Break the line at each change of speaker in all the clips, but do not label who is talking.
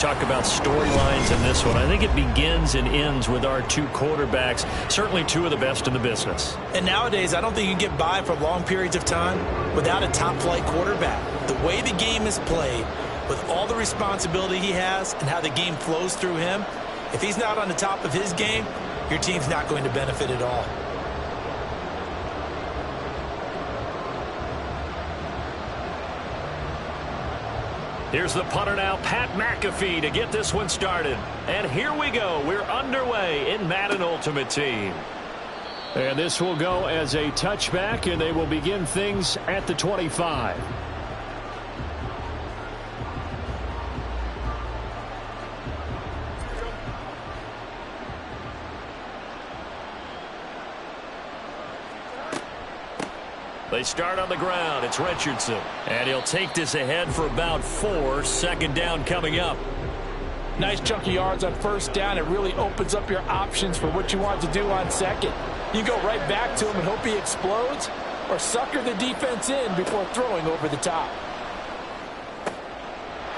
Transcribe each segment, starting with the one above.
Talk about storylines in this one. I think it begins and ends with our two quarterbacks, certainly two of the best in the business.
And nowadays, I don't think you can get by for long periods of time without a top-flight quarterback. The way the game is played, with all the responsibility he has and how the game flows through him, if he's not on the top of his game, your team's not going to benefit at all.
Here's the punter now, Pat McAfee, to get this one started. And here we go. We're underway in Madden Ultimate Team. And this will go as a touchback, and they will begin things at the 25. They start on the ground. It's Richardson. And he'll take this ahead for about 4. Second down coming up.
Nice chunk of yards on first down. It really opens up your options for what you want to do on second. You go right back to him and hope he explodes, or sucker the defense in before throwing over the top.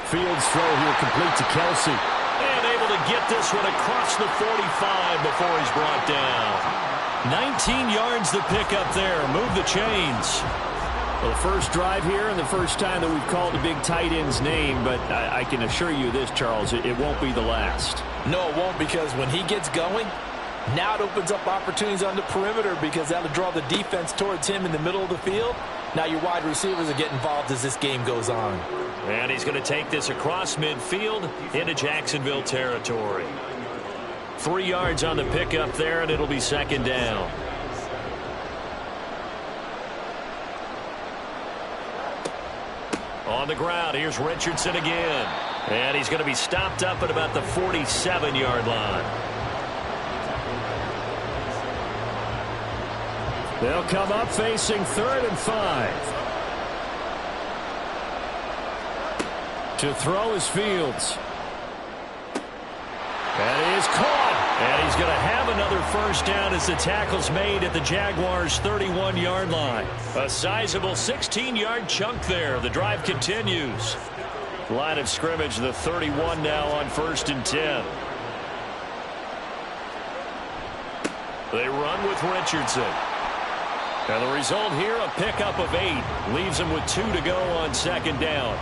Fields throw here complete to Kelsey. And able to get this one across the 45 before he's brought down. 19 yards the pick up there. Move the chains. Well, the first drive here and the first time that we've called a big tight end's name, but I can assure you this, Charles, it won't be the last.
No, it won't, because when he gets going, now it opens up opportunities on the perimeter because that'll draw the defense towards him in the middle of the field. Now your wide receivers will get involved as this game goes on.
And he's going to take this across midfield into Jacksonville territory. 3 yards on the pickup there, and it'll be second down. On the ground, here's Richardson again. And he's going to be stopped up at about the 47-yard line. They'll come up facing 3rd and 5. To throw is Fields. That is caught. And he's going to have another first down as the tackle's made at the Jaguars' 31-yard line. A sizable 16-yard chunk there. The drive continues. Line of scrimmage, the 31 now on 1st and 10. They run with Richardson. And the result here, a pickup of 8. Leaves them with 2 to go on second down.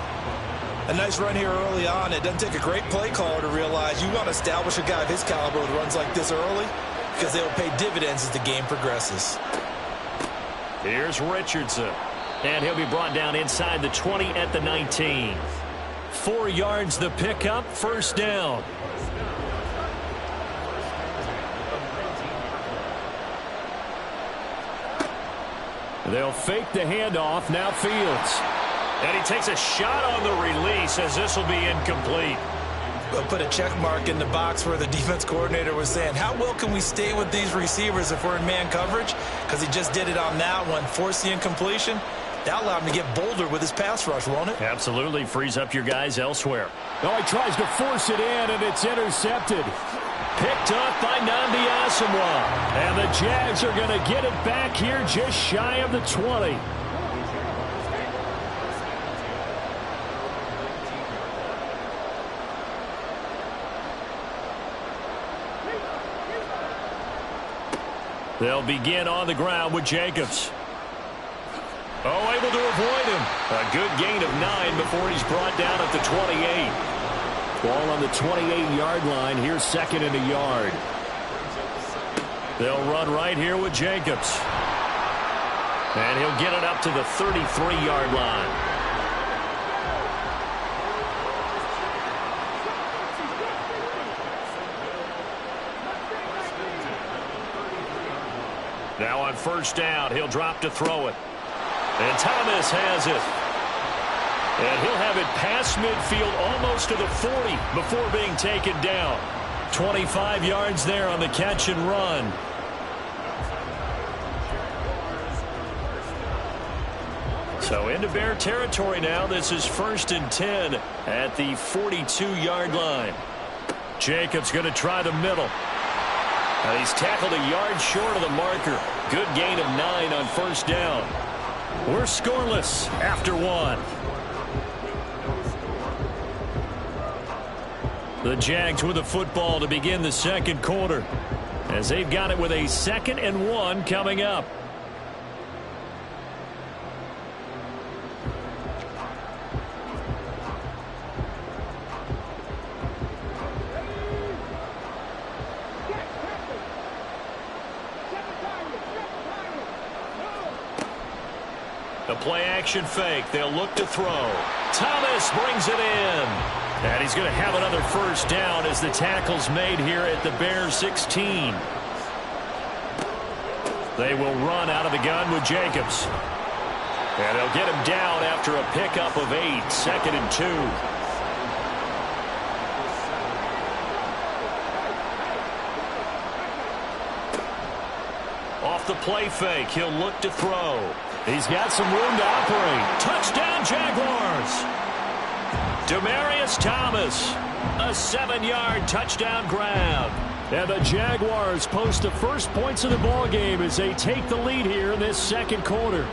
A nice run here early on. It doesn't take a great play caller to realize you want to establish a guy of his caliber with runs like this early, because they will pay dividends as the game progresses.
Here's Richardson. And he'll be brought down inside the 20 at the 19. 4 yards the pickup, first down. They'll fake the handoff. Now Fields. And he takes a shot on the release as this will be incomplete.
We'll put a check mark in the box where the defense coordinator was saying, how well can we stay with these receivers if we're in man coverage? Because he just did it on that one, forced the incompletion. That allowed him to get bolder with his pass rush, won't it?
Absolutely. Frees up your guys elsewhere. Oh, he tries to force it in, and it's intercepted. Picked up by Nnamdi Asomugha. And the Jags are going to get it back here just shy of the 20. They'll begin on the ground with Jacobs. Oh, able to avoid him. A good gain of 9 before he's brought down at the 28. Ball on the 28-yard line. Here's second and a yard. They'll run right here with Jacobs. And he'll get it up to the 33-yard line. Now on first down, he'll drop to throw it. And Thomas has it. And he'll have it past midfield almost to the 40 before being taken down. 25 yards there on the catch and run. So into Bear territory now. This is 1st and 10 at the 42-yard line. Jacobs going to try the middle. And he's tackled a yard short of the marker. Good gain of 9 on first down. We're scoreless after 1. The Jags with the football to begin the second quarter, as they've got it with a 2nd and 1 coming up. The play action fake. They'll look to throw. Thomas brings it in. And he's going to have another first down as the tackle's made here at the Bears 16. They will run out of the gun with Jacobs. And they'll get him down after a pickup of 8. 2nd and 2. Off the play fake, he'll look to throw. He's got some room to operate. Touchdown, Jaguars! Demaryius Thomas, a 7-yard touchdown grab. And the Jaguars post the first points of the ball game as they take the lead here in this second quarter.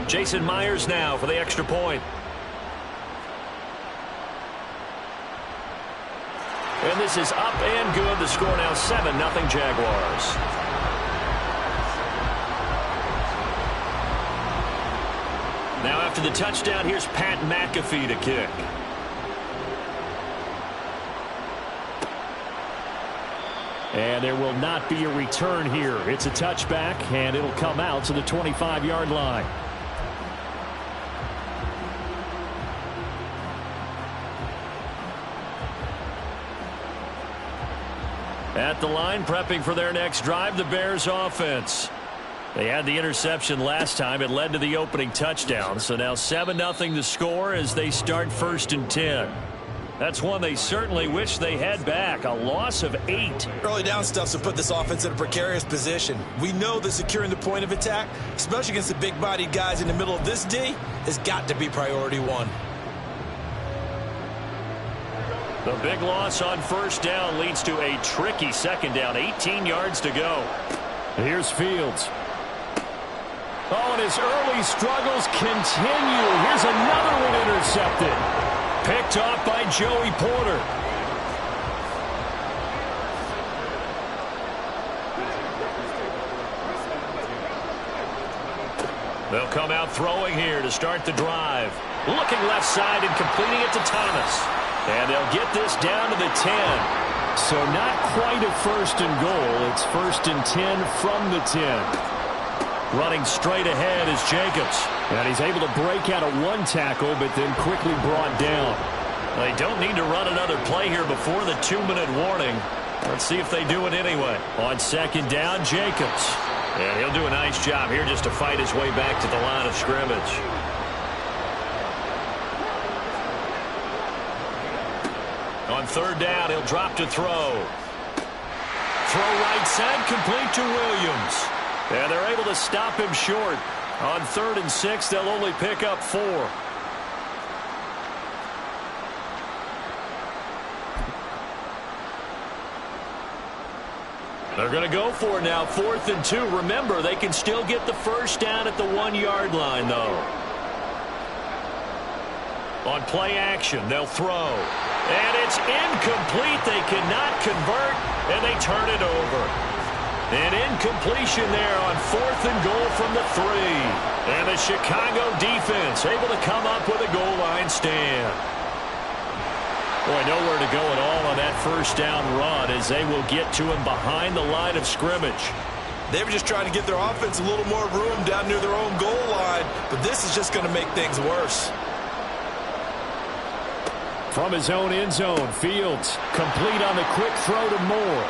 Jason Myers now for the extra point. And this is up and good. The score now 7-0 Jaguars. Now after the touchdown, here's Pat McAfee to kick. And there will not be a return here. It's a touchback, and it'll come out to the 25-yard line. At the line, prepping for their next drive, the Bears offense. They had the interception last time. It led to the opening touchdown. So now 7-0 the score as they start 1st and 10. That's one they certainly wish they had back. A loss of 8.
Early down stuff's to put this offense in a precarious position. We know that securing the point of attack, especially against the big-bodied guys in the middle of this D, has got to be priority 1.
The big loss on first down leads to a tricky 2nd down. 18 yards to go. Here's Fields. Oh, and his early struggles continue. Here's another one intercepted. Picked off by Joey Porter. They'll come out throwing here to start the drive. Looking left side and completing it to Thomas. And they'll get this down to the 10. So not quite a 1st and goal. It's 1st and 10 from the 10. Running straight ahead is Jacobs. And he's able to break out of 1 tackle, but then quickly brought down. They don't need to run another play here before the 2-minute warning. Let's see if they do it anyway. On 2nd down, Jacobs. And he'll do a nice job here just to fight his way back to the line of scrimmage. On 3rd down, he'll drop to throw. Throw right side, complete to Williams. And they're able to stop him short. On 3rd and 6, they'll only pick up 4. They're going to go for it now, 4th and 2. Remember, they can still get the first down at the 1-yard line, though. On play action, they'll throw. And it's incomplete. They cannot convert, and they turn it over. An incompletion there on 4th and goal from the 3. And the Chicago defense able to come up with a goal line stand. Boy, nowhere to go at all on that first down run as they will get to him behind the line of scrimmage.
They were just trying to get their offense a little more room down near their own goal line, but this is just going to make things worse.
From his own end zone, Fields complete on the quick throw to Moore.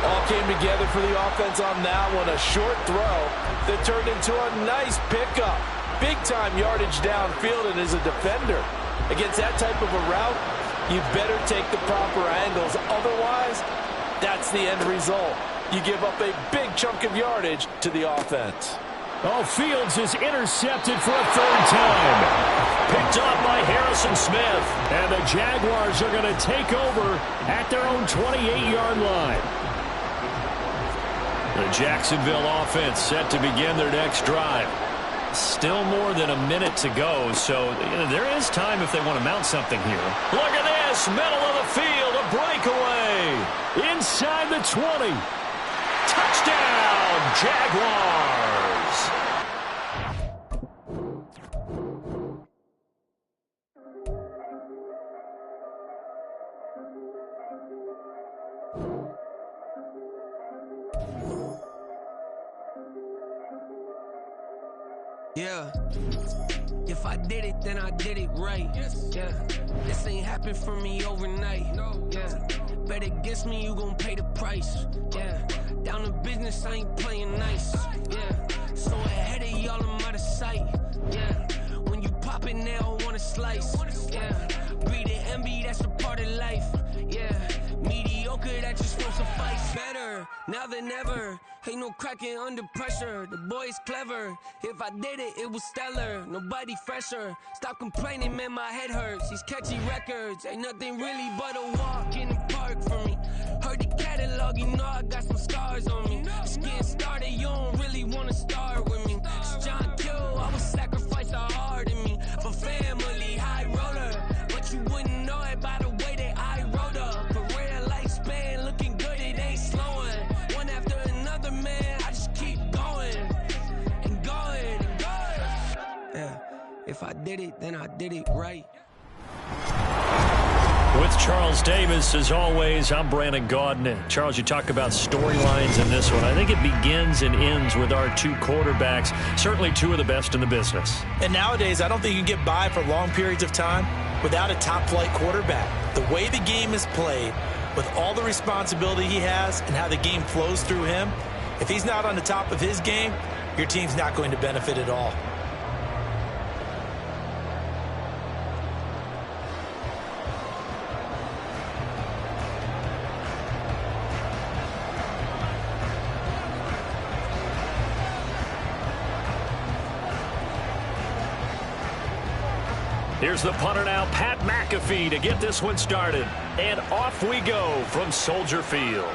All came together for the offense on that one. A short throw that turned into a nice pickup. Big-time yardage downfield, and as a defender, against that type of a route, you better take the proper angles. Otherwise, that's the end result. You give up a big chunk of yardage to the offense.
Oh, Fields is intercepted for a 3rd time. Picked up by Harrison Smith. And the Jaguars are going to take over at their own 28-yard line. The Jacksonville offense set to begin their next drive. Still more than a minute to go, so there is time if they want to mount something here. Look at this, middle of the field, a breakaway. Inside the 20. Touchdown, Jaguars.
Yeah, if I did it, then I did it right. Yeah, this ain't happened for me overnight. Yeah, bet against me, you gon' pay the price. Yeah, down to business, I ain't playing nice. Yeah, so ahead of y'all, I'm out of sight. Yeah, when you pop it, they don't wanna slice. Yeah, breeding envy, that's a part of life. Yeah, mediocre, that just won't suffice. Better now than ever. Ain't no cracking under pressure. The boy's clever. If I did it, it was stellar. Nobody fresher. Stop complaining, man, my head hurts. These catchy records ain't nothing really but a walk in the park for me. Heard the catalog, you know I got some scars on me. Just getting started, you don't really wanna start with me. It's John Q, I would sacrifice a heart in me for family, high roller. But you wouldn't know it by the way that I wrote up. Career lifespan looking good, it ain't slowing. One after another, man, I just keep going and going and going. Yeah, if I did it, then I did it right.
With Charles Davis, as always, I'm Brandon Gaudin. Charles, you talk about storylines in this one. I think it begins and ends with our two quarterbacks, certainly two of the best in the business.
And nowadays, I don't think you can get by for long periods of time without a top-flight quarterback. The way the game is played, with all the responsibility he has and how the game flows through him, if he's not on the top of his game, your team's not going to benefit at all.
Here's the punter now, Pat McAfee, to get this one started. And off we go from Soldier Field.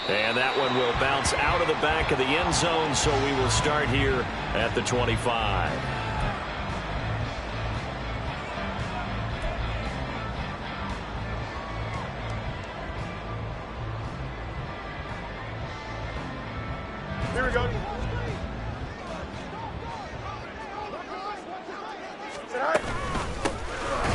And that one will bounce out of the back of the end zone, so we will start here at the 25.
Here we go.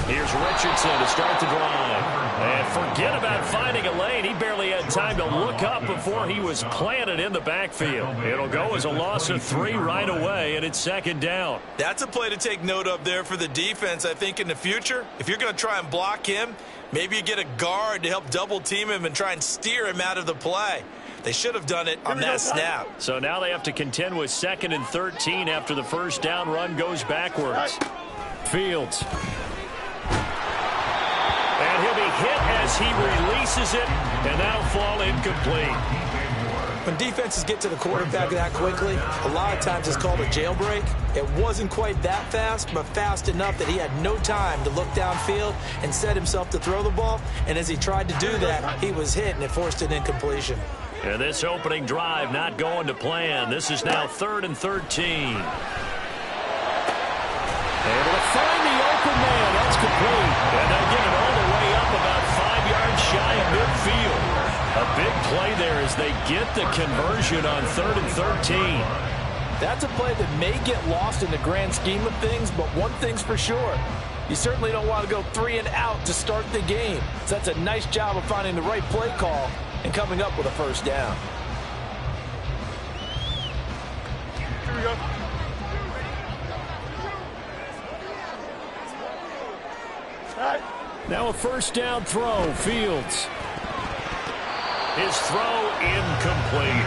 Here's Richardson to start the drive. And forget about finding a lane. He barely had time to look up before he was planted in the backfield. It'll go as a loss of 3 right away, and it's second down.
That's a play to take note of there for the defense, I think, in the future. If you're going to try and block him, maybe you get a guard to help double-team him and try and steer him out of the play. They should have done it on that snap.
So now they have to contend with 2nd and 13 after the first down run goes backwards. Fields. And he'll be hit as he releases it, and that'll fall incomplete.
When defenses get to the quarterback that quickly, a lot of times it's called a jailbreak. It wasn't quite that fast, but fast enough that he had no time to look downfield and set himself to throw the ball. And as he tried to do that, he was hit, and it forced an incompletion.
And this opening drive not going to plan. This is now 3rd and 13. Able to find the open man. That's complete. And they get it all the way up about 5 yards shy of midfield. A big play there as they get the conversion on 3rd and 13.
That's a play that may get lost in the grand scheme of things, but one thing's for sure. You certainly don't want to go 3 and out to start the game. So that's a nice job of finding the right play call and coming up with a first down.
Here we go.
Now a first down throw, Fields. His throw incomplete.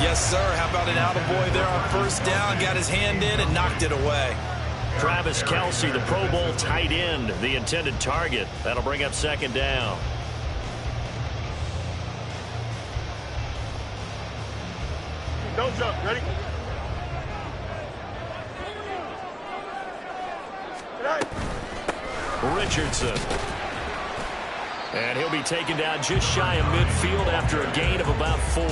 Yes, sir. How about an attaboy there on first down? Got his hand in and knocked it away.
Travis Kelce, the Pro Bowl tight end, the intended target. That'll bring up second down.
Don't jump. Ready?
Richardson. And he'll be taken down just shy of midfield after a gain of about 4.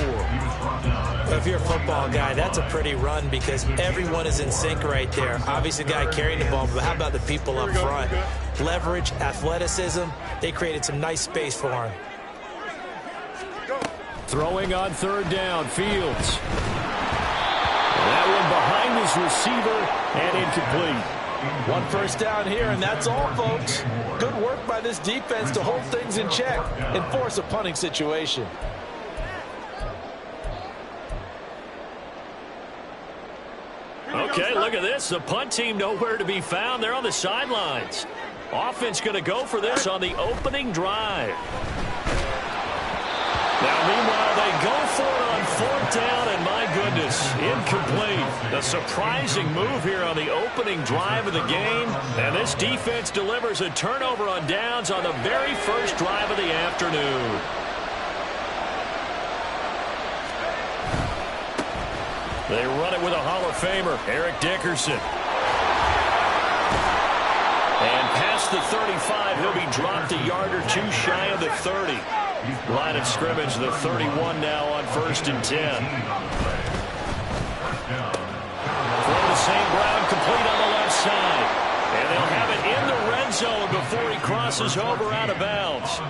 If you're a football guy, that's a pretty run because everyone is in sync right there. Obviously, the guy carrying the ball, but how about the people up front? Leverage, athleticism, they created some nice space for him.
Throwing on 3rd down, Fields. That one behind his receiver and incomplete.
1 first down here, and that's all, folks. Good work by this defense to hold things in check and force a punting situation.
Okay, look at this. The punt team nowhere to be found. They're on the sidelines. Offense going to go for this on the opening drive. Now, meanwhile, they go for it on 4th down, and my goodness, incomplete. A surprising move here on the opening drive of the game, and this defense delivers a turnover on downs on the very first drive of the afternoon. They run it with a Hall of Famer, Eric Dickerson. And past the 35, he'll be dropped a yard or 2 shy of the 30. Line of scrimmage, the 31 now on 1st and 10. Throw to St. Brown, complete on the left side. And they'll have it in the red zone before he crosses over out of bounds.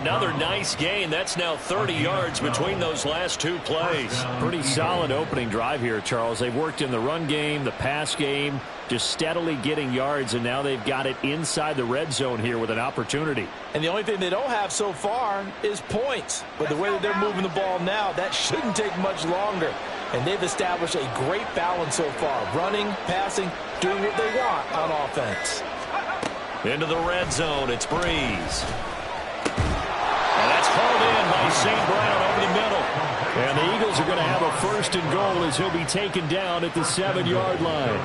Another nice gain. That's now 30 yards between those last 2 plays.
Pretty solid opening drive here, Charles. They've worked in the run game, the pass game, just steadily getting yards, and now they've got it inside the red zone here with an opportunity.
And the only thing they don't have so far is points. But the way that they're moving the ball now, that shouldn't take much longer. And they've established a great balance so far. Running, passing, doing what they want on offense.
Into the red zone, it's Breeze. And that's called in by St. Brown over the middle. And the Eagles are going to have a 1st and goal as he'll be taken down at the 7-yard line.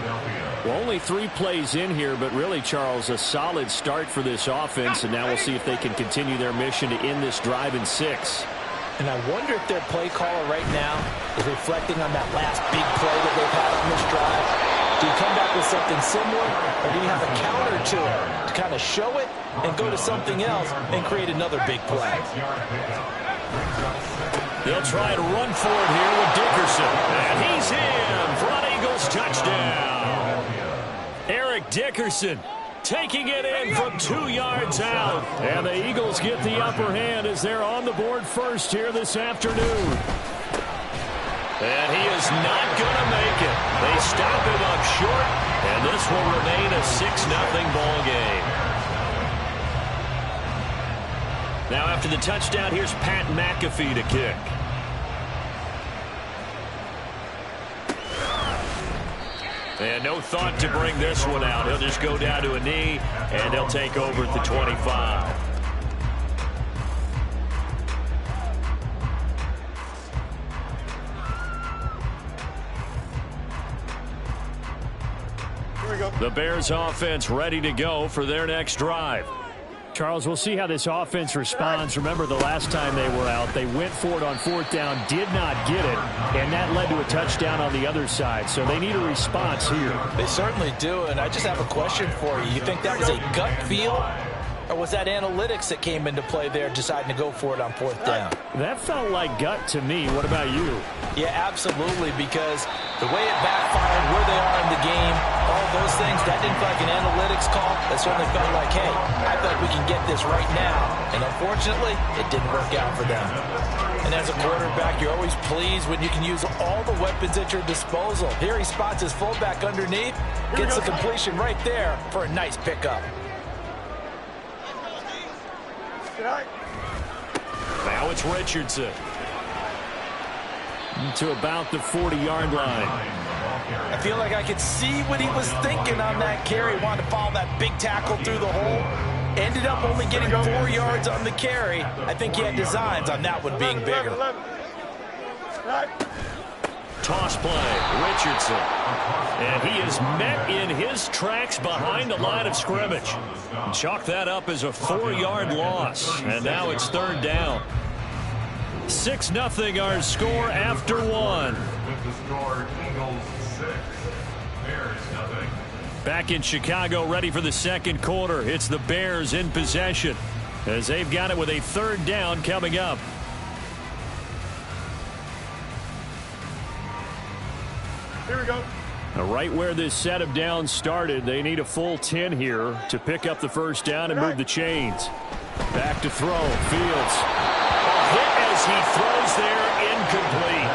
Well, only 3 plays in here, but really, Charles, a solid start for this offense, and now we'll see if they can continue their mission to end this drive in 6.
And I wonder if their play caller right now is reflecting on that last big play that they've had on this drive. Do you come back with something similar, or do you have a counter to it to kind of show it and go to something else and create another big play?
They'll try to run for it here with Dickerson. And he's in for an Eagles touchdown. Eric Dickerson taking it in from 2 yards out.
And the Eagles get the upper hand as they're on the board first here this afternoon.
And he is not going to make it. They stop him up short, and this will remain a 6-0 ball game. Now after the touchdown, here's Pat McAfee to kick. And no thought to bring this one out. He'll just go down to a knee, and they'll take over at the 25. The Bears offense ready to go for their next drive.
Charles, we'll see how this offense responds. Remember, the last time they were out, they went for it on 4th down, did not get it, and that led to a touchdown on the other side. So they need a response here.
They certainly do, and I just have a question for you. You think that was a gut feel, or was that analytics that came into play there deciding to go for it on 4th down?
That felt like gut to me. What about you?
Yeah, absolutely, because the way it backfired, where they are in the game, all those things, that didn't feel like an analytics call. That certainly felt like, hey, I feel like we can get this right now. And unfortunately, it didn't work out for them. And as a quarterback, you're always pleased when you can use all the weapons at your disposal. Here he spots his fullback underneath, gets the completion right there for a nice pickup.
Now it's Richardson.
To about the 40-yard line.
I feel like I could see what he was thinking on that carry. Wanted to follow that big tackle through the hole. Ended up only getting 4 yards on the carry. I think he had designs on that one being bigger.
Toss play, Richardson. And he is met in his tracks behind the line of scrimmage. Chalk that up as a 4-yard loss. And now it's 3rd down. 6-0 our score after 1. Back in Chicago, ready for the second quarter. It's the Bears in possession.
as they've got it with a 3rd down coming up.
Here we go.
Right where this set of downs started, they need a full 10 here to pick up the 1st down and move the chains. Back to throw. Fields.
A hit as he throws there, incomplete.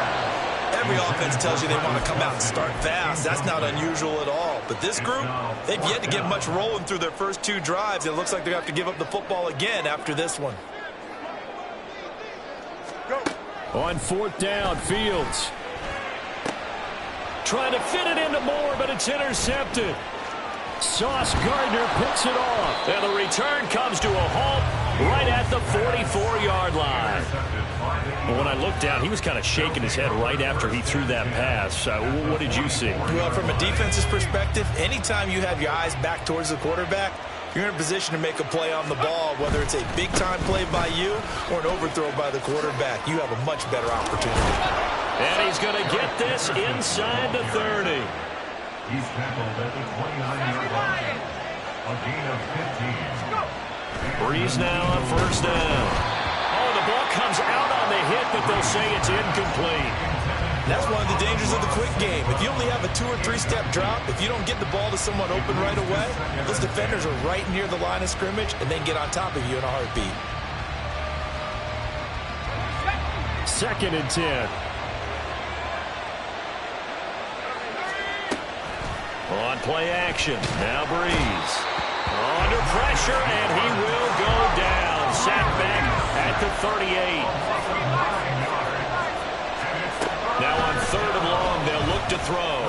Every offense tells you they want to come out and start fast. That's not unusual at all. But this group, they've yet to get much rolling through their first 2 drives. It looks like they're going to have to give up the football again after this one.
Go.
On 4th down, Fields. Trying to fit it into Moore, but it's intercepted. Sauce Gardner picks it off.
And the return comes to a halt right at the 44-yard line.
Well, when I looked down, he was kind of shaking his head right after he threw that pass. What did you see?
Well, from a defense's perspective, anytime you have your eyes back towards the quarterback, you're in a position to make a play on the ball, whether it's a big-time play by you or an overthrow by the quarterback. You have a much better opportunity.
And he's going to get this inside the 30.
He's tackled at the 29-yard line. A gain of 15.
Breeze now on 1st down. Oh, the ball comes out on the hit, but they'll say it's incomplete.
That's one of the dangers of the quick game. If you only have a 2- or 3-step drop, if you don't get the ball to someone open right away, those defenders are right near the line of scrimmage and they can get on top of you in a heartbeat.
2nd and 10.
On play action. Now Breeze. Under pressure, and he will go down. Sacked back at the 38. Now on 3rd and long, they'll look to throw.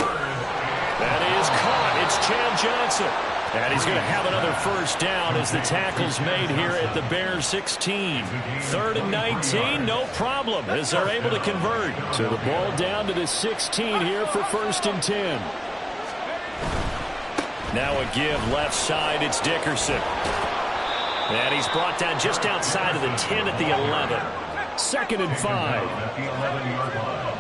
That is caught. It's Chad Johnson. And he's going to have another 1st down as the tackle's made here at the Bears 16. 3rd and 19, no problem, as they're able to convert.
So the ball down to the 16 here for 1st and 10.
Now a give left side. It's Dickerson. And he's brought down just outside of the 10 at the 11.
2nd and 5.
At the 11-yard line.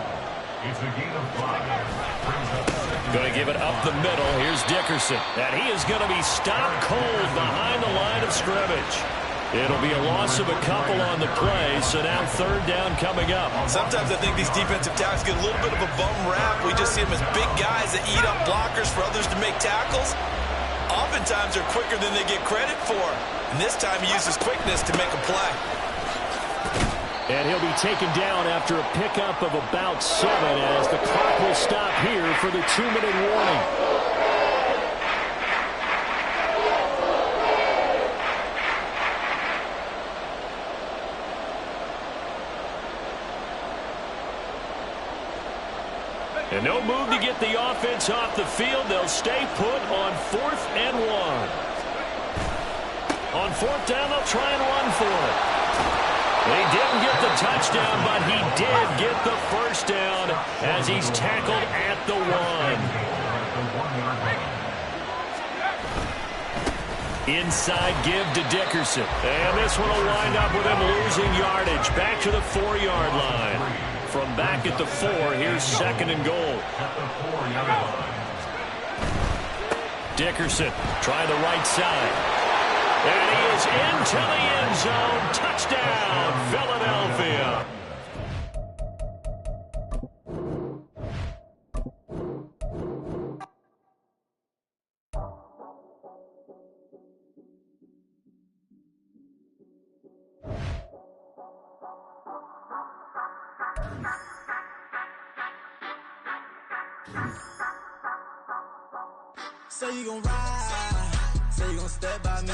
It's a gain of 5.
Going to give it up the middle. Here's Dickerson. And he is going to be stopped cold behind the line of scrimmage. It'll be a loss of a couple on the play, so now 3rd down coming up.
Sometimes I think these defensive tackles get a little bit of a bum rap. We just see them as big guys that eat up blockers for others to make tackles. Oftentimes they're quicker than they get credit for. And this time he uses quickness to make a play.
And he'll be taken down after a pickup of about 7 as the clock will stop here for the 2-minute warning. And no move to get the offense off the field. They'll stay put on 4th and 1. On 4th down, they'll try and run for it. They didn't get the touchdown, but he did get the 1st down as he's tackled at the 1. Inside give to Dickerson. And this one will wind up with him losing yardage. Back to the 4-yard line. From back at the 4, here's 2nd and goal. Dickerson trying the right side. And he is into the end zone. Touchdown, Philadelphia.
Say you gon' ride, say you gon' step by me,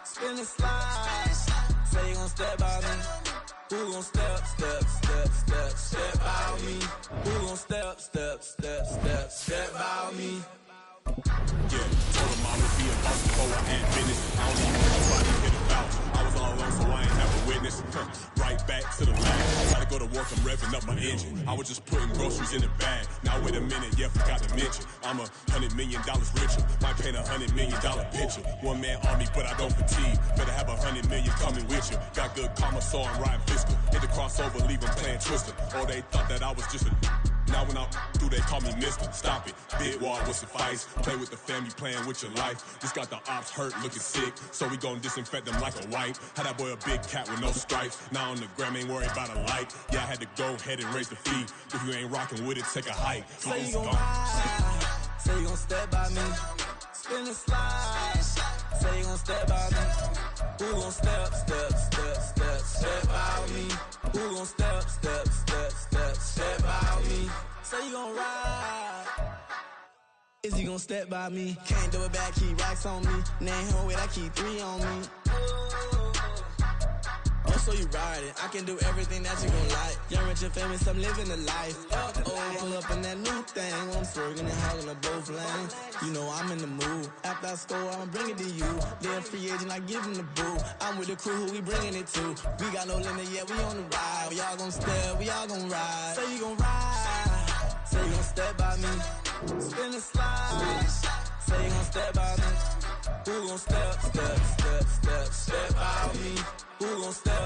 spin and slide, say you gon' step by me, who gon' step by me, who gon' step by me.
Yeah, told him I would be a boss before I had business. I don't even know nobody hit a vouch. I was all alone, so I ain't have a witness. Right back to the lab. Gotta go to work, I'm revving up my engine. I was just putting groceries in the bag. Now wait a minute, yeah, forgot to mention. I'm $100 million richer. Might paint $100 million picture. One man army, but I don't fatigue. Better have $100 million coming with you. Got good karma, so I'm riding fiscal. Hit the crossover, leave them playing Twister. Or they thought that I was just a Now when I'm through, they call me Mister. Stop it. Big wall will suffice. Play with the family, playing with your life. Just got the ops hurt, looking sick. So we gon' disinfect them like a wipe. Had that boy a big cat with no stripes. Now on the gram, ain't worried about a light. Yeah, I had to go ahead and raise the fee. If you ain't rocking with it, take a hike.
Say you gon' ride. Say you gon' step by me. Spin and slide. Say you gon' step by me. Who gon' step by me? Who gon' step by me? Say you gon' ride. Is he gon' step by me? Can't do it back, keep racks on me. Name home with, I keep 3 on me. Oh, so you riding. I can do everything that you gon' like. Young, rich, and famous, I'm living the life. Oh, pull up in that new thing. I'm swerving and hogging up both lanes. You know I'm in the mood. After I score, I'ma bring it to you. They're a free agent, I give him the boo. I'm with the crew, who we bringing it to. We got no limit yet, we on the ride. We all gon' step, we all gon' ride. Say you gon' ride. Say you gon' step by me. Spin and slide. Say you gon' step by me. Who gon' step by me? Who gon' step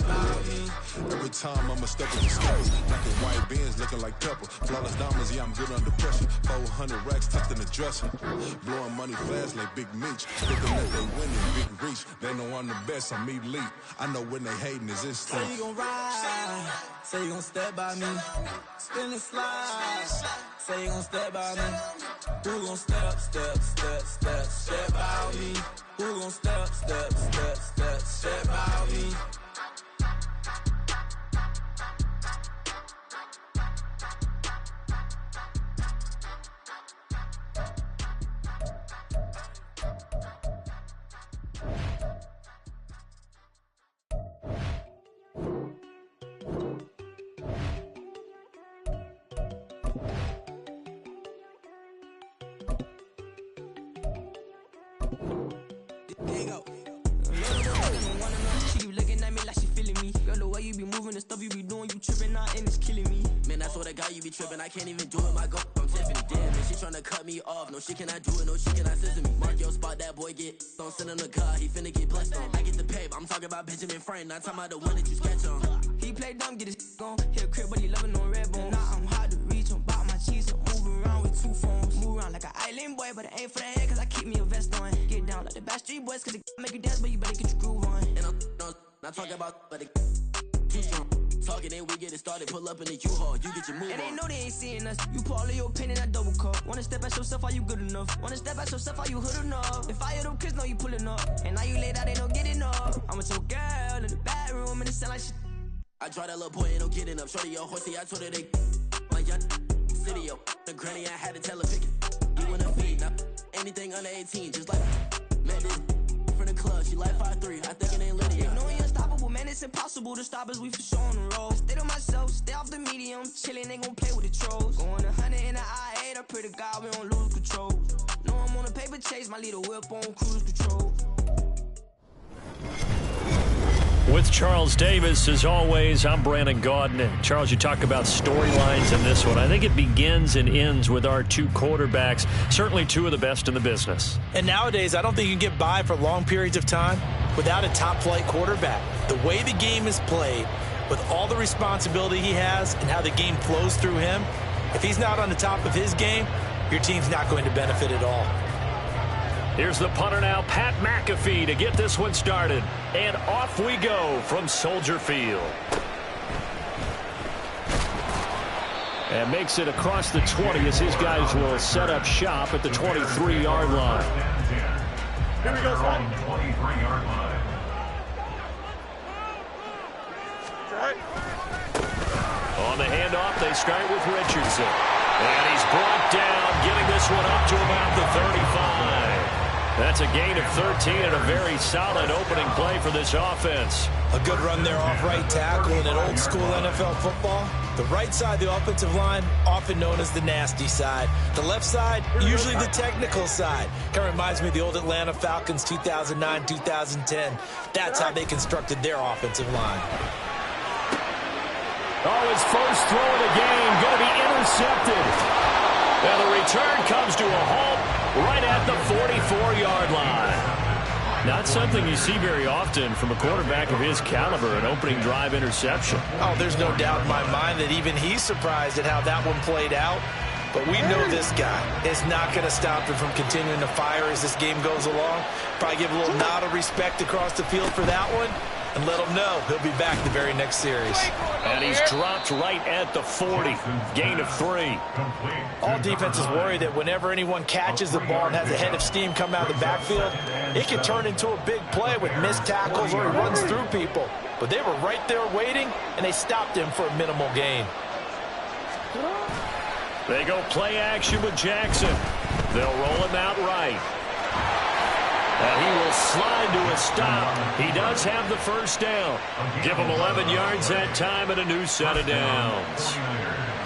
by me?
Every time I'ma step with the steppers. Like a white Benz looking like pepper. Flawless diamonds, yeah, I'm good under pressure. 400 racks tucked in the dresser. Blowing money fast like Big Meech. Thinking that they winning, big reach. They know I'm the best, I'm elite. I know when they hating is instinct.
Say you gon' ride. Say you gon' step by me. Spin and slide. Say you gon' step by me. Who gon' step by me? Who gon' step by me? There you go. She keep looking at me like she feeling me. Girl, the way you be moving, the stuff you be doing, you tripping out and it's killing me. Man, I swear to God, you be tripping. I can't even do it. My girl, I'm Tiffany. Damn, man, she tryna cut me off. No, she cannot do it. No, she cannot scissor me. Mark your spot, that boy get don't send him the car. He finna get blessed on. I get the pay, but I'm talking about Benjamin Franklin. Not talking about the one that you sketch on. He play dumb, get his on. Hit a crib, but he loving on red bone. Now I'm hard to reach. I'm about my cheese. I'm moving around with 2 phones. Move around like an island boy, but it ain't for the head, cause I keep me a vest on. Get down like the Backstreet Boys, cause it make you dance, but you better get your groove on. And I'm not talking about, but it too strong. Talking, then we get it started. Pull up in the U-Haul, you get your move on. And they know they ain't seeing us. You put all of your pen in that double cup. Wanna step at yourself, are you good enough? Wanna step at yourself, are you hood enough? If I hear them kids, know you pulling up. And now you laid out, they don't get enough. I'm with your girl in the bedroom, and it sound like shit. I draw that little boy, ain't no getting up. Shorty your horsey, I told her they my young city, yo. The granny, I had to tell her pick it. You wanna feed, now anything under 18, just like met this from the club. She like 5'3", I think it ain't Lydia. You know we unstoppable, man, it's impossible to stop us. We for sure on the road. Stay to myself, stay off the medium, chillin', they gon' play with the trolls. Going 100 in the I-8, I pray to God we don't lose control. Know I'm on a paper chase, my little whip on cruise control.
With Charles Davis, as always, I'm Brandon Gaudin. And Charles, you talk about storylines in this one. I think it begins and ends with our 2 quarterbacks, certainly 2 of the best in the business.
And nowadays, I don't think you can get by for long periods of time without a top-flight quarterback. The way the game is played, with all the responsibility he has and how the game flows through him, if he's not on the top of his game, your team's not going to benefit at all.
Here's the punter now, Pat McAfee, to get this one started. And off we go from Soldier Field. And makes it across the 20 as his guys will set up shop at the 23-yard line.
Here we go, son.
23-yard line.
On the handoff, they start with Richardson. And he's brought down, getting this one up to about the 35. That's a gain of 13 and a very solid opening play for this offense.
A good run there off right tackle in an old school NFL football. The right side, the offensive line, often known as the nasty side. The left side, usually the technical side. Kind of reminds me of the old Atlanta Falcons 2009-2010. That's how they constructed their offensive line.
Oh, his first throw of the game going to be intercepted. And the return comes to a halt right at the 44-yard line.
Not something you see very often from a quarterback of his caliber, an opening drive interception.
Oh, there's no doubt in my mind that even he's surprised at how that one played out. But we know this guy is not going to stop him from continuing to fire as this game goes along. Probably give a little nod of respect across the field for that one and let him know he'll be back the very next series.
And he's dropped right at the 40. Gain of 3.
All defenses worry that whenever anyone catches the ball and has a head of steam come out of the backfield, it can turn into a big play with missed tackles or he runs through people. But they were right there waiting, and they stopped him for a minimal gain.
They go play action with Jackson. They'll roll him out right. And he will slide to a stop. He does have the first down. Give him 11 yards that time and a new set of downs.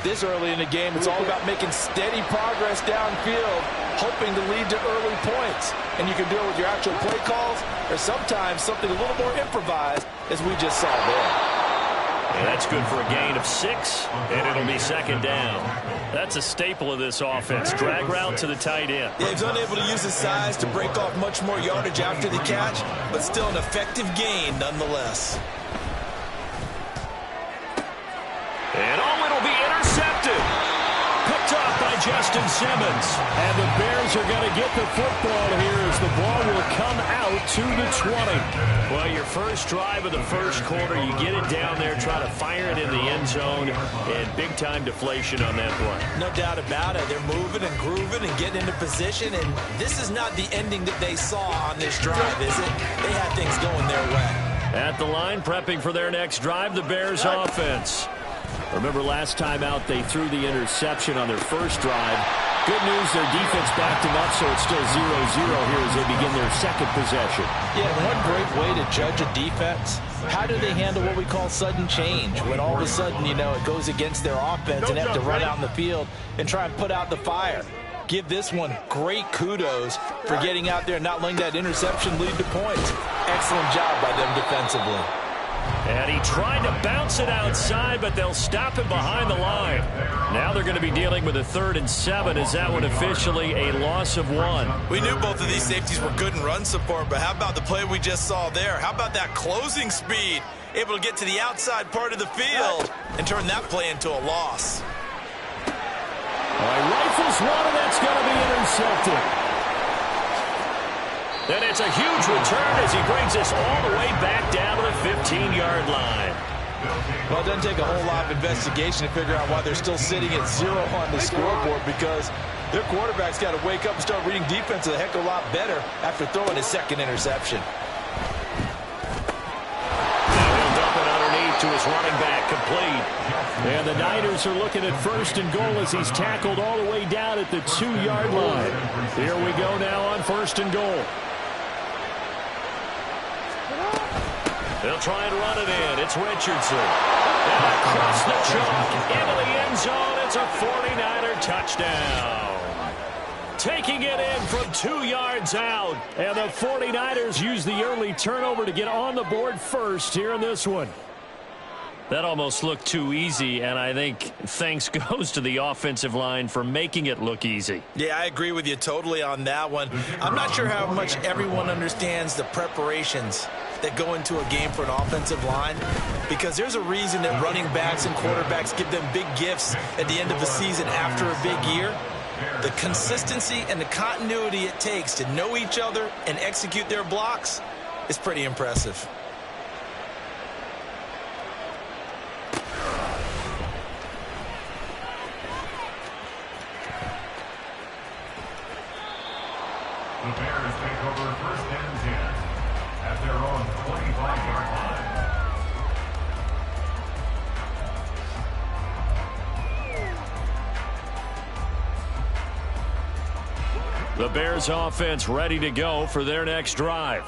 This early in the game, it's all about making steady progress downfield, hoping to lead to early points. And you can do it with your actual play calls or sometimes something a little more improvised, as we just saw there.
And that's good for a gain of 6, and it'll be second down. That's a staple of this offense. Drag route to the tight end.
Yeah, he's unable to use his size to break off much more yardage after the catch, but still an effective gain nonetheless.
And it'll be intercepted. Picked off by Justin Simmons. And the Bears are going to get the football here as the ball will come out to the 20. Well, your first drive of the first quarter, you get it down there, try to fire it in the end zone, and big-time deflation on that play.
No doubt about it. They're moving and grooving and getting into position, and this is not the ending that they saw on this drive, is it? They had things going their way.
At the line, prepping for their next drive, the Bears offense. Remember last time out, they threw the interception on their first drive. Good news, their defense backed them up, so it's still 0-0 here as they begin their second possession.
Yeah, one great way to judge a defense, how do they handle what we call sudden change? When all of a sudden, you know, it goes against their offense and they have to run out in the field and try and put out the fire. Give this one great kudos for getting out there and not letting that interception lead to points. Excellent job by them defensively.
And he tried to bounce it outside, but they'll stop him behind the line. Now they're going to be dealing with a 3rd and 7. Is that one officially a loss of 1?
We knew both of these safeties were good in run support, but how about the play we just saw there? How about that closing speed? Able to get to the outside part of the field and turn that play into a loss.
All right, rifles one, and that's going to be intercepted. And it's a huge return as he brings us all the way back down to the 15-yard line.
Well, it doesn't take a whole lot of investigation to figure out why they're still sitting at 0 on the scoreboard, because their quarterback's got to wake up and start reading defense a heck of a lot better after throwing his second interception.
Now he'll dump it underneath to his running back, complete. And the Niners are looking at 1st and goal as he's tackled all the way down at the 2-yard line. Here we go now on 1st and goal. They'll try and run it in. It's Richardson. And across the chalk into the end zone. It's a 49er touchdown. Taking it in from 2 yards out. And the 49ers use the early turnover to get on the board first here in this one. That almost looked too easy, and I think thanks goes to the offensive line for making it look easy.
Yeah, I agree with you totally on that one. I'm not sure how much everyone understands the preparations that go into a game for an offensive line, because there's a reason that running backs and quarterbacks give them big gifts at the end of the season after a big year. The consistency and the continuity it takes to know each other and execute their blocks is pretty impressive.
The Bears take over 1st and 10 at their own 25-yard line.
The Bears offense ready to go for their next drive.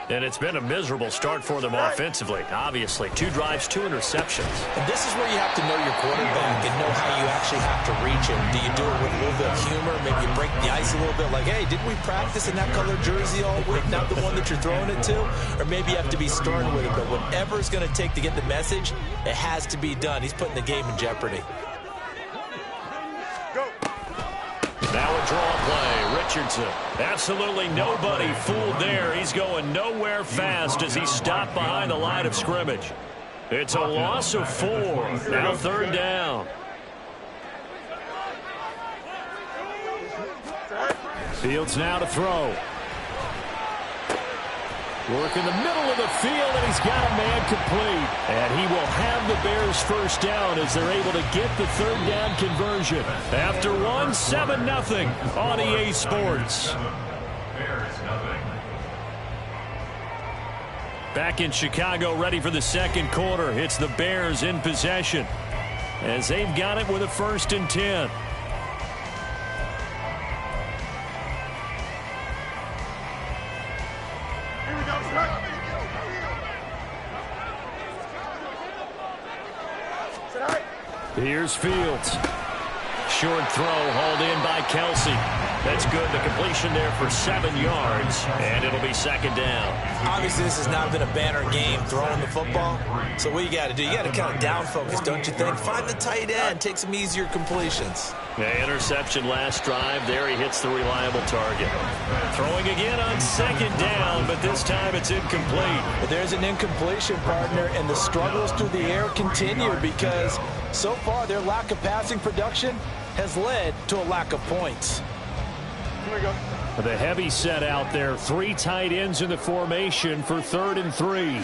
And it's been a miserable start for them offensively. Obviously, 2 drives, 2 interceptions.
And this is where you have to know your quarterback and know how you actually have to reach him. Do you do it with a little bit of humor? Maybe you break the ice a little bit, like, hey, didn't we practice in that color jersey all week, not the one that you're throwing it to? Or maybe you have to be stern with it. But whatever it's going to take to get the message, it has to be done. He's putting the game in jeopardy.
Now a draw play.
Richardson. Absolutely nobody fooled there. He's going nowhere fast as he stopped behind the line of scrimmage. It's a loss of 4. Now 3rd down. Fields now to throw. Work in the middle of the field, and he's got a man complete. And he will have the Bears first down as they're able to get the 3rd down conversion. After 1, 7-0 on EA Sports. Back in Chicago, ready for the 2nd quarter. It's the Bears in possession as they've got it with a 1st and 10. Here's Fields. Short throw hauled in by Kelsey. That's good. The completion there for 7 yards, and it'll be 2nd down.
Obviously, this has not been a banner game throwing the football. So what you got to do, you got to kind of down focus, don't you think? Find the tight end, take some easier completions.
Yeah, interception last drive. There he hits the reliable target. Throwing again on 2nd down, but this time it's incomplete.
But there's an incompletion, partner, and the struggles through the air continue because so far their lack of passing production has led to a lack of points.
The heavy set out there. 3 tight ends in the formation for 3rd and 3.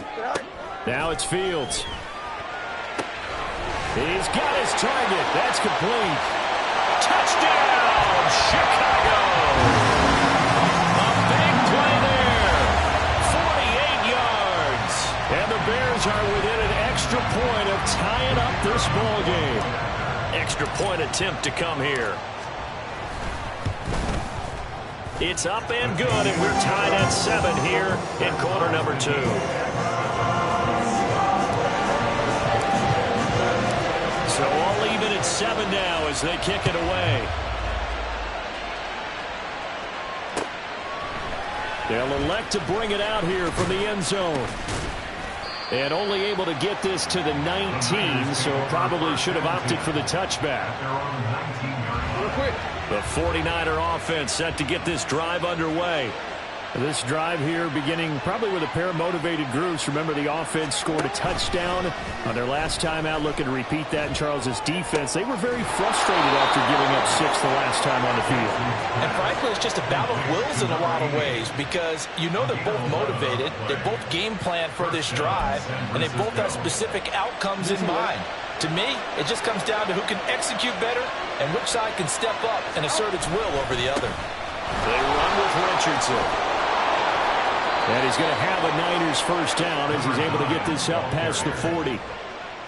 Now it's Fields. He's got his target. That's complete. Touchdown, Chicago! A big play there. 48 yards. And the Bears are within an extra point of tying up this ball game. Extra point attempt to come here. It's up and good, and we're tied at 7 here in quarter number 2. So all even at 7 now as they kick it away. They'll elect to bring it out here from the end zone. And only able to get this to the 19, so probably should have opted for the touchback.
Real quick.
The 49er offense set to get this drive underway. This drive here beginning probably with a pair of motivated groups. Remember, the offense scored a touchdown on their last time out. Looking to repeat that in Charles's defense. They were very frustrated after giving up 6 the last time on the field.
And frankly, it's just a battle of wills in a lot of ways because you know they're both motivated. They both game plan for this drive, and they both have specific outcomes in mind. To me, it just comes down to who can execute better and which side can step up and assert its will over the other.
They run with Richardson. And he's going to have a Niners first down as he's able to get this up past the 40.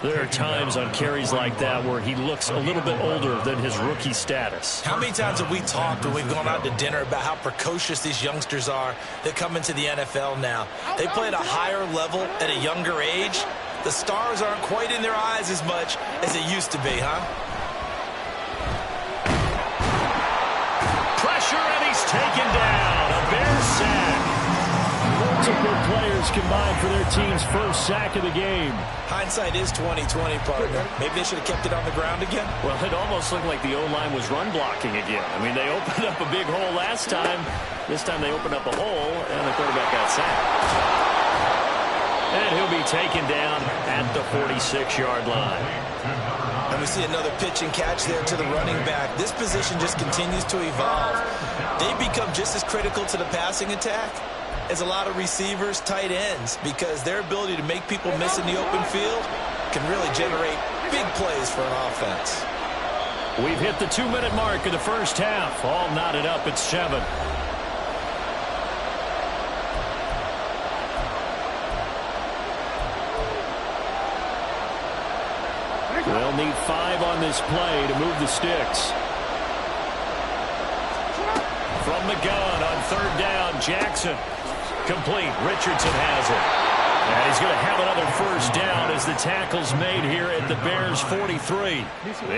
There are times on carries like that where he looks a little bit older than his rookie status.
How many times have we talked when we've gone out to dinner about how precocious these youngsters are that come into the NFL now? They play at a higher level at a younger age. The stars aren't quite in their eyes as much as it used to be, huh?
Pressure, and he's taken down. A Bears sack. Multiple players combined for their team's first sack of the game.
Hindsight is 20/20, partner. Maybe they should have kept it on the ground again.
Well, it almost looked like the O-line was run blocking again. I mean, they opened up a big hole last time. This time they opened up a hole, and the quarterback got sacked. And he'll be taken down at the 46-yard line.
And we see another pitch and catch there to the running back. This position just continues to evolve. They become just as critical to the passing attack as a lot of receivers, tight ends, because their ability to make people miss in the open field can really generate big plays for an offense.
We've hit the 2-minute mark of the first half. All knotted up at 7. They'll need 5 on this play to move the sticks. From the gun on 3rd down, Jackson. Complete. Richardson has it. And he's going to have another first down as the tackle's made here at the Bears' 43.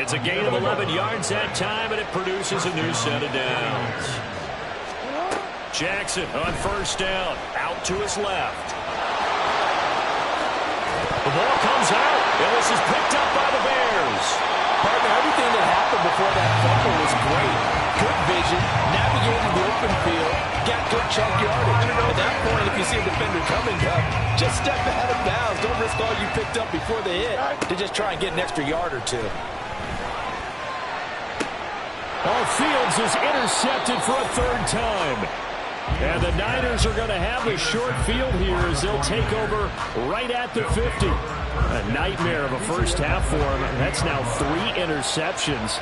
It's a gain of 11 yards that time, and it produces a new set of downs. Jackson on first down, out to his left. The ball comes out, and this is picked up by the Bears.
Partner, everything that happened before that fumble was great. Good vision, navigated get into the open field, got good chunk yardage. At that point, if you see a defender coming up, just step out of bounds. Don't risk all you picked up before they hit to just try and get an extra yard or two.
Fields is intercepted for a third time. And the Niners are going to have the short field here as they'll take over right at the 50. A nightmare of a first half for him. That's now 3 interceptions.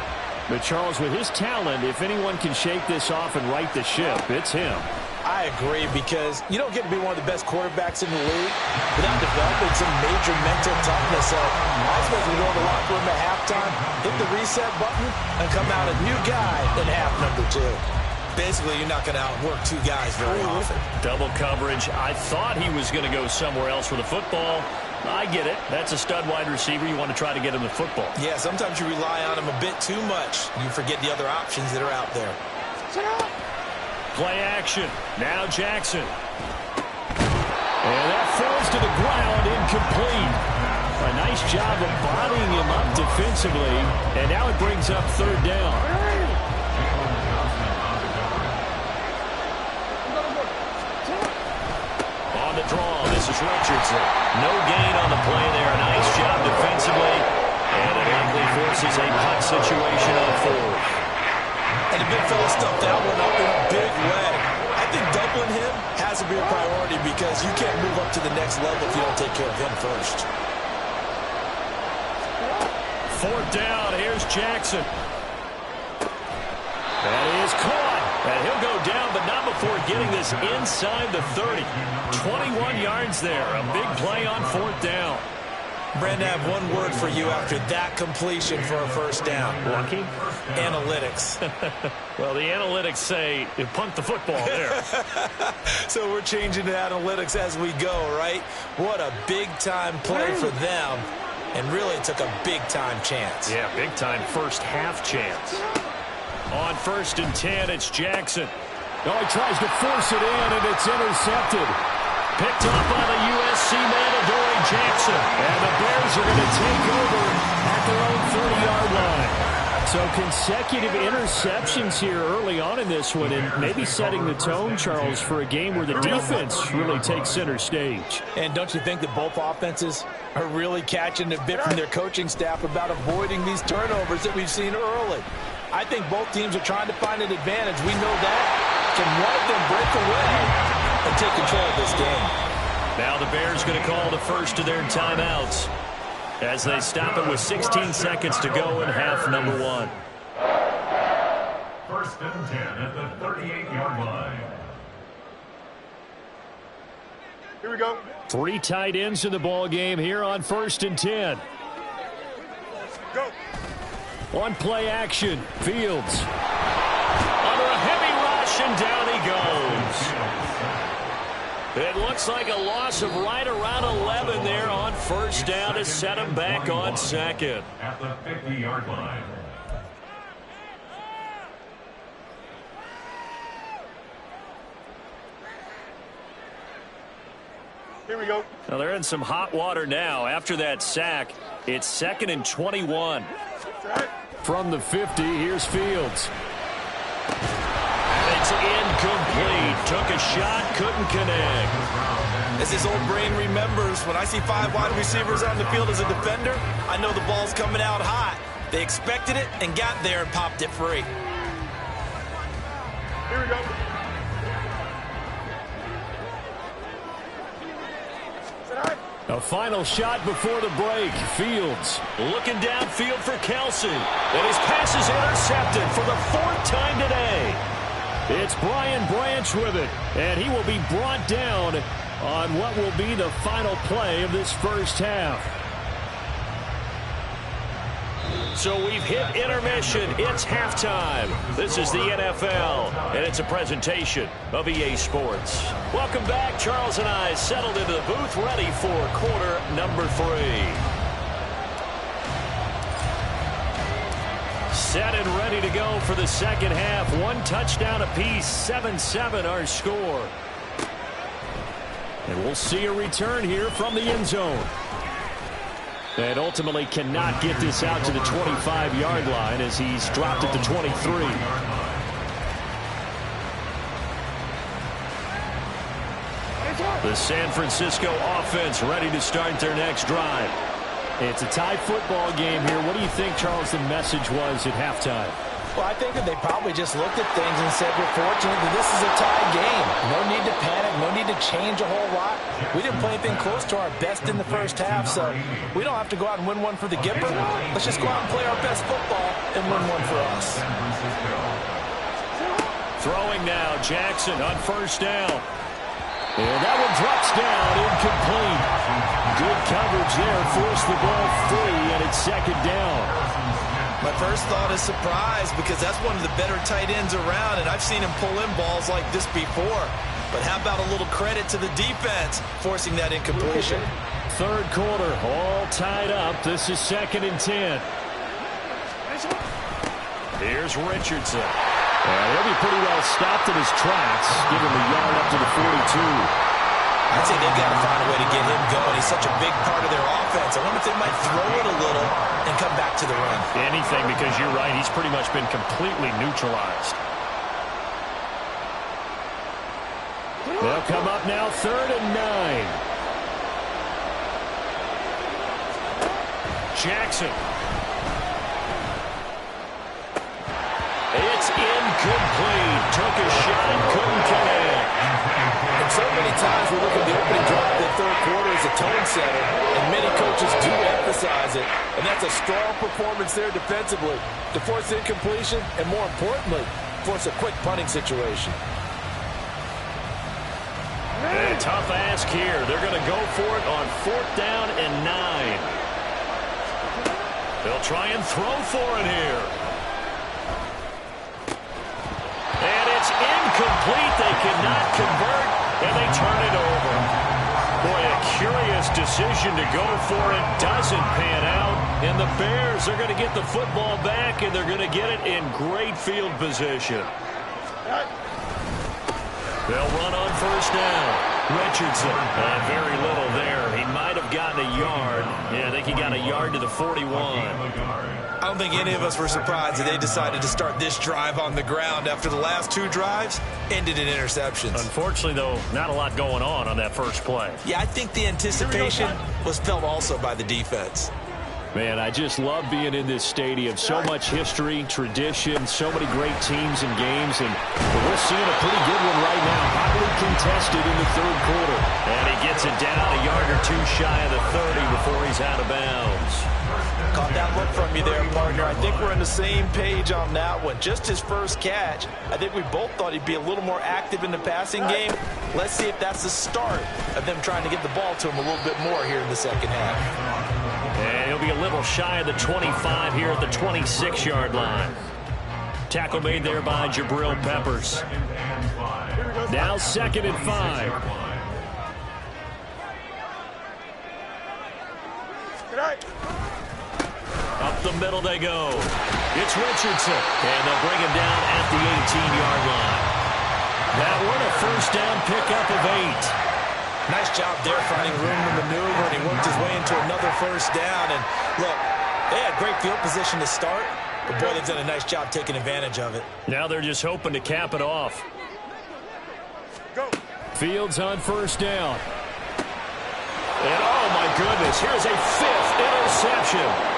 But Charles, with his talent, if anyone can shake this off and right the ship, it's him.
I agree, because you don't get to be one of the best quarterbacks in the league without developing some major mental toughness. So I suppose we go in the locker room at halftime, hit the reset button, and come out a new guy in half number 2. Basically, you're not going to outwork 2 guys very often.
Double coverage. I thought he was going to go somewhere else with the football. I get it. That's a stud wide receiver. You want to try to get him the football.
Yeah, sometimes you rely on him a bit too much. You forget the other options that are out there.
Play action. Now Jackson. And that falls to the ground, incomplete. A nice job of bodying him up defensively. And now it brings up third down. On the draw, this is Richardson. No gain on the play there. Nice job defensively. And it likely forces a punt situation on 4th.
And the big fella stuffed that one up in a big way. I think doubling him has to be a priority, because you can't move up to the next level if you don't take care of him first.
4th down. Here's Jackson. That is caught. And he'll go down, but not before getting this inside the 30. 21 yards there. A big play on 4th down.
Brandon, I have one word for you after that completion for a first down.
Lucky?
Analytics.
Well, the analytics say you punt the football there.
So we're changing to analytics as we go, right? What a big-time play for them. And really took a big-time chance.
Yeah, big-time first half chance. On 1st and 10, it's Jackson.
Oh, he tries to force it in, and it's intercepted.
Picked up by the USC man, Adoree Jackson. And the Bears are going to take over at their own 30-yard line.
So consecutive interceptions here early on in this one, and maybe setting the tone, Charles, for a game where the defense really takes center stage.
And don't you think that both offenses are really catching a bit from their coaching staff about avoiding these turnovers that we've seen early? I think both teams are trying to find an advantage. We know that. Can one of them break away and take control of this game?
Now the Bears going to call the first of their timeouts as they stop it with 16 seconds to go in half number 1.
1st and 10 at the 38-yard line.
Here we go.
3 tight ends in the ball game here on 1st and 10.
Go.
On play action, Fields.
Under a heavy rush, and down he goes. It looks like a loss of right around 11 there on 1st down to set him back on 2nd.
At the 50-yard line.
Here we go.
Now they're in some hot water now. After that sack, it's 2nd and 21.
From the 50, here's Fields.
It's incomplete. Took a shot, couldn't connect.
As his old brain remembers, when I see 5 wide receivers on the field as a defender, I know the ball's coming out hot. They expected it and got there and popped it free.
Here we go.
A final shot before the break. Fields
looking downfield for Kelsey. And his pass is intercepted for the 4th time today.
It's Brian Branch with it. And he will be brought down on what will be the final play of this first half.
So we've hit intermission. It's halftime. This is the NFL, and it's a presentation of EA Sports. Welcome back. Charles and I settled into the booth, ready for quarter number 3. Set and ready to go for the second half. 1 touchdown apiece, 7-7 our score. And we'll see a return here from the end zone. And ultimately cannot get this out to the 25-yard line as he's dropped at the 23.
The San Francisco offense ready to start their next drive.
It's a tie football game here. What do you think, Charles, the message was at halftime?
Well, I think that they probably just looked at things and said, we're fortunate that this is a tie game. No need to panic, no need to change a whole lot. We didn't play anything close to our best in the first half, so we don't have to go out and win one for the Gipper. Let's just go out and play our best football and win one for us.
Throwing now, Jackson on first down. And that one drops down, incomplete. Good coverage there, forced the ball free, and it's second down.
My first thought is surprise, because that's one of the better tight ends around, and I've seen him pull in balls like this before. But how about a little credit to the defense forcing that incompletion?
Third quarter, all tied up. This is 2nd and 10. Here's Richardson. He'll be pretty well stopped in his tracks. Give him a yard up to the 42.
I'd say they've got to find a way to get him going. He's such a big part of their offense. I wonder if they might throw it a little and come back to the run.
Anything, because you're right. He's pretty much been completely neutralized. They'll come up now, 3rd and 9. Jackson. It's incomplete. Took a shot, couldn't connect.
And so many times we look at the opening drive of the third quarter as a tone setter, and many coaches do emphasize it. And that's a strong performance there defensively to force incompletion and, more importantly, force a quick punting situation.
And a tough ask here. They're going to go for it on 4th down and 9. They'll try and throw for it here. And it's incomplete. They cannot convert, and they turn it over. Boy, a curious decision to go for it. Doesn't pan out. And the Bears are going to get the football back, and they're going to get it in great field position. They'll run on first down. Richardson, very little there. He might have gotten a yard. Yeah, I think he got a yard to the 41.
I don't think any of us were surprised that they decided to start this drive on the ground after the last 2 drives ended in interceptions.
Unfortunately, though, not a lot going on that first play.
Yeah, I think the anticipation was felt also by the defense.
Man, I just love being in this stadium. So much history, tradition, so many great teams and games, and we're seeing a pretty good one right now. Hotly contested in the third quarter. And he gets it down a yard or 2 shy of the 30 before he's out of bounds.
Caught that look from you there, partner. I think we're on the same page on that one. Just his first catch. I think we both thought he'd be a little more active in the passing game. Let's see if that's the start of them trying to get the ball to him a little bit more here in the second half.
And he'll be a little shy of the 25 here at the 26-yard line. Tackle made there by Jabril Peppers. Now 2nd and 5. Up the middle they go. It's Richardson. And they'll bring him down at the 18-yard line. That one a first down pickup of 8.
Nice job there finding room to maneuver, and he worked his way into another first down. And look, they had great field position to start, but boy, they've done a nice job taking advantage of it.
Now they're just hoping to cap it off. Go. Fields on first down. And oh my goodness, here's a 5th interception.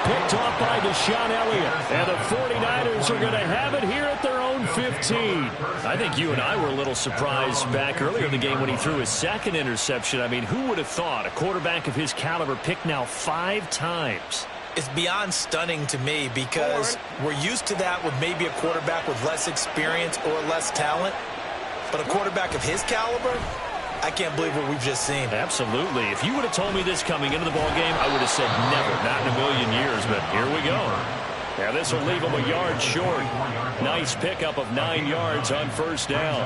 Picked off by Deshaun Elliott. And the 49ers are going to have it here at their own 15. I think you and I were a little surprised back earlier in the game when he threw his 2nd interception. I mean, who would have thought a quarterback of his caliber picked now 5 times?
It's beyond stunning to me because we're used to that with maybe a quarterback with less experience or less talent. But a quarterback of his caliber, I can't believe what we've just seen.
Absolutely. If you would have told me this coming into the ballgame, I would have said never, not in a million years, but here we go. Now this will leave him a yard short. Nice pickup of 9 yards on first down.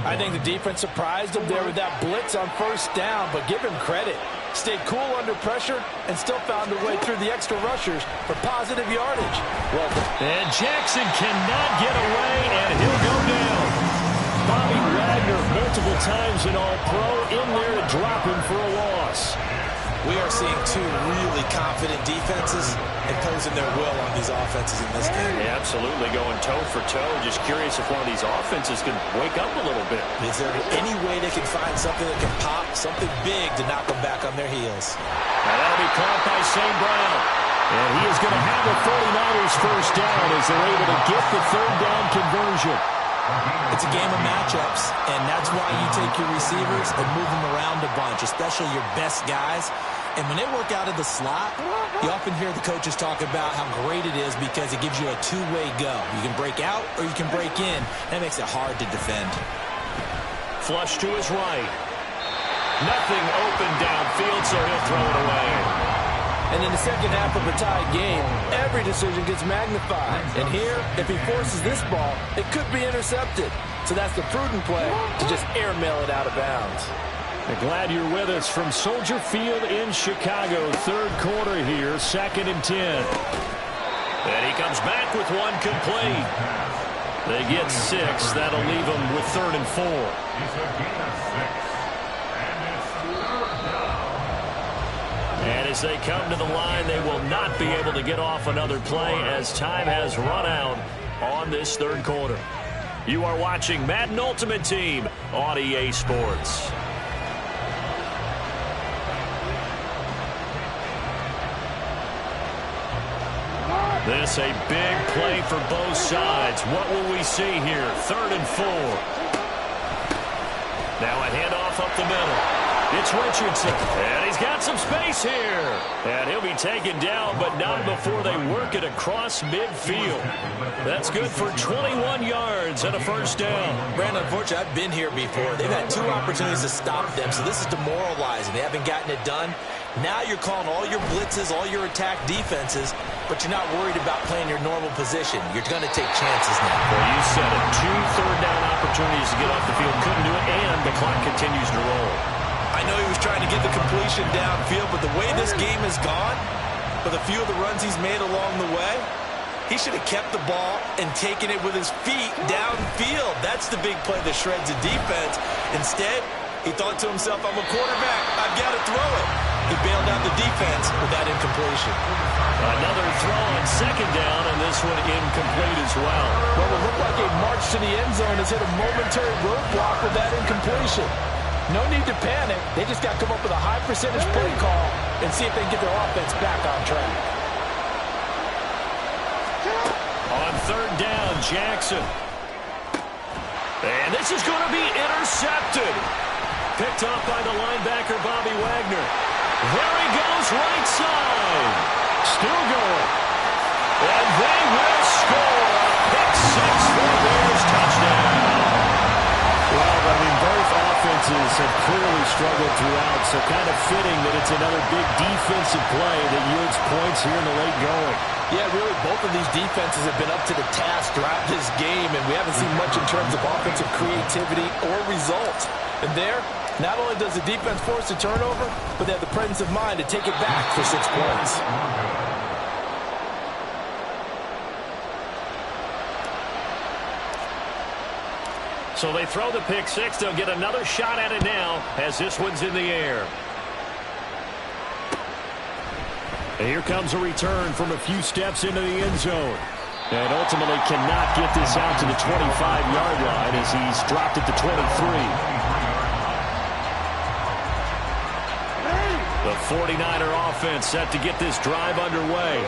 I think the defense surprised him there with that blitz on first down, but give him credit. Stayed cool under pressure and still found a way through the extra rushers for positive yardage.
Well, and Jackson cannot get away, and he'll go down. Bobby Wagner multiple times in All-Pro in there to drop him for a loss.
We are seeing two really confident defenses imposing their will on these offenses in this game.
Yeah, absolutely, going toe for toe. Just curious if one of these offenses can wake up a little bit.
Is there any way they can find something that can pop, something big to knock them back on their heels?
Now that'll be caught by St. Brown. And he is going to have the 49ers first down as they're able to get the third down conversion.
It's a game of matchups, and that's why you take your receivers and move them around a bunch, especially your best guys. And when they work out of the slot, you often hear the coaches talk about how great it is because it gives you a two-way go. You can break out or you can break in. That makes it hard to defend.
Flush to his right. Nothing open downfield, so he'll throw it away.
And in the second half of a tied game, every decision gets magnified. And here, if he forces this ball, it could be intercepted. So that's the prudent play to just airmail it out of bounds.
I'm glad you're with us from Soldier Field in Chicago. Third quarter here, 2nd and 10. And he comes back with one complete. They get 6. That'll leave them with 3rd and 4. And as they come to the line, they will not be able to get off another play as time has run out on this third quarter. You are watching Madden Ultimate Team on EA Sports. This a big play for both sides. What will we see here? 3rd and 4. Now a handoff up the middle. It's Richardson, and he's got some space here. And he'll be taken down, but not before they work it across midfield. That's good for 21 yards and a first down.
Brandon, unfortunately, I've been here before. They've had 2 opportunities to stop them, so this is demoralizing. They haven't gotten it done. Now you're calling all your blitzes, all your attack defenses, but you're not worried about playing your normal position. You're going to take chances now.
Well, you said it. 2 third-down opportunities to get off the field. Couldn't do it, and the clock continues to roll.
I know he was trying to get the completion downfield, but the way this game has gone, with a few of the runs he's made along the way, he should have kept the ball and taken it with his feet downfield. That's the big play that shreds the defense. Instead, he thought to himself, I'm a quarterback. I've got to throw it. He bailed out the defense with that incompletion.
Another throw on 2nd down, and this one incomplete as well.
Well, it looked like a march to the end zone has hit a momentary roadblock with that incompletion. No need to panic. They just got to come up with a high percentage play call and see if they can get their offense back on track.
On 3rd down, Jackson. And this is going to be intercepted. Picked off by the linebacker, Bobby Wagner. There he goes, right side. Still going. And they will score. Pick 6 for the Bears, touchdown. Well, I mean, both offenses have clearly struggled throughout, so kind of fitting that it's another big defensive play that yields points here in the late going.
Yeah, really, both of these defenses have been up to the task throughout this game, and we haven't seen much in terms of offensive creativity or results. And there, not only does the defense force a turnover, but they have the presence of mind to take it back for 6 points.
So they throw the pick 6. They'll get another shot at it now as this one's in the air. And here comes a return from a few steps into the end zone. And ultimately cannot get this out to the 25-yard line as he's dropped at the 23. The 49er offense set to get this drive underway.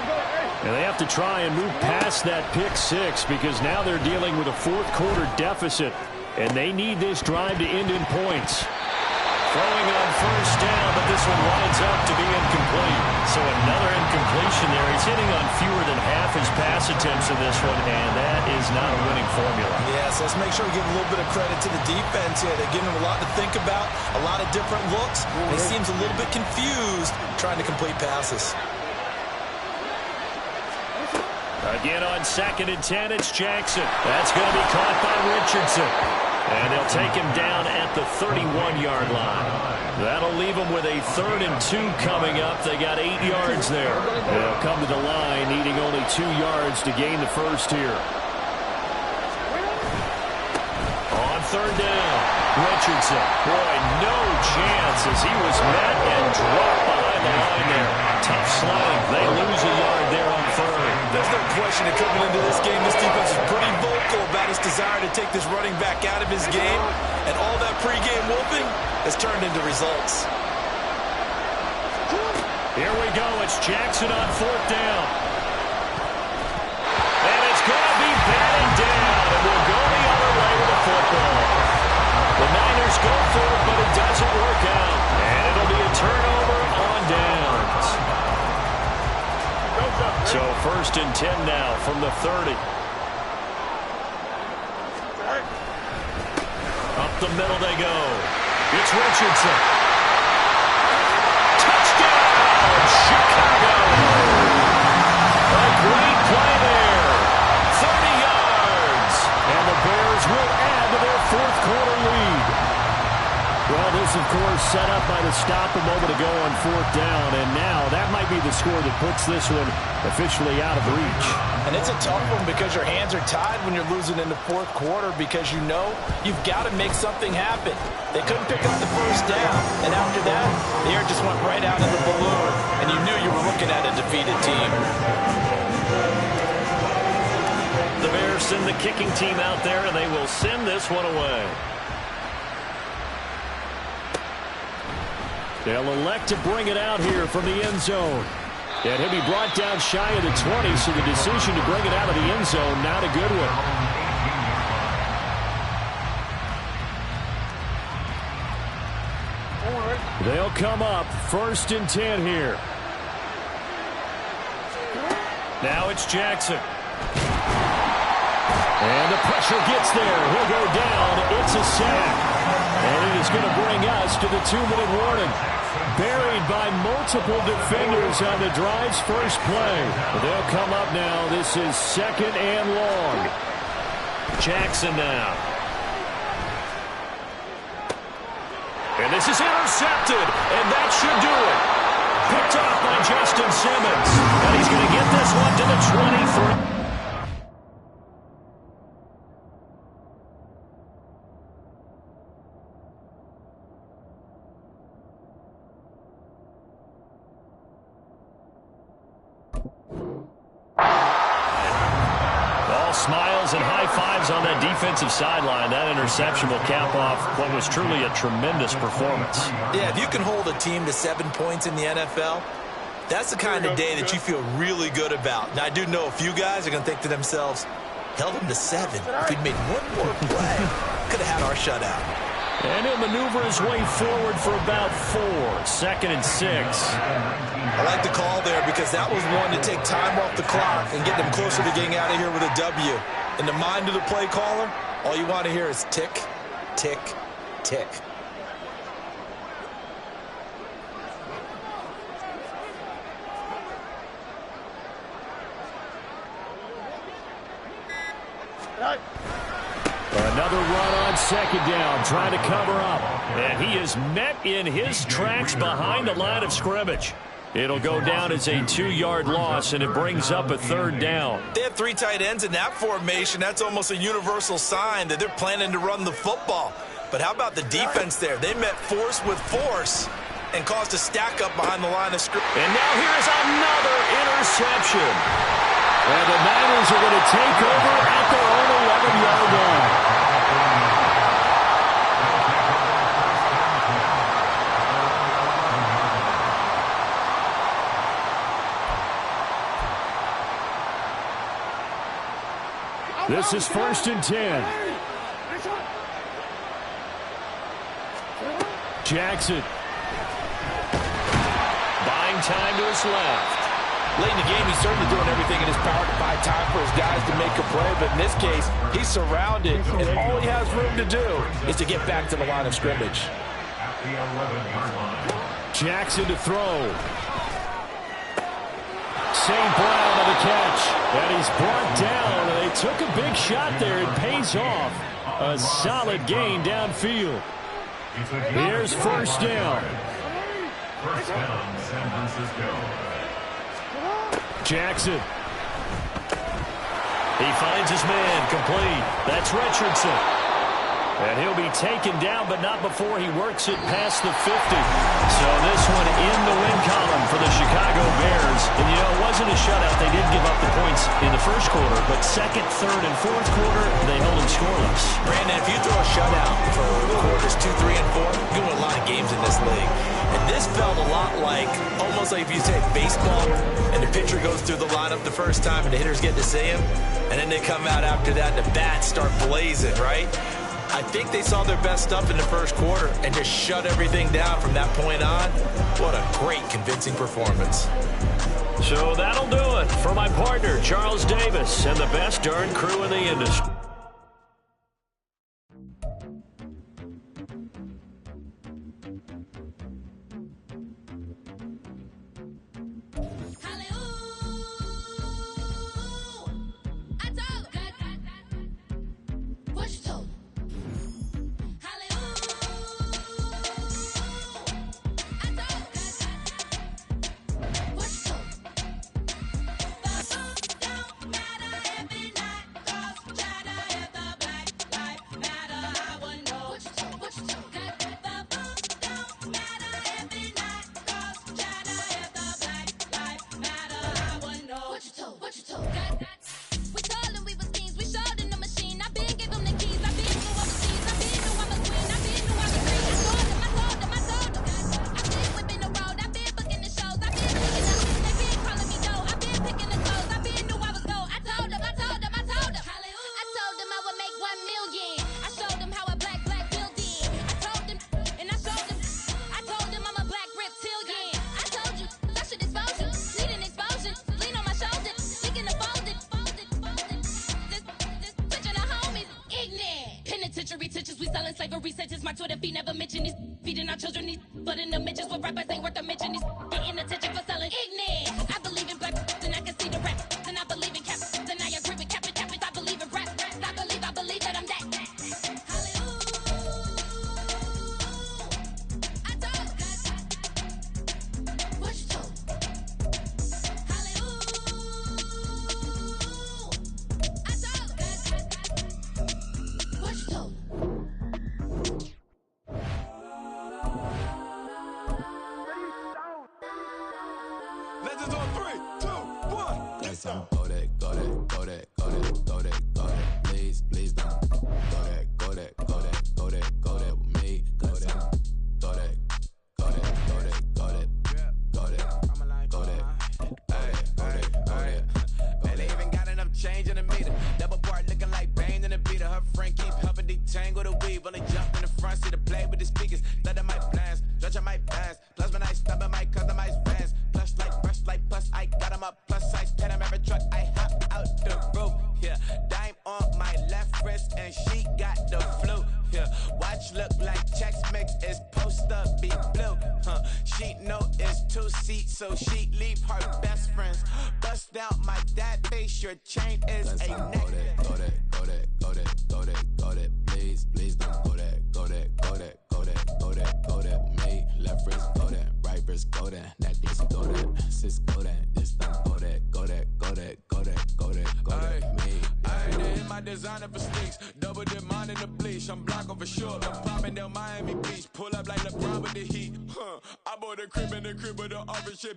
And they have to try and move past that pick 6 because now they're dealing with a 4th quarter deficit. And they need this drive to end in points. Throwing on 1st down, but this one winds up to be incomplete. So another incompletion there. He's hitting on fewer than half his pass attempts in this one, and that is not a winning formula.
Yes, let's make sure we give a little bit of credit to the defense here. They're giving him a lot to think about, a lot of different looks. He seems a little bit confused trying to complete passes.
Again on 2nd and 10, it's Jackson. That's going to be caught by Richardson. And they'll take him down at the 31-yard line. That'll leave them with a 3rd and 2 coming up. They got 8 yards there. They'll come to the line needing only 2 yards to gain the first here. On 3rd down, Richardson. Boy, no chance as he was met and dropped behind
the line there. Tough sledding. They lose a yard there on third.
There's no question that coming into this game, this defense is pretty vocal about its desire to take this running back out of his game. And all that pregame whooping has turned into results.
Here we go. It's Jackson on fourth down. And it's going to be batted down. And we'll go the other way with the football. The Niners go for it, but it doesn't work out. And it'll be a turnover on downs. So 1st and 10 now from the 30. Up the middle they go. It's Richardson. Touchdown, Chicago. A great play there. 30 yards. And the Bears will add to their fourth quarter lead. Well, this, of course, set up by the stop a moment ago on fourth down. And now that might be the score that puts this one officially out of reach.
And it's a tough one because your hands are tied when you're losing in the fourth quarter because you know you've got to make something happen. They couldn't pick up the first down. And after that, the air just went right out of the balloon. And you knew you were looking at a defeated team.
The Bears send the kicking team out there, and they will send this one away. They'll elect to bring it out here from the end zone. And he'll be brought down shy of the 20, so the decision to bring it out of the end zone, not a good one. They'll come up 1st and 10 here. Now it's Jackson. And the pressure gets there. He'll go down. It's a sack. And it is going to bring us to the 2-minute warning. Buried by multiple defenders on the drive's first play. They'll come up now. This is 2nd and long. Jackson now. And this is intercepted. And that should do it. Picked off by Justin Simmons. And he's going to get this one to the 23. Smiles and high fives on that defensive sideline. That interception will cap off what was truly a tremendous performance.
Yeah, if you can hold a team to 7 points in the NFL, that's the kind of day that you feel really good about. Now, I do know a few guys are going to think to themselves, held them to 7. If we'd made one more play, could have had our shutout.
And he'll maneuver his way forward for about 4. 2nd and 6.
I like the call there because that was one to take time off the clock and get them closer to getting out of here with a W. In the mind of the play caller, all you want to hear is tick, tick, tick.
Another run on 2nd down, trying to cover up. And he is met in his tracks behind the line of scrimmage. It'll go down as a 2-yard loss, and it brings up a 3rd down.
They have 3 tight ends in that formation. That's almost a universal sign that they're planning to run the football. But how about the defense there? They met force with force and caused a stack up behind the line of scrimmage.
And now here's another interception. And the Niners are going to take over at their own 11-yard line. This is 1st and 10. Jackson. Buying time to his left.
Late in the game, he's certainly doing everything in his power to buy time for his guys to make a play. But in this case, he's surrounded, and all he has room to do is to get back to the line of scrimmage.
Jackson to throw. St. Brown on the catch. And he's brought down. And they took a big shot there. It pays off. A solid gain downfield. Here's 1st down.
1st down, San Francisco.
Jackson. He finds his man complete. That's Richardson. And he'll be taken down, but not before he works it past the 50. So this one in the win column for the Chicago Bears. And, you know, it wasn't a shutout. They did give up the points in the first quarter, but second, third, and fourth quarter, they held them scoreless.
Brandon, if you throw a shutout for quarters 2, 3, and 4, you win a lot of games in this league. And this felt a lot like, almost like if you say baseball, and the pitcher goes through the lineup the first time, and the hitters get to see him, and then they come out after that, and the bats start blazing, right? I think they saw their best stuff in the first quarter and just shut everything down from that point on. What a great, convincing performance.
So that'll do it for my partner, Charles Davis, and the best darn crew in the industry.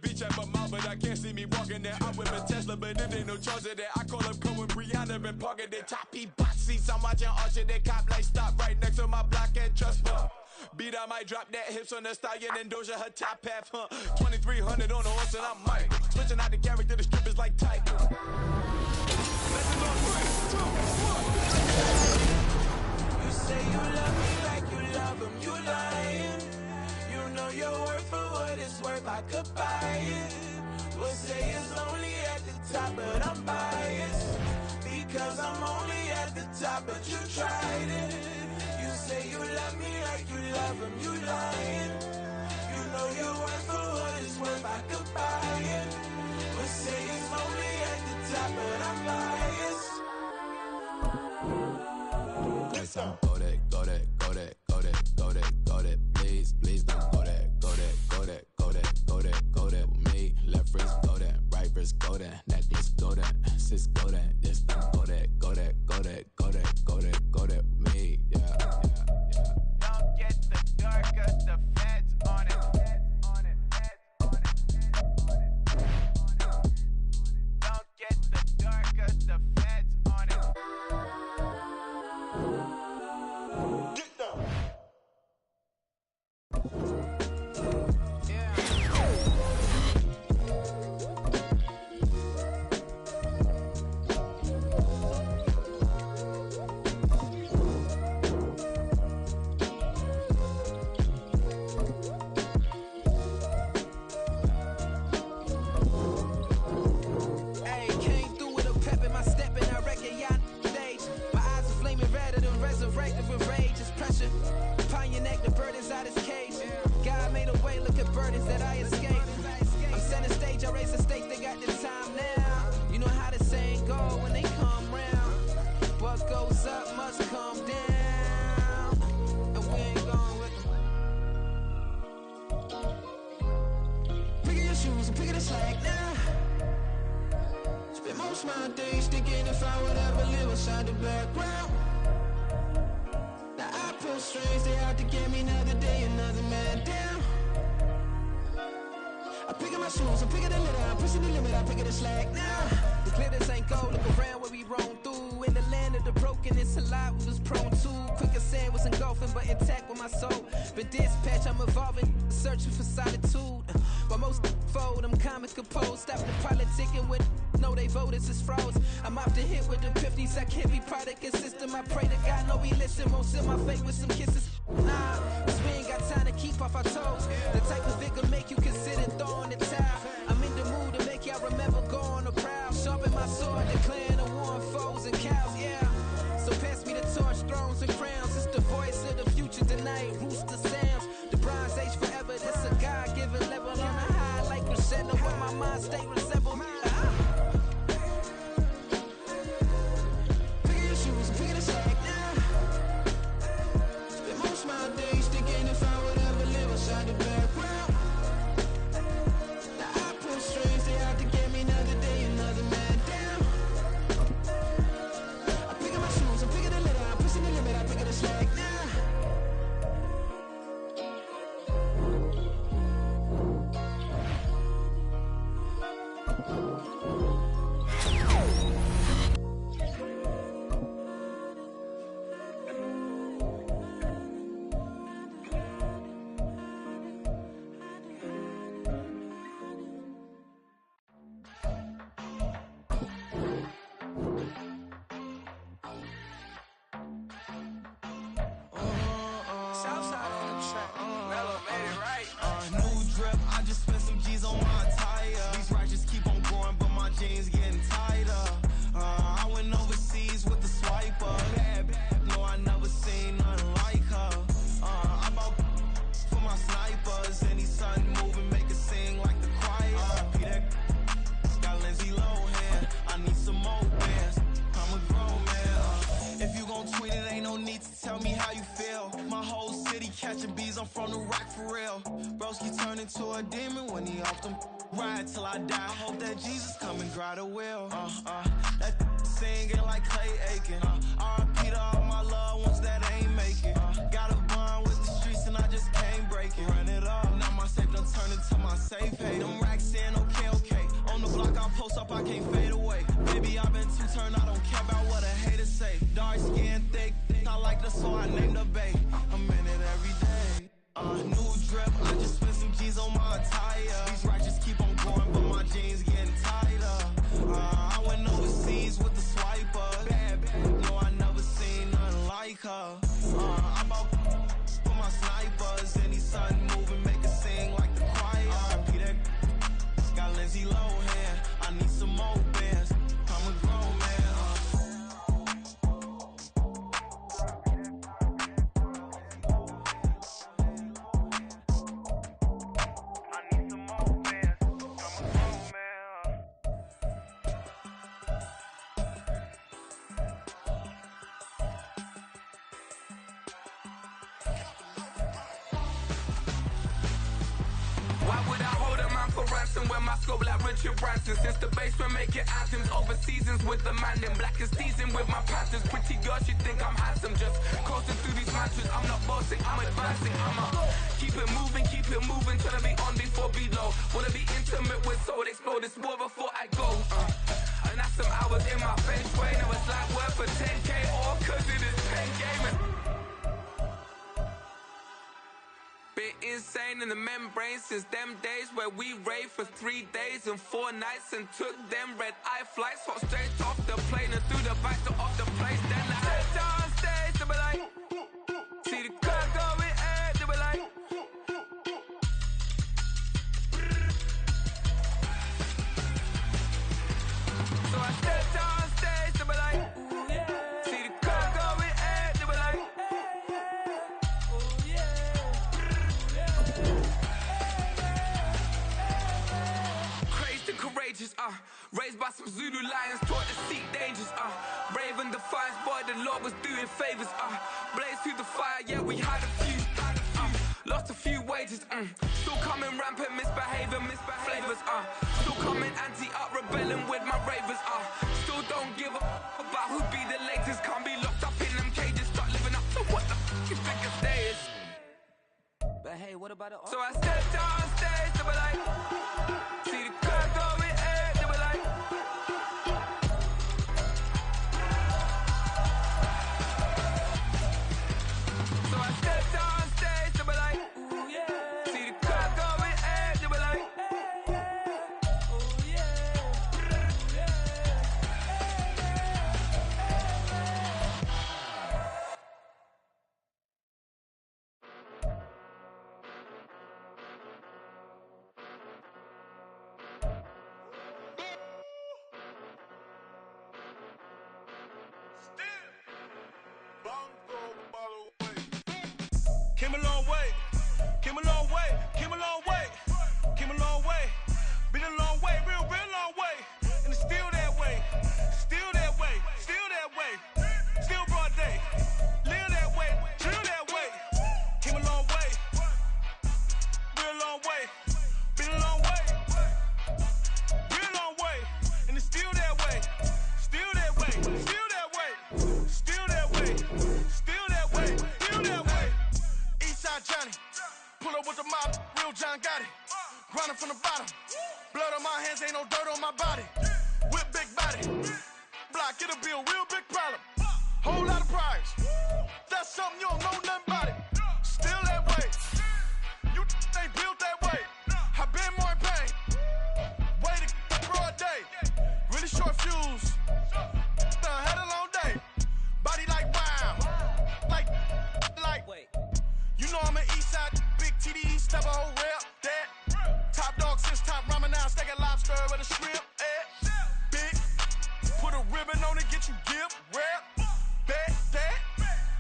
Beach at my mouth, but I can't see me walking there. I'm with a Tesla, but it ain't no charger there. I call up Cohen, Brianna, and pocket their top box seats. I'm watching Archer, they cop like stop right next to my block and trust for. Beat, I might drop that hips on the stallion and Doja her top half, 2300 on the horse and I'm Mike. Switching out the character, the strip is like tight.
You say you love me like you love him, you lying. You know your worth for what it's worth, I could buy it. We'll say it's lonely at the top, but I'm biased. Because I'm only at the top, but you tried it. You say you love me like you love him, you lying. You know your worth for what it's worth, I could buy it. We'll say it's lonely at the top, but I'm biased.
Yes, I'm go that, go that, go that, go that, go that, go that. Please, please don't go that, go that, go that, go that, go that, go that with me. Left wrist go that, right wrist go that, that this go that, sis go that, this don't go that, go that, go that, go that, go that, go that with me. Yeah.
burdens that I escape. I'm center stage, I raise the stakes, they got the time now. You know how the saying go when they come round. What goes up must come down, and we ain't going with them. Pick your shoes and pick the slack now. Spend most of my days thinking if I would ever live inside the background. Now I pull strings, they out to get me another day, another man down. I pick up my shoes, I'm picking the litter, I'm pushing the limit, I pick up the slack now. The glitters ain't gold, look around where we roam through. In the land of the broken, it's a lot we was prone to. Quicker sand was engulfing, but intact with my soul. Been dispatched, I'm evolving, searching for solitude. While most fold, I'm comic composed. Stop the politicking with know they voters is froze. I'm often hit with the 50s, I can't be product and system. I pray to God, no we listen, won't seal my fate with some kisses. Nah, cause we ain't got time to keep off our toes. The type of vigor make you consider throwing the towel. I'm in the mood to make y'all remember going to proud. Sharpen my sword, declaring the war on foes and cows, yeah. So pass me the torch, thrones and crowns. It's the voice of the future tonight, rooster sounds. The Bronze Age forever, this a God-given level. On a high like crescendo, where my mind state resemble. Pick your shoes and pick the slack now. Spend most of my days thinking if I would ever live inside the background. Now I pull strings, they out to get me another day, another man down. I pick up my shoes, I'm picking the litter, I'm pushing the limit, I pick up the slack now.
Since the basement making anthems over seasons with the man in black is teasing with my patterns. Pretty girl, she think I'm handsome. Just coasting through these matches. I'm not bossing, I'm advancing. I'ma keep it moving, trying to be on before below. Wanna be intimate with soul, explore this war before I go. And that's some hours in my feng shui. Now it's like work for 10K, all cause it is pen gaming. Been insane in the membrane since them days where we raved for 3 days and 4 nights and took them red eye flights. Hot straight off the plane and through the back door of the place. Then I stepped on stage, they were like, see the crowd going air, they were like, so I stepped on stage, they were like, see the crowd going air, they were like, by some Zulu lions, taught to seek dangers, brave and defiance, boy, the Lord was doing favors, blaze through the fire, yeah, we had a few, lost a few wages, still coming rampant, misbehavior, flavors, still coming anti-up, rebelling with my ravers, still don't give a about who be the latest, can't be locked up in them cages, start living up to what the f*** you think a day is.
But hey, what about it?
So I stepped on stage, they were like, see the crowd going air, they were like, so I stepped on stage, they were like, ooh yeah, see the crowd going air, they were like, ooh yeah,
Came a long way, came a long way, came a long way, came a long way, been a long way, real long way, and it's still that way, still that way, still that way, still broad day, live that way, chill that way, came a long way, real long way, been a long way, real long way, and it's still that way, still that way, still that way, still that way, still that way, still that way. Eastside Johnny, pull up with the mob, real John got it. Grinding from the bottom, blood on my hands, ain't no dirt on my body. Whip big body, block, get a bill, real big problem. Whole lot of priors, that's something you don't know nothing about it. Still that way, you ain't built that way. I been more in pain, way to broad day. Really short fuse, had a long day. Body like wow, like.
Wait.
You know I'm an Eastside, big TDE, step a whole rep, that. Top dog since top ramen now, steak and lobster with a shrimp, big, put a ribbon on it, get you gift, rep, bet, that.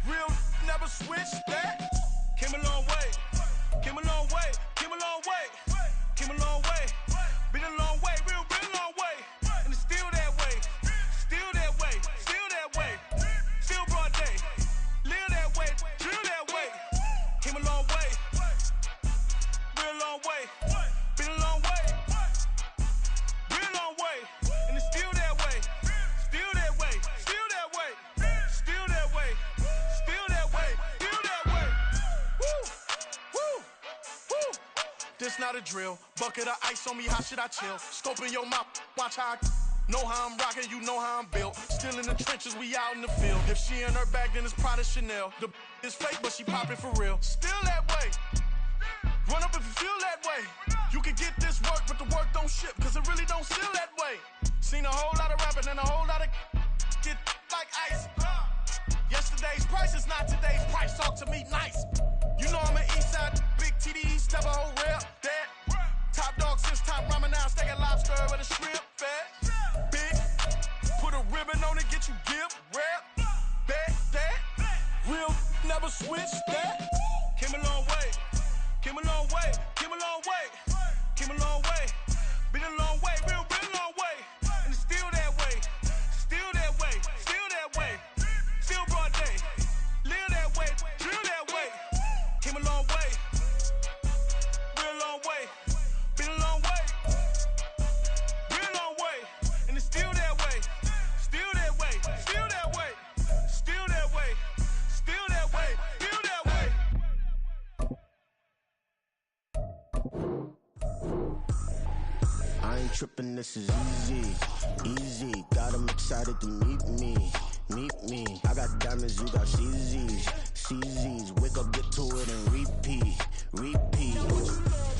Real, never switch, that. Came a long way, came a long way, came a long way, came a long way. Been a long way, real long way. And it's still that way, still that way, still that way. Still broad day, live that way, chill that way. Came a long way, real long way, been a long way, real long way, and it's still that way, still that way, still that way, still that way, still that way, still that way. Woo, woo, woo. This not a drill, bucket of ice on me, how should I chill? Scoping your mouth, watch how I know how I'm rocking, you know how I'm built. Still in the trenches, we out in the field. If she in her bag, then it's Prada Chanel. The is fake, but she poppin' for real. Still that way. Run up if you feel that way. You can get this work, but the work don't ship, cause it really don't feel that way. Seen a whole lot of rapping and a whole lot of get like ice. Yesterday's price is not today's price. Talk to me nice. You know I'm an Eastside, big TDE, step a whole rep, that. Top dog since top ramen now, steak and lobster with a shrimp, fat. Big, put a ribbon on it, get you gift, rep, bet, that. Real, never switch, that. Came a long way, came a long way, came a long way, came a long way. Been a long way, real long way. And it's still that way, still that way, still that way. Still broad day, live that way, drill that way. Came a long way, real long way. Been a long way, real long way. And it's still that way, still that way, still that way, still that way, still that way, still that way.
I ain't tripping, this is easy, easy. Got 'em excited to meet me, meet me. I got diamonds, you got CZs, CZs. Wake up, get to it and repeat, repeat.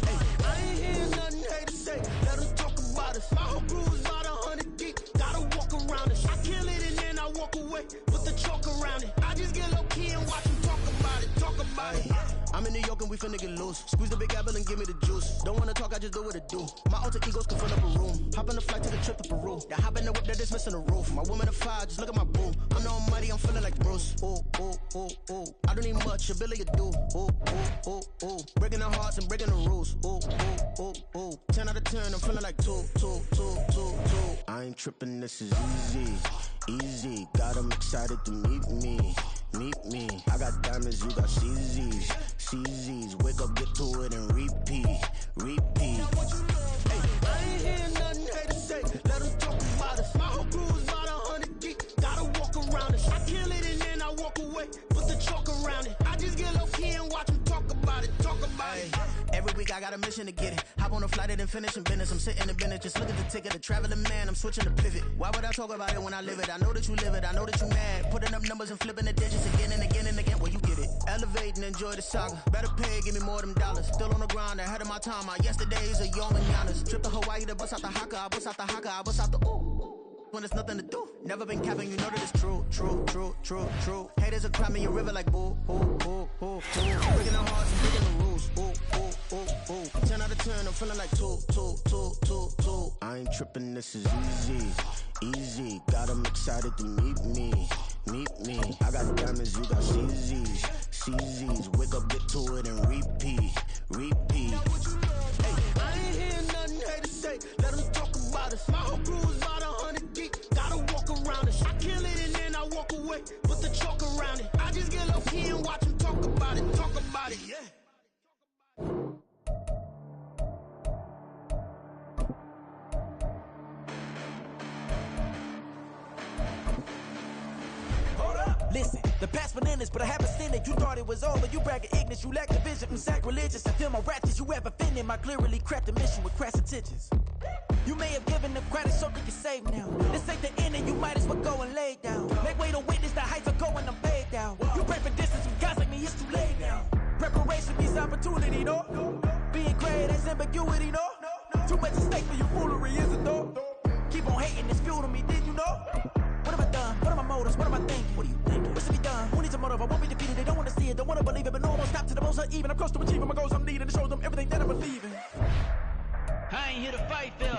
Hey, I ain't hearing nothing hate to say. Let us talk about it. My whole crew is about 100 deep. Gotta walk around it. I kill it and then I walk away. Put the chalk around it. I just get low key and watch them talk about it. Talk about it. I'm in New York and we finna get loose. Squeeze the big apple and give me the juice. Don't wanna talk, I just do what it do. My alter egos can fill up a room. Hop on the flight to the trip to Peru. Yeah, hop in the whip that is missing the roof. My woman a fire, just look at my boo. I'm the almighty, I'm feeling like Bruce. Ooh, ooh, ooh, ooh. I don't need much, a billy a do. Ooh, ooh, ooh, ooh. Breaking the hearts and breaking the rules. Ooh, ooh, ooh, ooh. 10 out of 10, I'm feeling like 2. I ain't tripping, this is easy. Got 'em excited to meet me. I got diamonds, you got CZs. Wake up, get to it, and repeat. Hey, I ain't hearing nothing haters say. Let 'em talk about us. My whole crew is about 100 deep. Gotta walk around it. I kill it and then I walk away. Put the chalk around it. I just get low key and watch them talk about it. Every week I got a mission to get it. Hop on a flight and then finish in business. I'm sitting in business, just look at the ticket. A traveling man, I'm switching to pivot. Why would I talk about it when I live it? I know that you live it, I know that you mad. Putting up numbers and flipping the digits again and again and again. Well, you get it. Elevate and enjoy the saga. Better pay, give me more than dollars. Still on the grind, ahead of my time. My yesterdays are your mananas. Trip to Hawaii to bust out the haka. I bust out the haka, I bust out the ooh. When there's nothing to do. Never been capping, you know that it's true. Haters will cry me a river like boo. Breaking the hearts and breaking the rules. Ooh. 10 out of 10, I'm feeling like 2. I ain't tripping, this is easy. Got 'em excited to meet me. I got diamonds, you got CZs. Wake up, get to it, and repeat. Hey, I ain't hearing nothing haters say. Let 'em talk about us. My whole crew is about 100 deep. Gotta walk around it. I kill it and then I walk away. Put the chalk around it. I just get low key and watch them talk about it. Yeah.
Listen, the past bananas, but I haven't seen it. You thought it was over, you bragging ignorance, you lack the vision from sacrilegious. I feel my wrath as you ever offended my clearly crafted mission with crass intentions. You may have given them credit so they can save now. This ain't the end and you might as well go and lay down. Make way to witness the heights are going, I'm paid down. You pray for distance with guys like me, it's too late now. Preparation means opportunity, no? Being great has ambiguity, no? Too much at stake for your foolery, is it though? Keep on hating, it's fuel to me, did you know? What have I done? What are my motives? What am I thinking? What are you thinking? What's to be done? Who needs a motive? I won't be defeated. They don't want to see it, don't want to believe it, but no one will stop to the most even. I'm close to achieving my goals. I'm needing to show them everything that I believe in.
I ain't here to fight, Phil.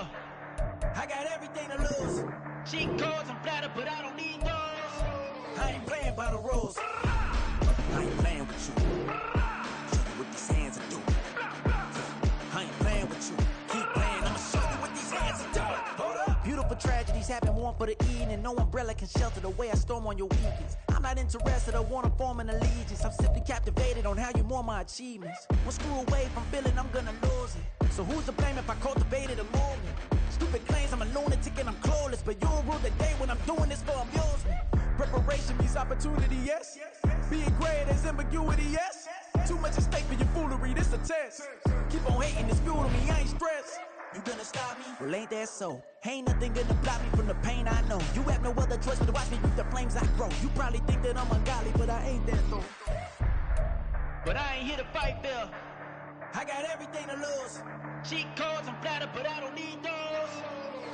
I got everything to lose.
Cheat codes, I'm flattered, but I don't need those.
I ain't playing by the rules. I ain't playing with you. Show you what these hands are doing. I ain't playing with you. Keep playing, I'ma show you what these hands are doing. Hold up. Beautiful tragedies happen, one for the eating, and no umbrella can shelter the way I storm on your weekends. I'm not interested, I wanna form an allegiance. I'm simply captivated on how you more my achievements. One screw away from feeling I'm gonna lose it. So who's to blame if I cultivated a movement? Stupid claims I'm a lunatic and I'm clueless, but you'll rule the day when I'm doing this for amusement. Preparation means opportunity, yes. Being great as ambiguity, yes. Too much at stake for your foolery, this a test. Keep on hating, it's fuel to me, I ain't stressed. You gonna stop me? Well, ain't that so? Ain't nothing gonna block me from the pain I know. You have no other choice but to watch me reap the flames I grow. You probably think that I'm ungodly, but I ain't that though.
But I ain't here to fight, Phil.
I got everything to lose.
Cheat codes, I'm flattered, but I don't need those.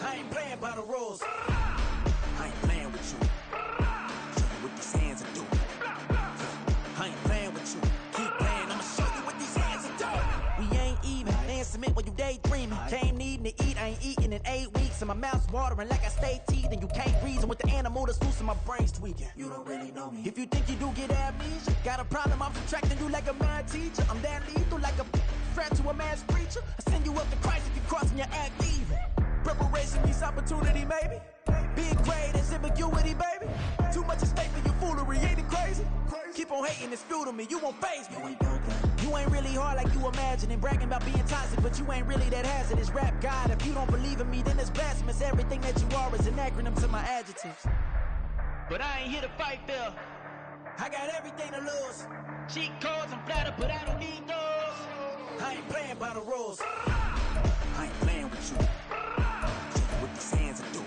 I ain't playing by the rules. I ain't playing with you. Show you what these hands are doing. I ain't playing with you. Keep playing, I'ma show you what these hands are doing. We ain't even. They ain't submit when you daydreaming. Came needing to eat, I ain't eating in 8 weeks. And my mouth's watering like I stay teething. You can't reason with the animal that's loose and my brain's tweaking. You don't really know me. If you think you do get amnesia, got a problem, I'm subtracting you like a mad teacher. I'm that lethal like a threat to a mass preacher. I send you up to Christ if you crossing your act evil. Preparation means opportunity, maybe. Being great is ambiguity, baby. Too much at stake for your foolery, ain't it crazy? Keep on hating, it's fuel to me, you won't faze me. You ain't really hard like you imagining. Bragging about being toxic, but you ain't really that hazardous. Rap God, if you don't believe in me, then it's blasphemous. Everything that you are is an acronym to my adjectives.
But I ain't here to fight, Phil.
I got everything to lose.
Cheat codes, I'm flattered, but I don't need those.
I ain't playing by the rules. I ain't playing with you. Show you what these hands are doing.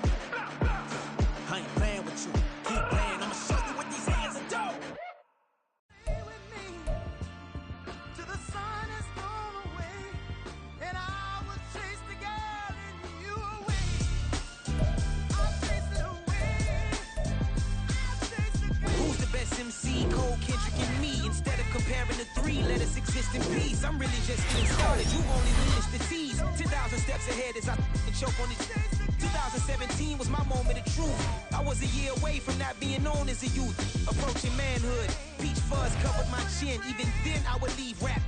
I ain't playing with you. Keep playing, I'ma show you what these hands are doing.
Stay with me till the sun is blown away, and I will chase the girl in you away. I'll chase it away. I'll chase the girl.
Who's the best MC? Cole, Kendrick, and me. Instead of comparing the three, let us exist in peace. I'm really just getting started. You only witnessed the tease. 10,000 steps ahead as I choke on these. 2017 was my moment of truth. I was a year away from not being known as a youth. Approaching manhood, peach fuzz covered my chin. Even then I would leave rap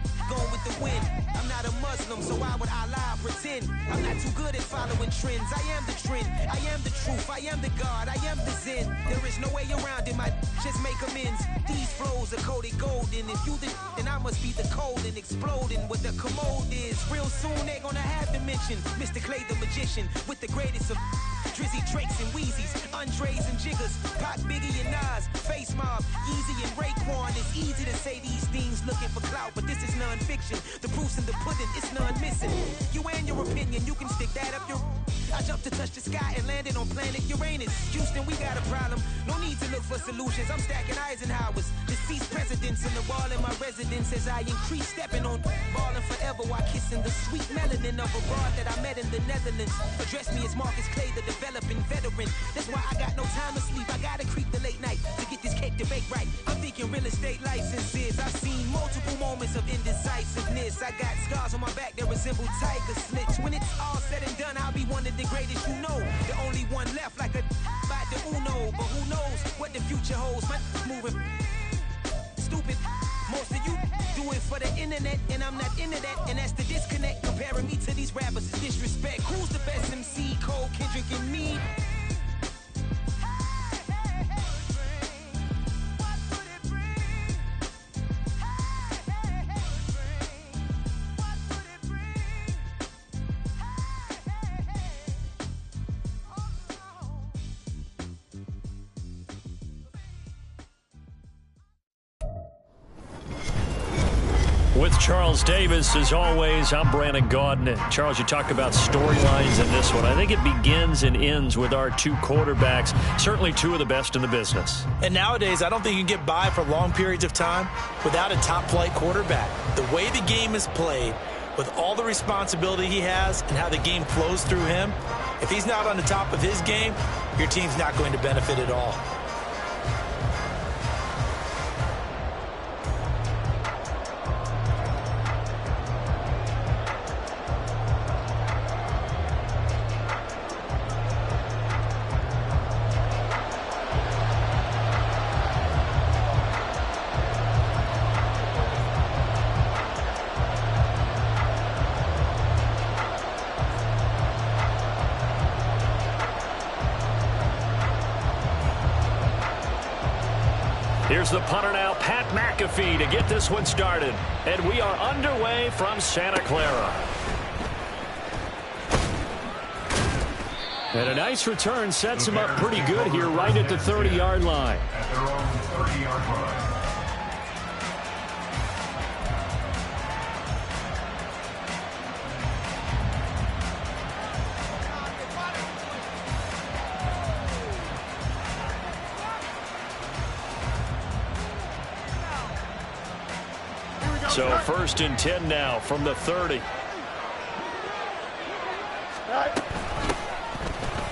Muslim, so why would Allah pretend? I'm not too good at following trends. I am the trend, I am the truth, I am the God, I am the Zen. There is no way around it, my just make amends. These flows are coated golden. If you the then I must be the cold and exploding what the commode is. Real soon they gonna have to mention Mr. Clay the magician with the greatest of Drizzy, Drakes, and Wheezies, Andres and Jiggers, Pac, Biggie, and Nas, Face Mob, Easy and Raekwon. It's easy to say these things looking for clout, but this is non-fiction. The proof's in the pudding, it's none missing. You and your opinion, you can stick that up your... I jumped to touch the sky and landed on planet Uranus. Houston, we got a problem. No need to look for solutions. I'm stacking Eisenhowers. Deceased presidents in the wall in my residence as I increase stepping on balling forever while kissing the sweet melanin of a broad that I met in the Netherlands. Address me as Marcus Clay, the developing veteran. That's why I got no time to sleep. I gotta creep the late night to get this cake to bake right. I'm thinking real estate licenses. I've seen multiple moments of indecisiveness. I got scars on my back that resemble tiger slits. When it's all said and done, I'll be one of the greatest you know. The only one left like a by the Uno. But who knows what the future holds. My moving stupid. Most of you do it for the internet, and I'm not into that. And that's the disconnect. Comparing me to these rappers is disrespect. Who's the best MC? Cole, Kendrick, and me?
With Charles Davis, as always, I'm Brandon Gaudin. Charles, you talk about storylines in this one. I think it begins and ends with our two quarterbacks, certainly two of the best in the business.
And nowadays, I don't think you can get by for long periods of time without a top-flight quarterback. The way the game is played, with all the responsibility he has and how the game flows through him, if he's not on the top of his game, your team's not going to benefit at all.
Here's the punter now, Pat McAfee, to get this one started. And we are underway from Santa Clara. And a nice return sets him up pretty good here right at the 30-yard line.
At their own 30-yard line.
So 1st and 10 now from the 30.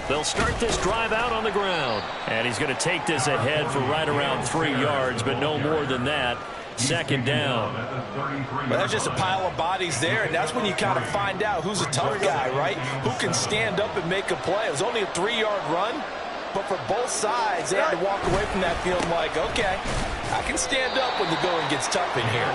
They'll start this drive out on the ground. And he's going to take this ahead for right around 3 yards, but no more than that. 2nd down.
Well, that's just a pile of bodies there, and that's when you kind of find out who's a tough guy, right? Who can stand up and make a play. It was only a 3-yard run, but for both sides, they had to walk away from that field like, okay, I can stand up when the going gets tough in here.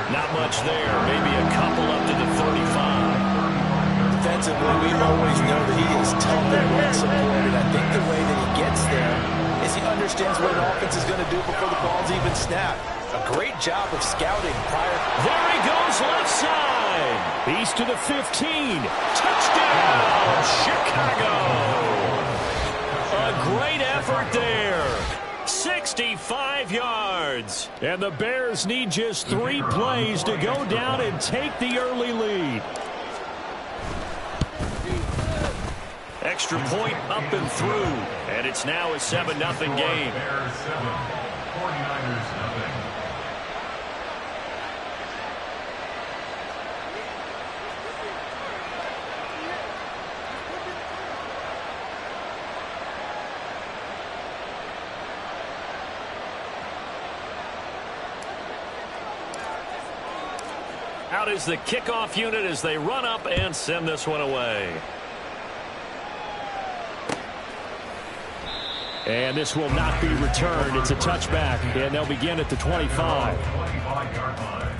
Not much there. Maybe a couple up to the 35.
Defensively, we always know that he is tough and run supported. I think the way that he gets there is he understands what an offense is going to do before the ball's even snapped. A great job of scouting prior.
There he goes left side. He's to the 15. Touchdown, Chicago. A great effort there. 65 yards. And the Bears need just 3 plays to go down and take the early lead. Extra point up and through. And it's now a 7-0 game.
Bears 7, 49ers nothing.
Out is the kickoff unit as they run up and send this one away. And this will not be returned. It's a touchback, and they'll begin at the 25.
25-yard line.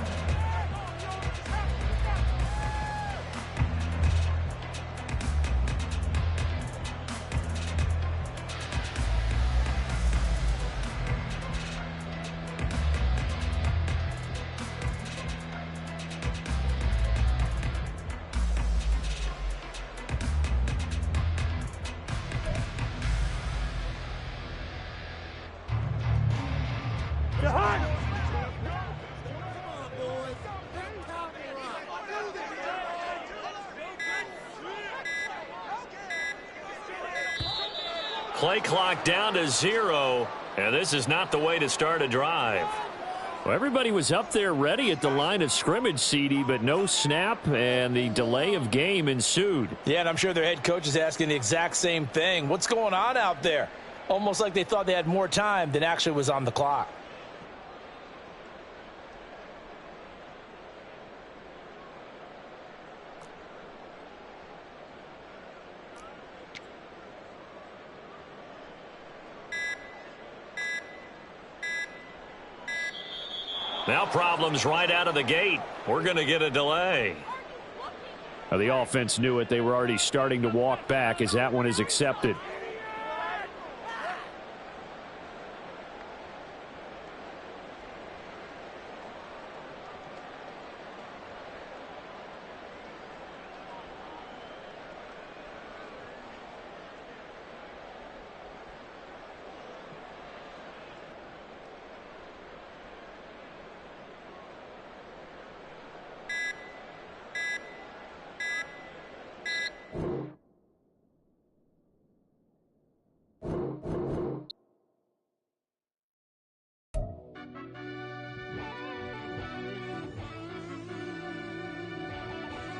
Play clock down to 0, and this is not the way to start a drive.
Well, everybody was up there ready at the line of scrimmage, CD, but no snap, and the delay of game ensued.
Yeah, and I'm sure their head coach is asking the exact same thing. What's going on out there? Almost like they thought they had more time than actually was on the clock.
Now problems right out of the gate. We're going to get a delay.
The offense knew it. They were already starting to walk back as that one is accepted.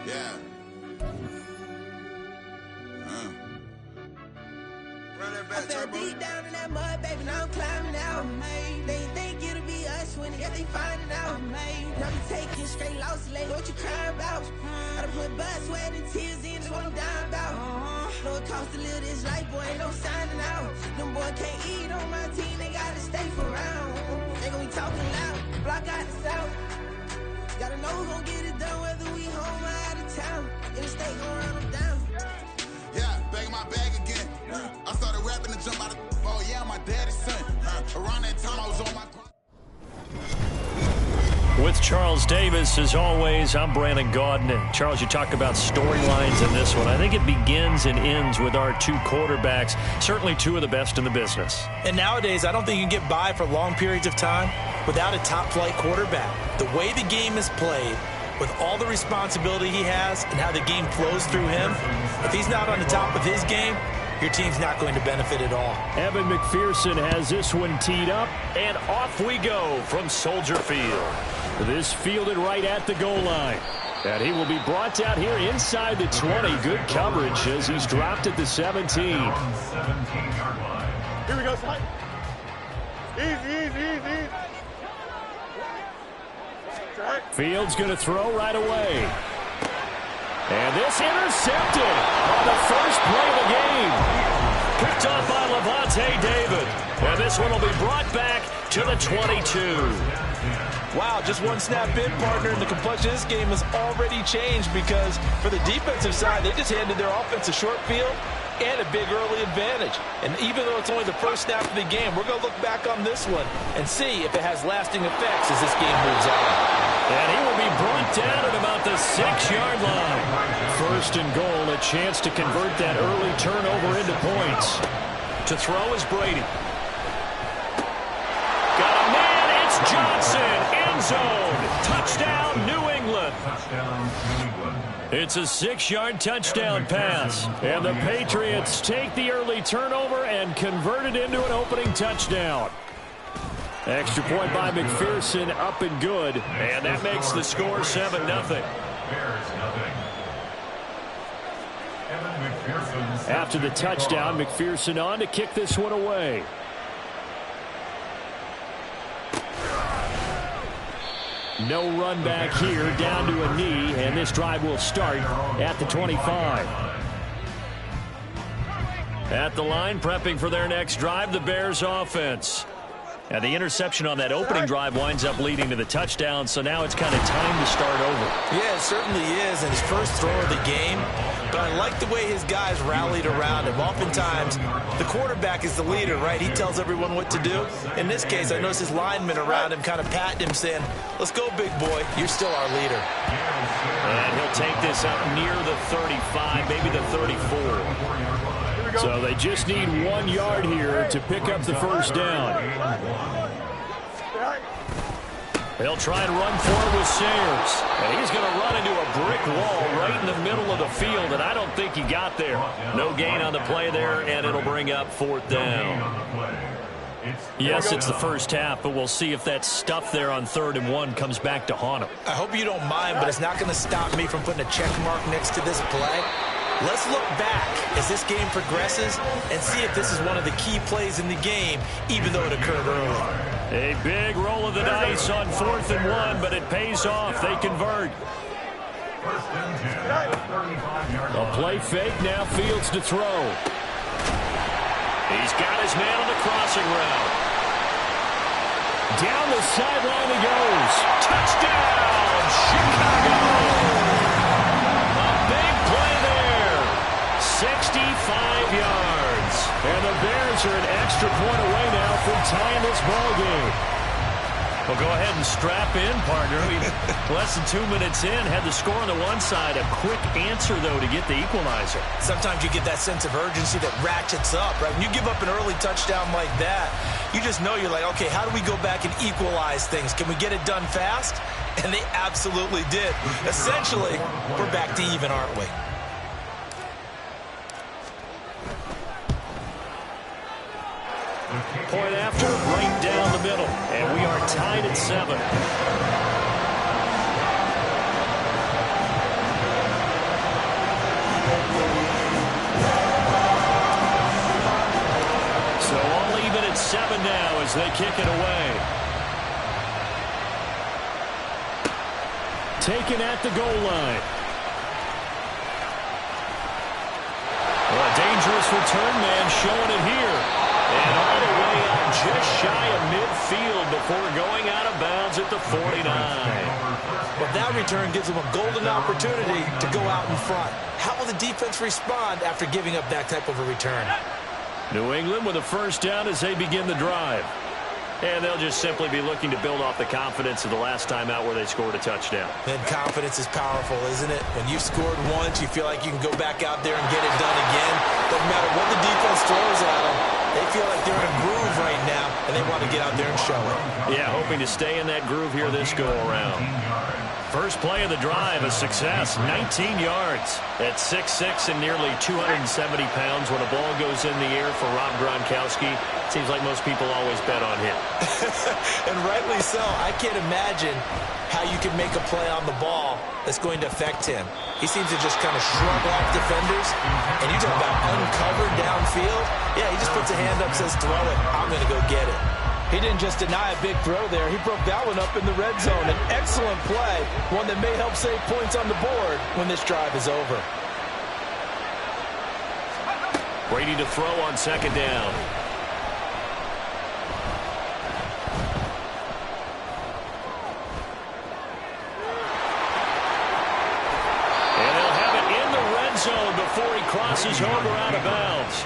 Yeah. Run that back,
I fell deep down in that mud, baby, now I'm climbing out. They think it'll be us when they finding out. Now we taking straight losses, lady, what you crying about? Gotta put blood, sweat, and tears in, that's what I'm dying about. Know it costs to live this life, boy, ain't no signing out. Them boy can't eat on my team, they gotta stay for round. They gon' be talking loud, block out the south. Gotta know who's gon' get it done, whether we home or out of town. In the state, gon' run them down.
Yeah, bagging my bag again. I started rapping to jump out of oh yeah, my daddy's son. Around that time I was on my
With Charles Davis, as always, I'm Brandon Gaudin. And Charles, you talk about storylines in this one. I think it begins and ends with our two quarterbacks, certainly two of the best in the business.
And nowadays, I don't think you can get by for long periods of time without a top-flight quarterback. The way the game is played, with all the responsibility he has and how the game flows through him, if he's not on the top of his game, your team's not going to benefit at all.
Evan McPherson has this one teed up.
And off we go from Soldier Field.
This fielded right at the goal line. And he will be brought down here inside the 20. Good coverage as he's dropped at the 17.
Here we go, Slide. Easy.
Fields going to throw right away. And this intercepted on the first play of the game.
Picked off by Levante David. And this one will be brought back to the 22.
Wow, just one snap in, partner, and the complexion of this game has already changed because for the defensive side, they just handed their offense a short field and a big early advantage. And even though it's only the first snap of the game, we're going to look back on this one and see if it has lasting effects as this game moves on.
And he will be brought down at about the 6-yard line.
First and goal, a chance to convert that early turnover into points.
To throw is Brady. Got a man, it's Johnson. End zone. Touchdown, New England.
It's a 6-yard touchdown pass. And the Patriots take the early turnover and convert it into an opening touchdown. Extra point by McPherson, up and good.
And that makes the score 7-0.
After the touchdown, McPherson on to kick this one away. No run back here, down to a knee, and this drive will start at the 25.
At the line, prepping for their next drive, the Bears offense. And the interception on that opening drive winds up leading to the touchdown, so now it's kind of time to start over.
Yeah, it certainly is, and his first throw of the game. But I like the way his guys rallied around him. Oftentimes, the quarterback is the leader, right? He tells everyone what to do. In this case, I noticed his linemen around him kind of patting him, saying, let's go, big boy. You're still our leader.
And he'll take this up near the 35, maybe the 34.
So they just need 1 yard here to pick up the first down. They'll try and run for it with Sayers. And he's going to run into a brick wall right in the middle of the field, and I don't think he got there. No gain on the play there, and it'll bring up 4th down. Yes, it's the first half, but we'll see if that stuff there on 3rd and 1 comes back to haunt him.
I hope you don't mind, but it's not going to stop me from putting a check mark next to this play. Let's look back as this game progresses and see if this is one of the key plays in the game, even though it occurred early.
A big roll of the dice on 4th and 1, but it pays off. They convert. A play fake, now Fields to throw. He's got his man on the crossing route. Down the sideline he goes. Touchdown, Chicago! A big play there. 65 yards. And the Bears are an extra point away now from tying this ball game. Well, go ahead and strap in, partner. Less than 2 minutes in, had the score on the one side. A quick answer, though, to get the equalizer.
Sometimes you get that sense of urgency that ratchets up, right? When you give up an early touchdown like that, you just know you're like, okay, how do we go back and equalize things? Can we get it done fast? And they absolutely did. Essentially, we're back to even, aren't we?
Point after, right down the middle. And we are tied at 7. So all even at 7 now as they kick it away. Taken at the goal line. Well, a dangerous return man showing it here. And all the way out just shy of midfield before going out of bounds at the 49.
Well, that return gives them a golden opportunity to go out in front. How will the defense respond after giving up that type of a return?
New England with a first down as they begin the drive. And they'll just simply be looking to build off the confidence of the last time out where they scored a touchdown.
And confidence is powerful, isn't it? When you've scored once, you feel like you can go back out there and get it done again. Doesn't matter what the defense throws at them. They feel like they're in a groove right now, and they want to get out there and show it.
Yeah, hoping to stay in that groove here this go-around. First play of the drive, a success, 19 yards. At 6'6" and nearly 270 pounds, when a ball goes in the air for Rob Gronkowski, it seems like most people always bet on him.
And rightly so. I can't imagine how you can make a play on the ball that's going to affect him. He seems to just kind of shrug off defenders. And you talk about uncovered downfield. Yeah, he just puts a hand up, says throw it. I'm going to go get it.
He didn't just deny a big throw there. He broke that one up in the red zone. An excellent play, one that may help save points on the board when this drive is over.
Brady to throw on 2nd down. And they'll have it in the red zone before he crosses over out of bounds.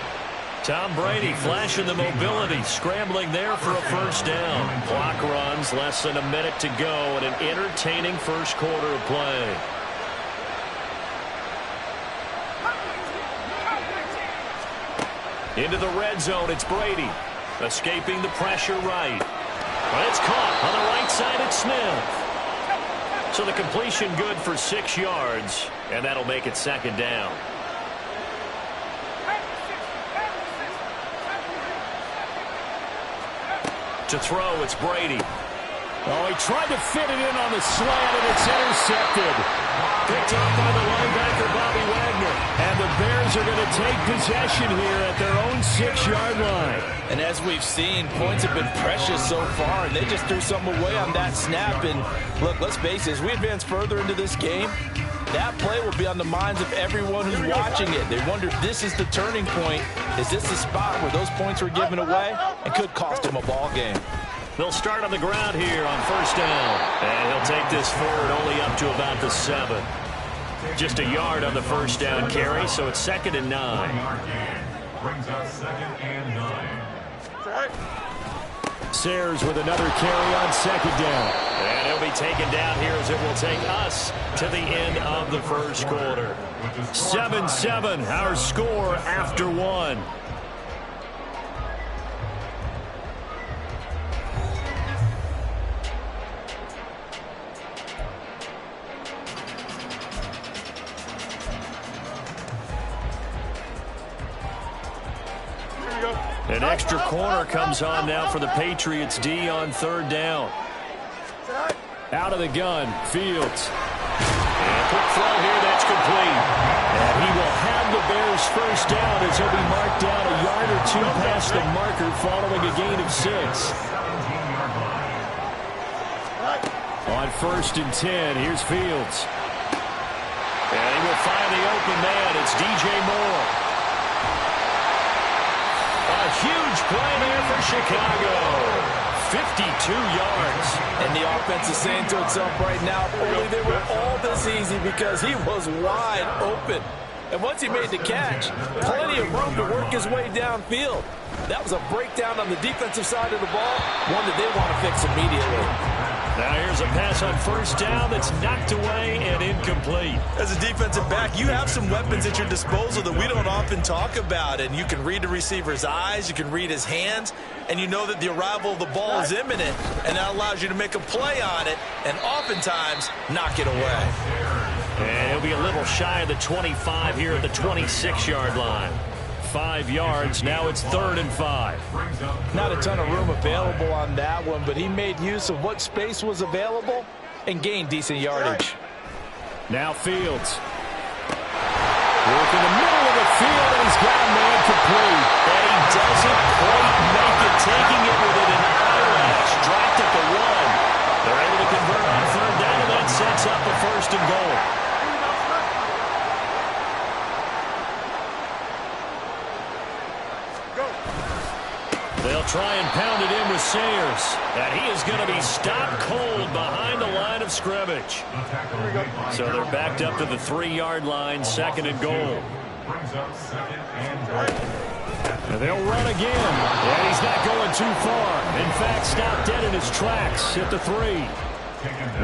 Tom Brady flashing the mobility, scrambling there for a first down. Clock runs, less than a minute to go, and an entertaining first quarter of play. Into the red zone, it's Brady. Escaping the pressure right. But it's caught on the right side, it's Smith. So the completion good for 6 yards, and that'll make it 2nd down. To throw, it's Brady. Oh, he tried to fit it in on the slant, and it's intercepted. Picked up by the linebacker, Bobby Wagner. And the Bears are going to take possession here at their own 6-yard line.
And as we've seen, points have been precious so far, and they just threw something away on that snap. And look, let's face it, as we advance further into this game, that play will be on the minds of everyone who's watching it. They wonder if this is the turning point. Is this the spot where those points were given away and could cost them a ball game?
They'll start on the ground here on first down. And he'll take this forward only up to about the 7. Just a yard on the first down carry, so it's 2nd and 9.
Brings up 2nd and 9.
Sayers with another carry on 2nd down. And he'll be taken down here as it will take us to the end of the first quarter. 7-7, our score after 1. An extra corner comes on now for the Patriots D on third down. Out of the gun, Fields. And quick throw here, that's complete. And he will have the Bears first down as he'll be marked down a yard or two past the marker following a gain of 6. On 1st and 10, here's Fields. And he will find the open man. It's DJ Moore. A huge play there for Chicago. 52 yards.
And the offense is saying to itself right now, only they were all this easy because he was wide open. And once he made the catch, plenty of room to work his way downfield. That was a breakdown on the defensive side of the ball, one that they want to fix immediately.
Now here's a pass on 1st down that's knocked away and incomplete.
As a defensive back, you have some weapons at your disposal that we don't often talk about. And you can read the receiver's eyes, you can read his hands, and you know that the arrival of the ball is imminent, and that allows you to make a play on it and oftentimes knock it away.
And he'll be a little shy of the 25 here at the 26-yard line. 5 yards. Now it's 3rd and 5.
Not a ton of room available on that one, but he made use of what space was available and gained decent yardage.
Now Fields. Work in the middle of the field, and he's got a man complete. And he doesn't quite make it, taking it with an eyelash. Dropped at the 1. They're able to convert on 3rd down, and that sets up a 1st and goal. They'll try and pound it in with Sayers. And he is going to be stopped cold behind the line of scrimmage. So they're backed up to the 3-yard line, 2nd and goal. And they'll run again. And he's not going too far. In fact, stopped dead in his tracks at the 3.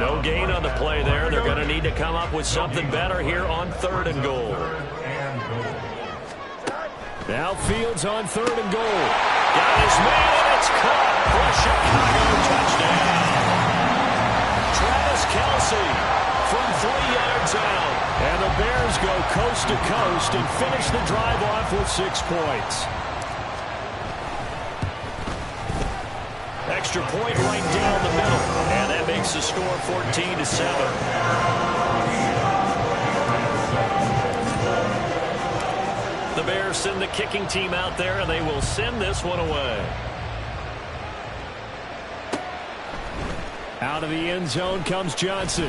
No gain on the play there. They're going to need to come up with something better here on 3rd and goal. Now Fields on 3rd and goal. Got his man, and it's caught for a Chicago touchdown. Travis Kelce from 3 yards out. And the Bears go coast to coast and finish the drive off with 6 points. Extra point right down the middle. And that makes the score 14-7. The Bears send the kicking team out there, and they will send this one away. Out of the end zone comes Johnson.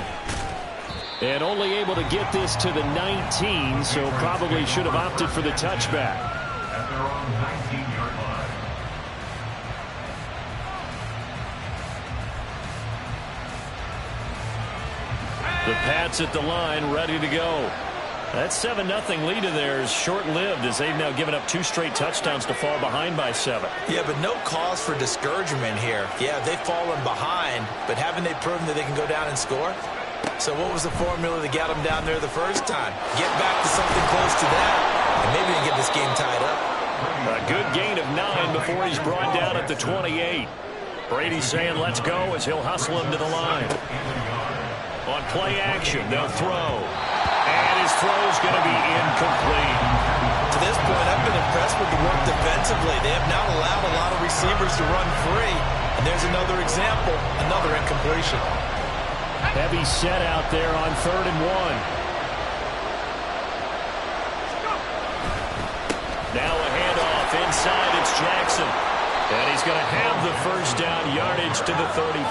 And only able to get this to the 19, so probably should have opted for the touchback.
At their own 19-yard line.
The Pats at the line, ready to go. That 7-0 lead of theirs short-lived as they've now given up 2 straight touchdowns to fall behind by 7.
Yeah, but no cause for discouragement here. Yeah, they've fallen behind, but haven't they proven that they can go down and score? So what was the formula that got them down there the first time? Get back to something close to that, and maybe they can get this game tied up.
A good gain of 9 before he's brought down at the 28. Brady's saying let's go as he'll hustle him to the line. On play action, they'll throw. And his throw's going to be incomplete.
To this point, I've been impressed with the work defensively. They have not allowed a lot of receivers to run free. And there's another example, another incompletion.
Heavy set out there on 3rd and 1. Now a handoff inside. It's Jackson. And he's going to have the first down yardage to the 35.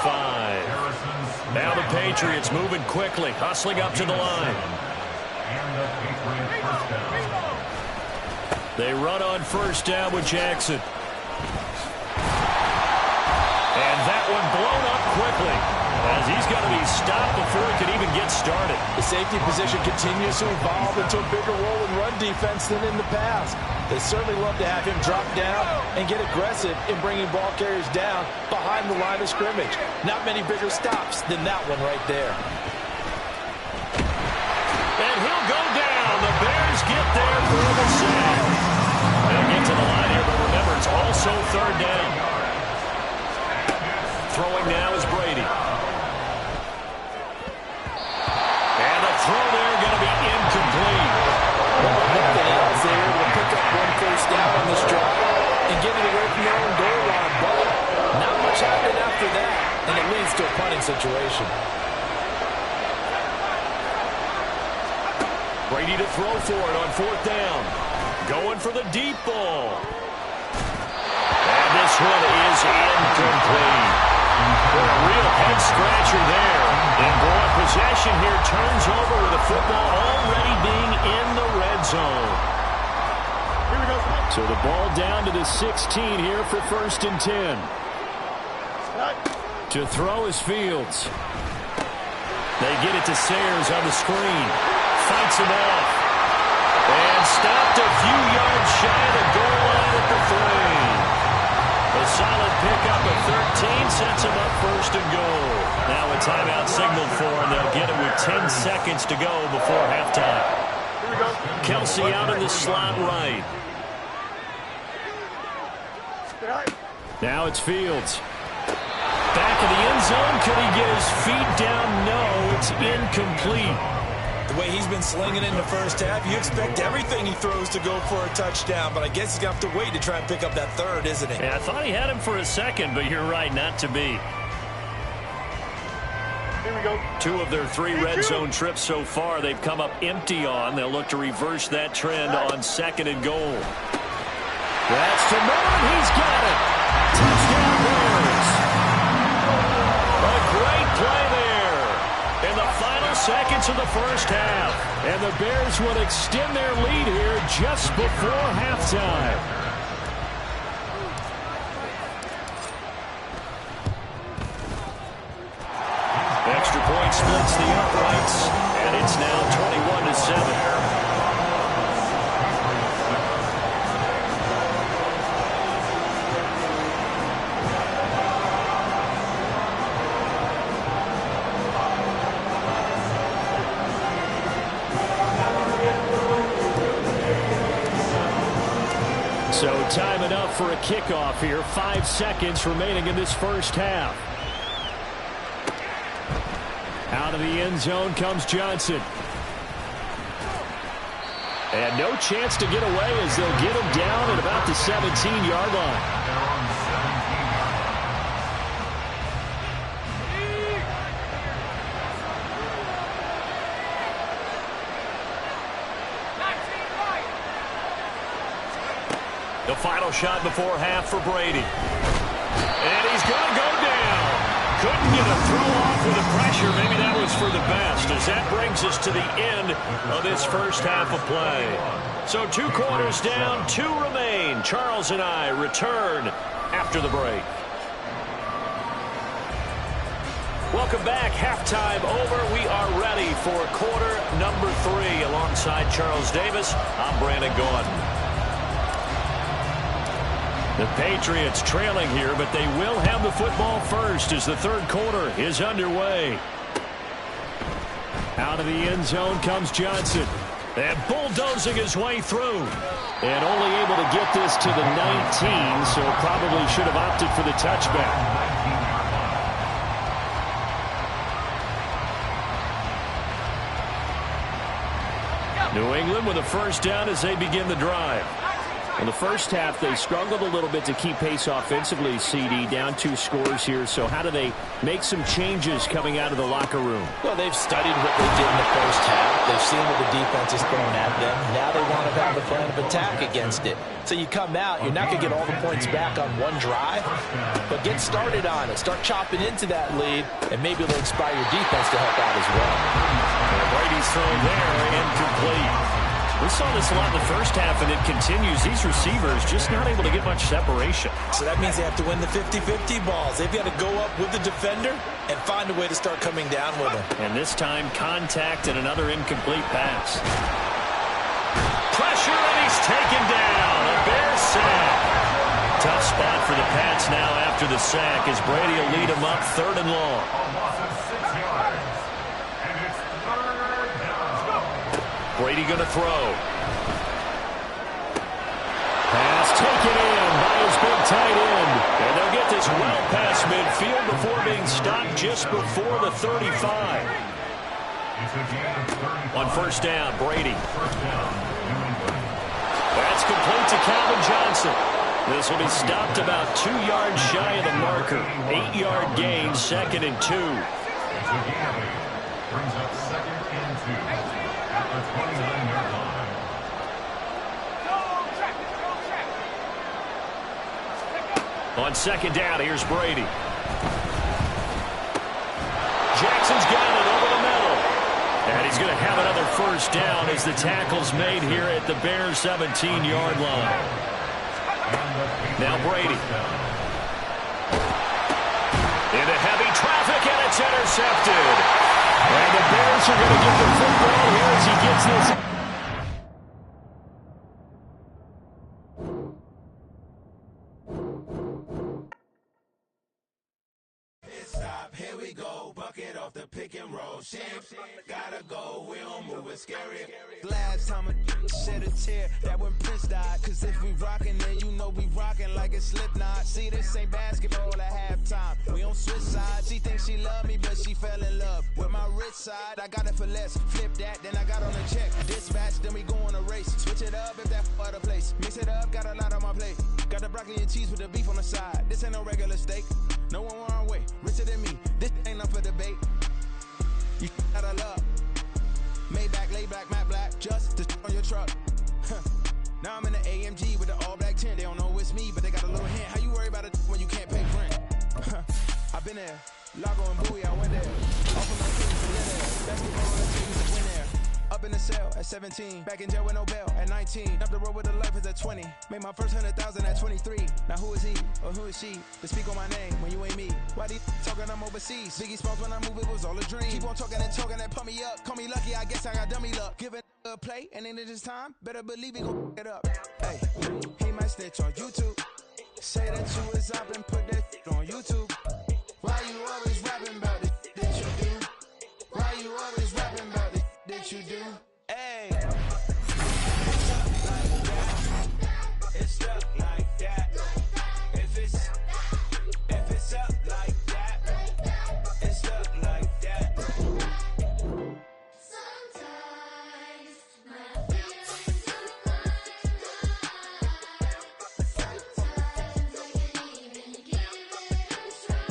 Now the Patriots moving quickly, hustling up to the line. They run on 1st down with Jackson. And that one blown up quickly as he's going to be stopped before he can even get started.
The safety position continues to evolve into a bigger role in run defense than in the past. They certainly love to have him drop down and get aggressive in bringing ball carriers down behind the line of scrimmage. Not many bigger stops than that one right there.
And he'll go down. The Bears get there for the sack. They'll get to the line here, but remember, it's also 3rd down. Throwing now is Brady. And the throw there going to be incomplete.
Well, if nothing else, they were able to pick up 1 first down on this drive and get it away
situation.
Brady to throw for it on 4th down. Going for the deep ball. And this one is incomplete. Well, a real head-scratcher there. And boy, possession here turns over with the football already being in the red zone.
Here we go.
So the ball down to the 16 here for 1st and 10. To throw is Fields. They get it to Sayers on the screen. Fights him off. And stopped a few yards shy of the goal line at the 3. A solid pickup of 13 sets him up 1st and goal. Now a timeout signaled for, and they'll get it with 10 seconds to go before halftime.
Here we go.
Kelsey out in the slot right. Now it's Fields. Back in the end zone. Could he get his feet down? No, it's incomplete.
The way he's been slinging in the first half, you expect everything he throws to go for a touchdown, but I guess he's going to have to wait to try and pick up that 3rd, isn't he?
Yeah, I thought he had him for a second, but you're right, not to be.
Here we go.
2 of their 3 red zone trips so far they've come up empty on. They'll look to reverse that trend on 2nd and goal. That's to Moore. He's got it. Touchdown Bears. A great play there in the final seconds of the first half. And the Bears will extend their lead here just before halftime. Extra point splits the uprights, and it's now 21-7. So time enough for a kickoff here. 5 seconds remaining in this first half. Out of the end zone comes Johnson. And no chance to get away as they'll get him down at about the 17-yard line. The final shot before half for Brady. And he's going to go down. Couldn't get a throw off with the pressure. Maybe that was for the best, as that brings us to the end of this first half of play. So 2 quarters down, 2 remain. Charles and I return after the break. Welcome back. Halftime over. We are ready for quarter number 3. Alongside Charles Davis, I'm Brandon Gaudin. The Patriots trailing here, but they will have the football first as the 3rd quarter is underway. Out of the end zone comes Johnson. And bulldozing his way through. And only able to get this to the 19, so probably should have opted for the touchback. New England with a first down as they begin the drive. In the first half, they struggled a little bit to keep pace offensively, CD, down 2 scores here. So how do they make some changes coming out of the locker room?
Well, they've studied what they did in the first half. They've seen what the defense is throwing at them. Now they want to have a plan of attack against it. So you come out, you're not going to get all the points back on one drive, but get started on it. Start chopping into that lead, and maybe it'll inspire your defense to help out as well.
And Brady's throw there, incomplete. We saw this a lot in the first half, and it continues. These receivers just not able to get much separation.
So that means they have to win the 50-50 balls. They've got to go up with the defender and find a way to start coming down with them.
And this time, contact and another incomplete pass. Pressure, and he's taken down. A Bear sack. Tough spot for the Pats now after the sack as Brady will lead them up 3rd and long. Brady going to throw. Pass taken in by his big tight end. And they'll get this well past midfield before being stopped just before the 35. On first down, Brady. That's complete to Calvin Johnson. This will be stopped about 2 yards shy of the marker. 8-yard gain, 2nd and 2.
gain of 8 brings up 2nd and 2 at the 29-yard line.
On 2nd down, here's Brady. Jackson's got it over the middle. And he's going to have another first down as the tackle's made here at the Bears' 17-yard line. Now Brady. Into heavy traffic, and it's intercepted. And the Bears are going to get the football here as he gets this.
Here we go, bucket off the pick and roll. Shit, gotta go, we don't move it, scary.
Last time a shed a tear, that when Prince died. Cause if we rockin', then you know we rockin' like a Slipknot. See, this ain't basketball at halftime. We on switch sides. She thinks she love me, but she fell in love with my rich side. I got it for less. Flip that, then I got on a check. Dispatch, then we go on a race. Switch it up if that other place. Mix it up, got a lot on my plate. Got the broccoli and cheese with the beef on the side. This ain't no regular steak. No one wrong way, richer than me. This ain't up for debate. You out of love. Maybach, lay back, matte black, just to on your truck. Now I'm in the AMG with the all black tint. They don't know it's me, but they got a little hint. How you worry about it when you can't pay rent? I've been there. Lago and Bowie, I went there. Off of my kids, been there. Basketball on the teams that win there. Up in the cell at 17. Back in jail with no bail at 19. Up the road with the life is at 20. Made my first 100,000 at 23. Now who is he or who is she to speak on my name when you ain't me? Why they talking I'm overseas? Biggie Smalls when I move, it was all a dream. Keep on talking and pump me up. Call me lucky, I guess I got dummy luck. Give it a play and then it's time. Better believe he gon' it up. Hey, he might snitch on YouTube. Say that you was up and put that on YouTube. Why you always rapping about it that you do? Why you always rapping about it that you do? Hey, it's stuck like that. If it's up like that, it's stuck like that.
Sometimes my feelings are running high. Sometimes I can't even give it a try.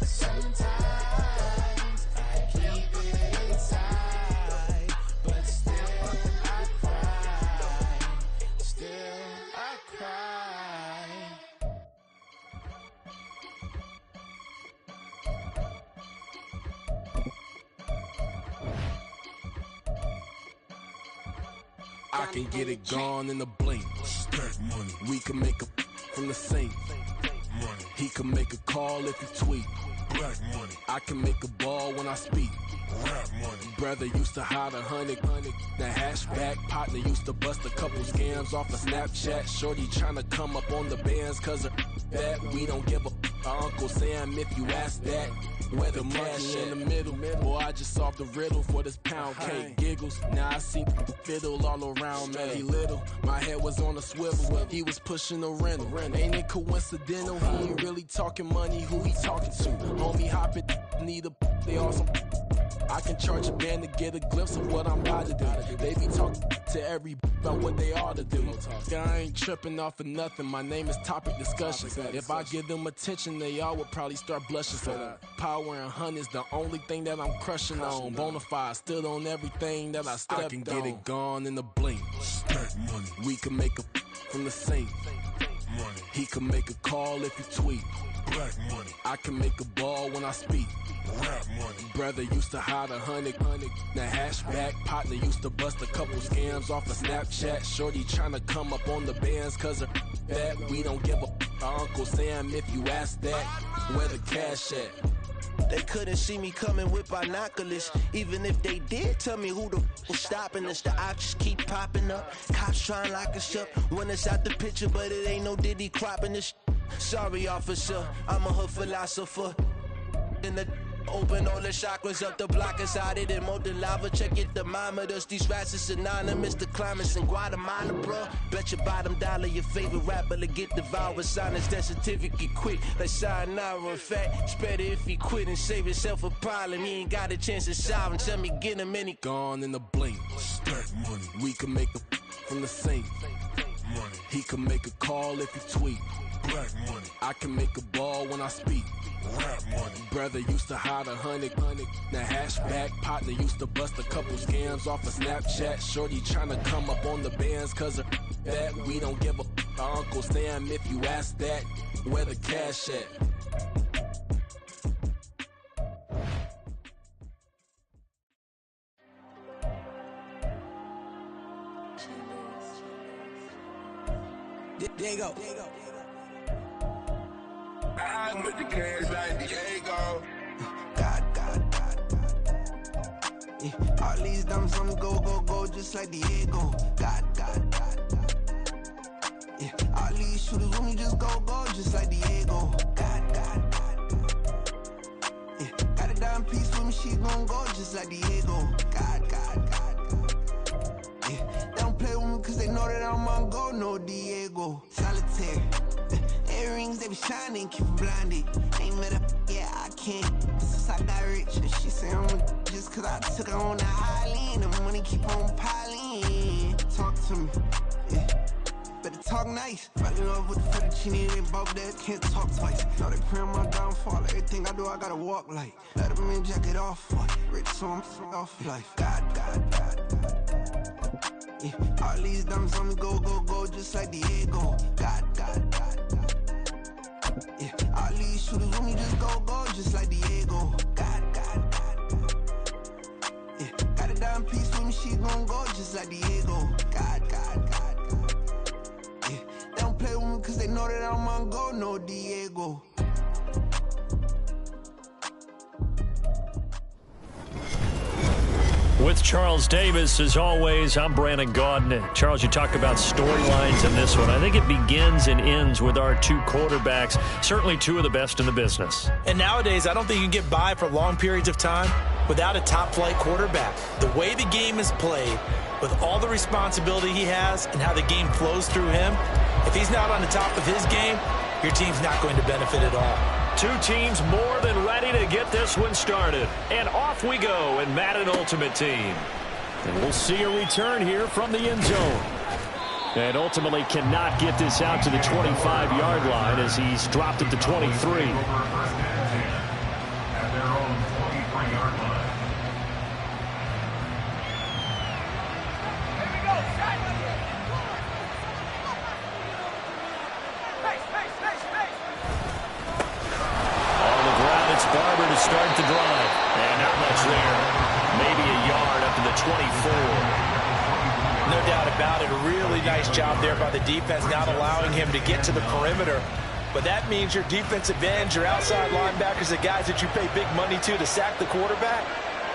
Sometimes I keep it inside, but still I cry. Still I cry.
I can get it gone in a blink. Stack money. We can make a from the sink. Money. He can make a call if he tweet. Black money. I can make a ball when I speak. Rap money. Brother used to hide 100. The hashback partner used to bust a couple scams off of Snapchat. Shorty tryna come up on the bands cause of that. We don't give a Uncle Sam if you ask that. Where the money in the middle. Boy, I just solved the riddle for this pound cake. Giggles, now I see fiddle all around me. He little, my head was on a swivel. He was pushing a rental. Ain't it coincidental? He ain't really talking money, who he talking to? Homie hopping, need a, they awesome. I can charge a band to get a glimpse of what I'm about to do. They be talking to every about what they ought to do. I ain't tripping off of nothing. My name is Topic Discussion. If I give them attention, they all would probably start blushing. So power and hunt is the only thing that I'm crushing on. Bonafide stood on everything that I stepped on. I can get it gone in a blink. Stack money. We can make a from the sink. Money. He can make a call if he tweet. Black money. I can make a ball when I speak. Rap money. Brother used to hide 100. The hashback partner used to bust a couple scams off of Snapchat. Shorty tryna come up on the bands cause of that. We don't give a Uncle Sam if you ask that. Where the cash at?
They couldn't see me coming with binoculars. Even if they did, tell me who the was stopping us. The options keep popping up. Cops trying to lock us up. When it's out the picture, but it ain't no Diddy cropping this. Sorry, officer, I'm a hood philosopher. In the open all the chakras up the block inside it and molten lava. Check it, thermometers. These rats is synonymous. The climates in Guatemala, bro. Bet your bottom dollar your favorite rapper to get devoured. Sign his death certificate quick. Like sayonara. In fact, it's better if he quit and save himself a problem. He ain't got a chance to solve him. Tell me, get him any.
Gone in a blink. Stack money. We can make a from the sink. He can make a call if he tweet. Black money. I can make a ball when I speak. Rap money. Brother used to hide 100. The hashback partner used to bust a couple scams off of Snapchat. Shorty tryna come up on the bands cause of that. We don't give a Uncle Sam if you ask that. Where the cash at?
Diego.
I'm with the cash like Diego.
God. Yeah, all these dumps on the go, just like Diego. God. Yeah, all these shooters with me just go, just like Diego. God. Yeah, got a dime piece with me, she gon' go just like Diego. God. Yeah, they don't play with me cause they know that I'm on go, no Diego. Solitaire. Earrings, they be shining, keep them blinded. Ain't met up, yeah, I can't. Since I got rich, and she say I'm just cause I took her on the island. The money keep on piling. Talk to me, yeah. Better talk nice. Fell in love with the fettuccine, they both dead, can't talk twice. Now they praying my downfall. Everything I do, I gotta walk like. Let them in, jacket off. Rich, so I'm off life. God. Yeah, all these dumps on me go, just like Diego. God. Yeah, all these shooters with me just go, just like Diego. God. Yeah, got a dime piece with me, she gon' go just like Diego. God. Yeah, they don't play with me cause they know that I'm on go, no Diego.
With Charles Davis, as always, I'm Brandon Gaudin. Charles, you talk about storylines in this one. I think it begins and ends with our two quarterbacks, certainly two of the best in the business.
And nowadays, I don't think you can get by for long periods of time without a top-flight quarterback. The way the game is played, with all the responsibility he has and how the game flows through him, if he's not on the top of his game, your team's not going to benefit at all.
Two teams more than ready to get this one started. And off we go in Madden Ultimate Team. And we'll see a return here from the end zone. And ultimately cannot get this out to the 25-yard line as he's dropped at the 23.
At their own 23-yard line.
Barber to start the drive. And not much there. Maybe a yard up to the 24.
No doubt about it. A really nice job there by the defense, not allowing him to get to the perimeter. But that means your defensive ends, your outside linebackers, the guys that you pay big money to sack the quarterback,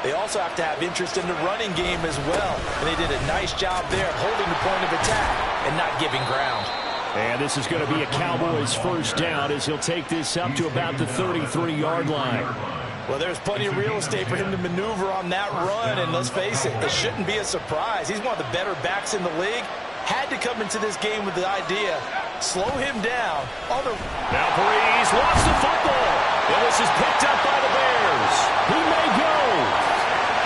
they also have to have interest in the running game as well. And they did a nice job there holding the point of attack and not giving ground.
And this is going to be a Cowboys first down as he'll take this up to about the 33-yard line.
Well, there's plenty of real estate for him to maneuver on that run, and let's face it, it shouldn't be a surprise. He's one of the better backs in the league. Had to come into this game with the idea, slow him down.
Now Breeze lost the football, and this is picked up by the Bears. He may go,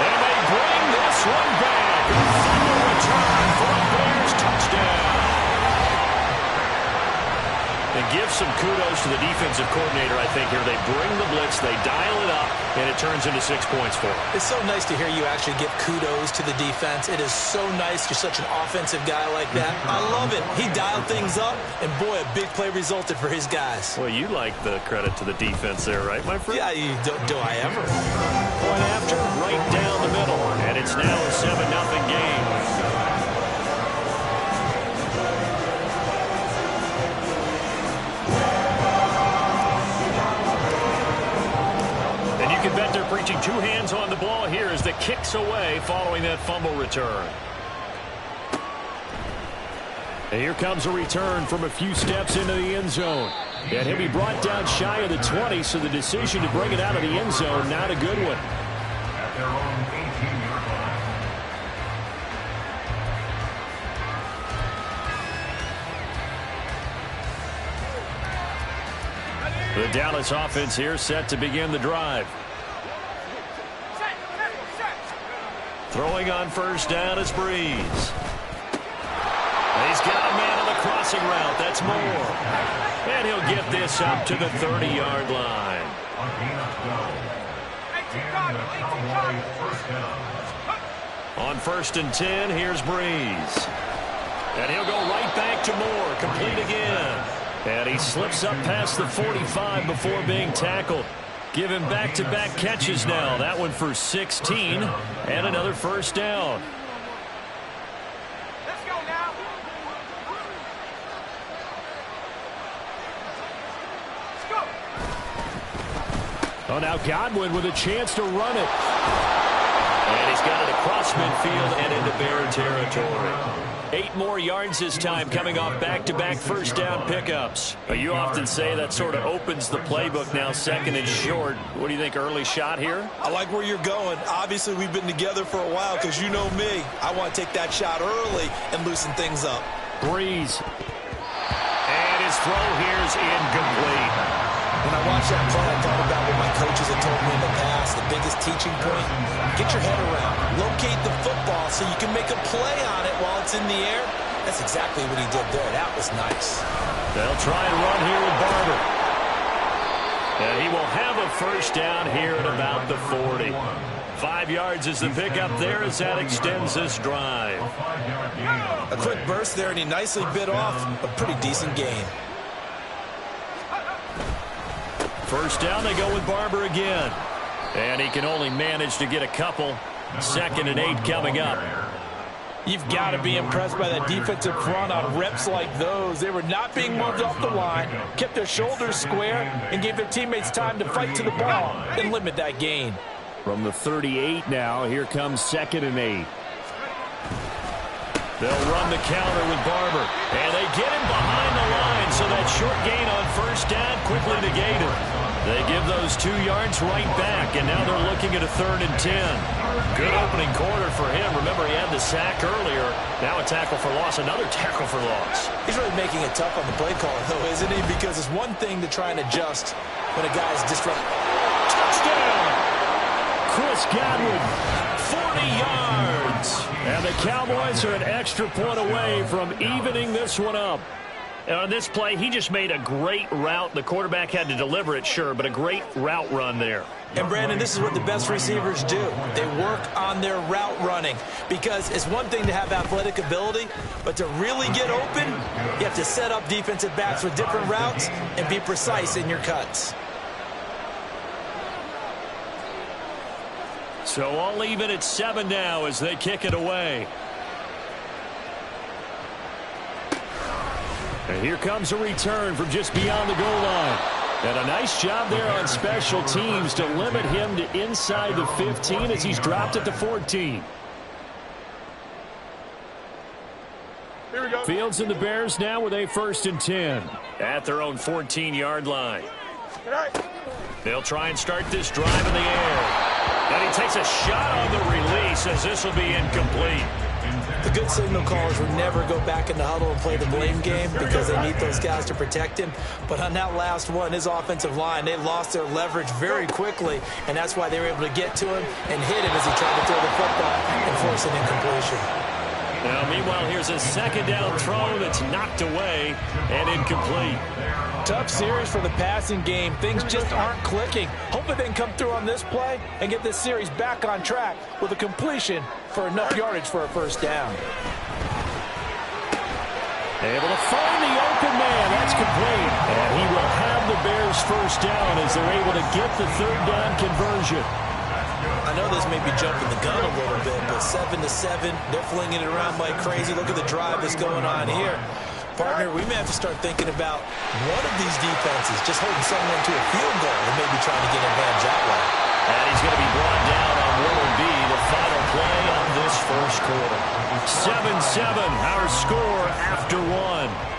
and they bring this one back. Final return for a Bears touchdown. And give some kudos to the defensive coordinator, I think, here. They bring the blitz, they dial it up, and it turns into 6 points for them.
It's so nice to hear you actually give kudos to the defense. It is so nice you're such an offensive guy like that. I love it. He dialed things up, and boy, a big play resulted for his guys.
Well, you like the credit to the defense there, right, my friend?
Yeah, do I ever?
Point after, right down the middle, and it's now a 7-0 game. You can bet they're preaching two hands on the ball here as the kick's away following that fumble return. And here comes a return from a few steps into the end zone. And he'll be brought down shy of the 20, so the decision to bring it out of the end zone, not a good one.
At their own 18-yard line.
The Dallas offense here set to begin the drive. Throwing on first down is Breeze. He's got a man on the crossing route. That's Moore. And he'll get this up to the 30-yard line. On 1st and 10, here's Breeze. And he'll go right back to Moore. Complete again. And he slips up past the 45 before being tackled. Give him back-to-back catches now. That one for 16 and another first down.
Let's go now. Let's go.
Oh, now Godwin with a chance to run it. And he's got it across midfield and into Bear territory. 8 more yards this time, coming off back-to-back first down pickups. You often say that sort of opens the playbook now, 2nd and short. What do you think, early shot here?
I like where you're going. Obviously, we've been together for a while because you know me. I want to take that shot early and loosen things up.
Breeze. And his throw here is incomplete.
When I watched that play, I thought about what my coaches had told me in the past. The biggest teaching point, get your head around. Locate the football so you can make a play on it while it's in the air. That's exactly what he did there. That was nice.
They'll try and run here with Barber. And he will have a first down here at about the 40. 5 yards is the pickup there as that extends this drive.
A quick burst there, and he nicely bit off a pretty decent gain.
First down, they go with Barber again. And he can only manage to get a couple. 2nd and 8 coming up.
You've got to be impressed by that defensive front on reps like those. They were not being moved off the line, kept their shoulders square, and gave their teammates time to fight to the ball and limit that gain.
From the 38 now, here comes 2nd and 8. They'll run the counter with Barber. And they get him behind the line, so that short gain on first down quickly negated. They give those 2 yards right back, and now they're looking at a 3rd and 10. Good opening quarter for him. Remember, he had the sack earlier. Now a tackle for loss, another tackle for loss.
He's really making it tough on the play caller, though, isn't he? Because it's one thing to try and adjust when a guy's disrupted.
Touchdown! Chris Godwin, 40 yards. And the Cowboys are an extra point away from evening this one up. And on this play, he just made a great route. The quarterback had to deliver it, sure, but a great route run there.
And, Brandon, this is what the best receivers do. They work on their route running because it's one thing to have athletic ability, but to really get open, you have to set up defensive backs with different routes and be precise in your cuts.
So all even at 7 now as they kick it away. And here comes a return from just beyond the goal line. And a nice job there on special teams to limit him to inside the 15 as he's dropped it to 14.
Here we go.
Fields and the Bears now with a 1st and 10 at their own 14-yard line. They'll try and start this drive in the air. And he takes a shot on the release as this will be incomplete.
The good signal callers would never go back in the huddle and play the blame game because they need those guys to protect him. But on that last one, his offensive line, they lost their leverage very quickly, and that's why they were able to get to him and hit him as he tried to throw the football and force an incompletion.
Now, meanwhile, here's a 2nd down throw that's knocked away and incomplete.
Tough series for the passing game. Things just aren't clicking. Hopefully they can come through on this play and get this series back on track with a completion for enough yardage for a first down.
Able to find the open man. That's complete. And he will have the Bears first down as they're able to get the 3rd down conversion.
I know this may be jumping the gun a little bit, but 7-7, they're flinging it around like crazy. Look at the drive that's going on here. Partner, we may have to start thinking about one of these defenses just holding someone to a field goal and maybe trying to get an advantage that way.
And he's going to be brought down on what will be the final play of this first quarter. 7-7, our score after 1.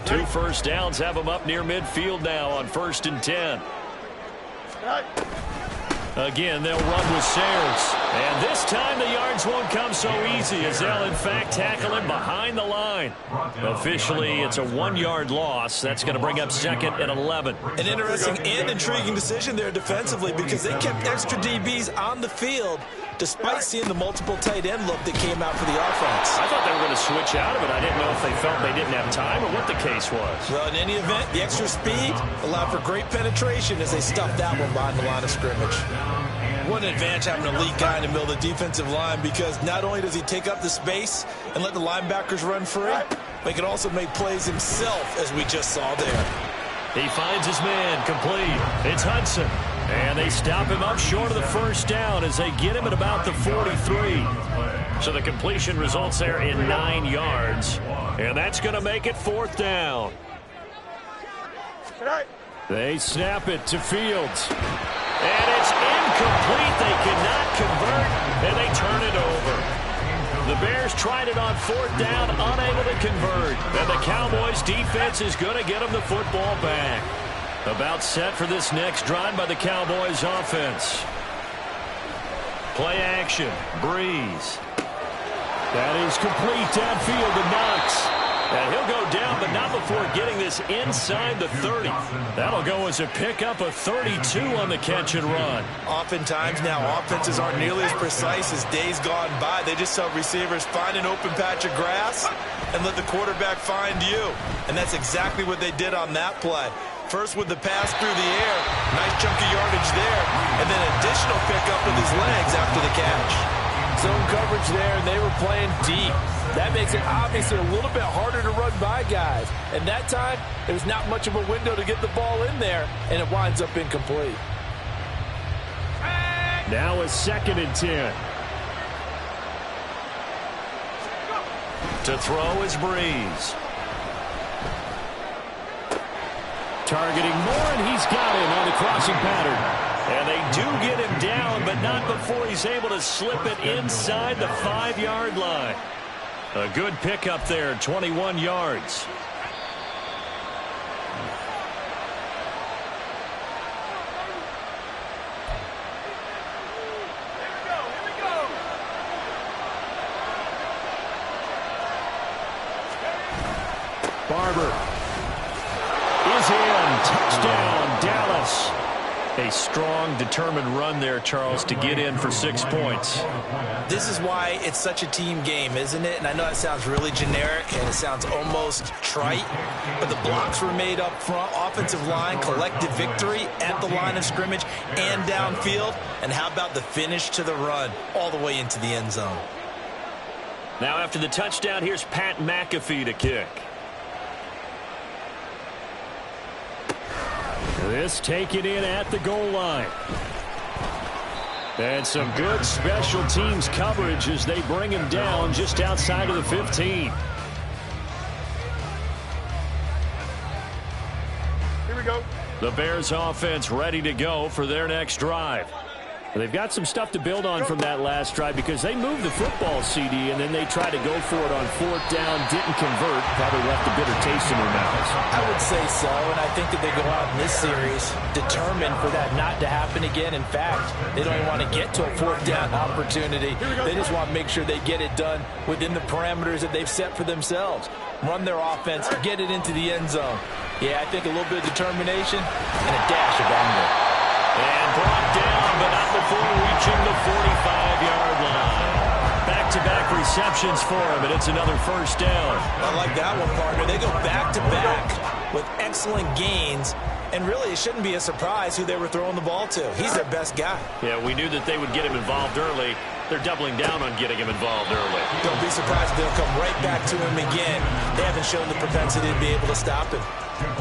Two first downs have them up near midfield now on 1st and 10. Again, they'll run with Sayers. And this time the yards won't come so easy as they'll, in fact, tackle him behind the line. Officially, it's a 1-yard loss. That's going to bring up 2nd and 11.
An interesting and intriguing decision there defensively because they kept extra DBs on the field despite seeing the multiple tight end look that came out for the offense.
I thought they were going to switch out of it. I didn't know if they felt they didn't have time or what the case was.
Well, in any event, the extra speed allowed for great penetration as they stuffed that one behind the line of scrimmage. What an advantage having an elite guy in the middle of the defensive line because not only does he take up the space and let the linebackers run free, but he can also make plays himself, as we just saw there.
He finds his man complete. It's Hudson. And they stop him up short of the first down as they get him at about the 43. So the completion results there in 9 yards. And that's going to make it 4th down. They snap it to Fields. And it's incomplete. They cannot convert, and they turn it over. The Bears tried it on 4th down, unable to convert. And the Cowboys' defense is going to get them the football back. About set for this next drive by the Cowboys offense. Play action. Breeze. That is complete downfield to Knox. And he'll go down, but not before getting this inside the 30. That'll go as a pickup of 32 on the catch and run.
Oftentimes now, offenses aren't nearly as precise as days gone by. They just tell receivers, find an open patch of grass and let the quarterback find you. And that's exactly what they did on that play. First with the pass through the air, nice chunky yardage there, and then additional pickup with his legs after the catch.
Zone coverage there, and they were playing deep. That makes it obviously a little bit harder to run by guys. And that time, there was not much of a window to get the ball in there, and it winds up incomplete.
Now a 2nd and 10. To throw is Breeze. Targeting Moore, and he's got him on the crossing pattern. And they do get him down, but not before he's able to slip it inside the 5-yard line. A good pickup there, 21 yards. Barber is in. Touchdown, Dallas. A strong, determined run there, Charles, to get in for 6 points.
This is why it's such a team game, isn't it? And I know it sounds really generic and it sounds almost trite, but the blocks were made up front, offensive line, collective victory at the line of scrimmage and downfield. And how about the finish to the run all the way into the end zone?
Now after the touchdown, here's Pat McAfee to kick. This taken in at the goal line. And some good special teams coverage as they bring him down just outside of the 15.
Here we go.
The Bears offense ready to go for their next drive. They've got some stuff to build on from that last drive because they moved the football, CD, and then they tried to go for it on 4th down, didn't convert, probably left a bitter taste in their mouths.
I would say so, and I think that they go out in this series determined for that not to happen again. In fact, they don't even want to get to a 4th down opportunity. They just want to make sure they get it done within the parameters that they've set for themselves. Run their offense, get it into the end zone. Yeah, I think a little bit of determination and a dash of anger.
And brought down, but not before reaching the 45-yard line. Back-to-back receptions for him, and it's another 1st down.
I like that one, partner. They go back-to-back with excellent gains, and really it shouldn't be a surprise who they were throwing the ball to. He's their best guy.
Yeah, we knew that they would get him involved early. They're doubling down on getting him involved early.
Don't be surprised if they'll come right back to him again. They haven't shown the propensity to be able to stop him.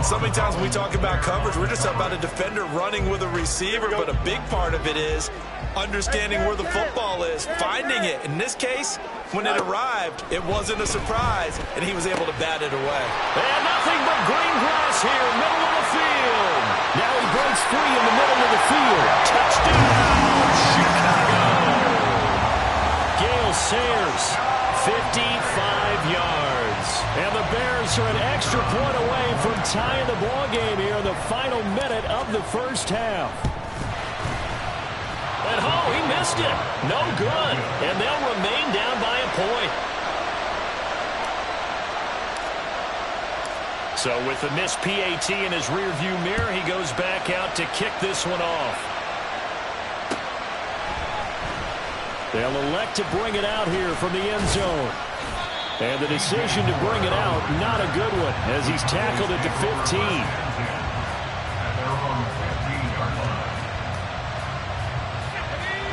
So many times when we talk about coverage, we're just about a defender running with a receiver, but a big part of it is understanding where the football is, finding it. In this case, when it arrived, it wasn't a surprise, and he was able to bat it away.
And nothing but green grass here, middle of the field. Now he breaks free in the middle of the field. Touchdown, Chicago. Gale Sayers, 55 yards. And the Bears are an extra point away from tying the ball game here in the final minute of the 1st half. Went home. He missed it. No good. And they'll remain down by a point. So with the missed PAT in his rearview mirror, he goes back out to kick this one off. They'll elect to bring it out here from the end zone. And the decision to bring it out, not a good one, as he's tackled it to 15.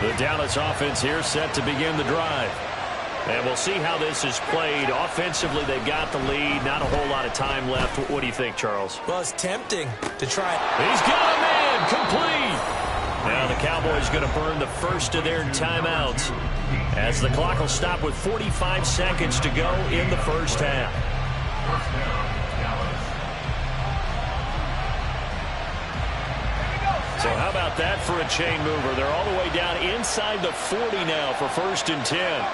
The Dallas offense here set to begin the drive. And we'll see how this is played. Offensively, they've got the lead. Not a whole lot of time left. What do you think, Charles?
Well, it's tempting to try.
He's got a man complete. Now the Cowboys going to burn the first of their timeouts, as the clock will stop with 45 seconds to go in the first half. So how about that for a chain mover? They're all the way down inside the 40 now for 1st and 10.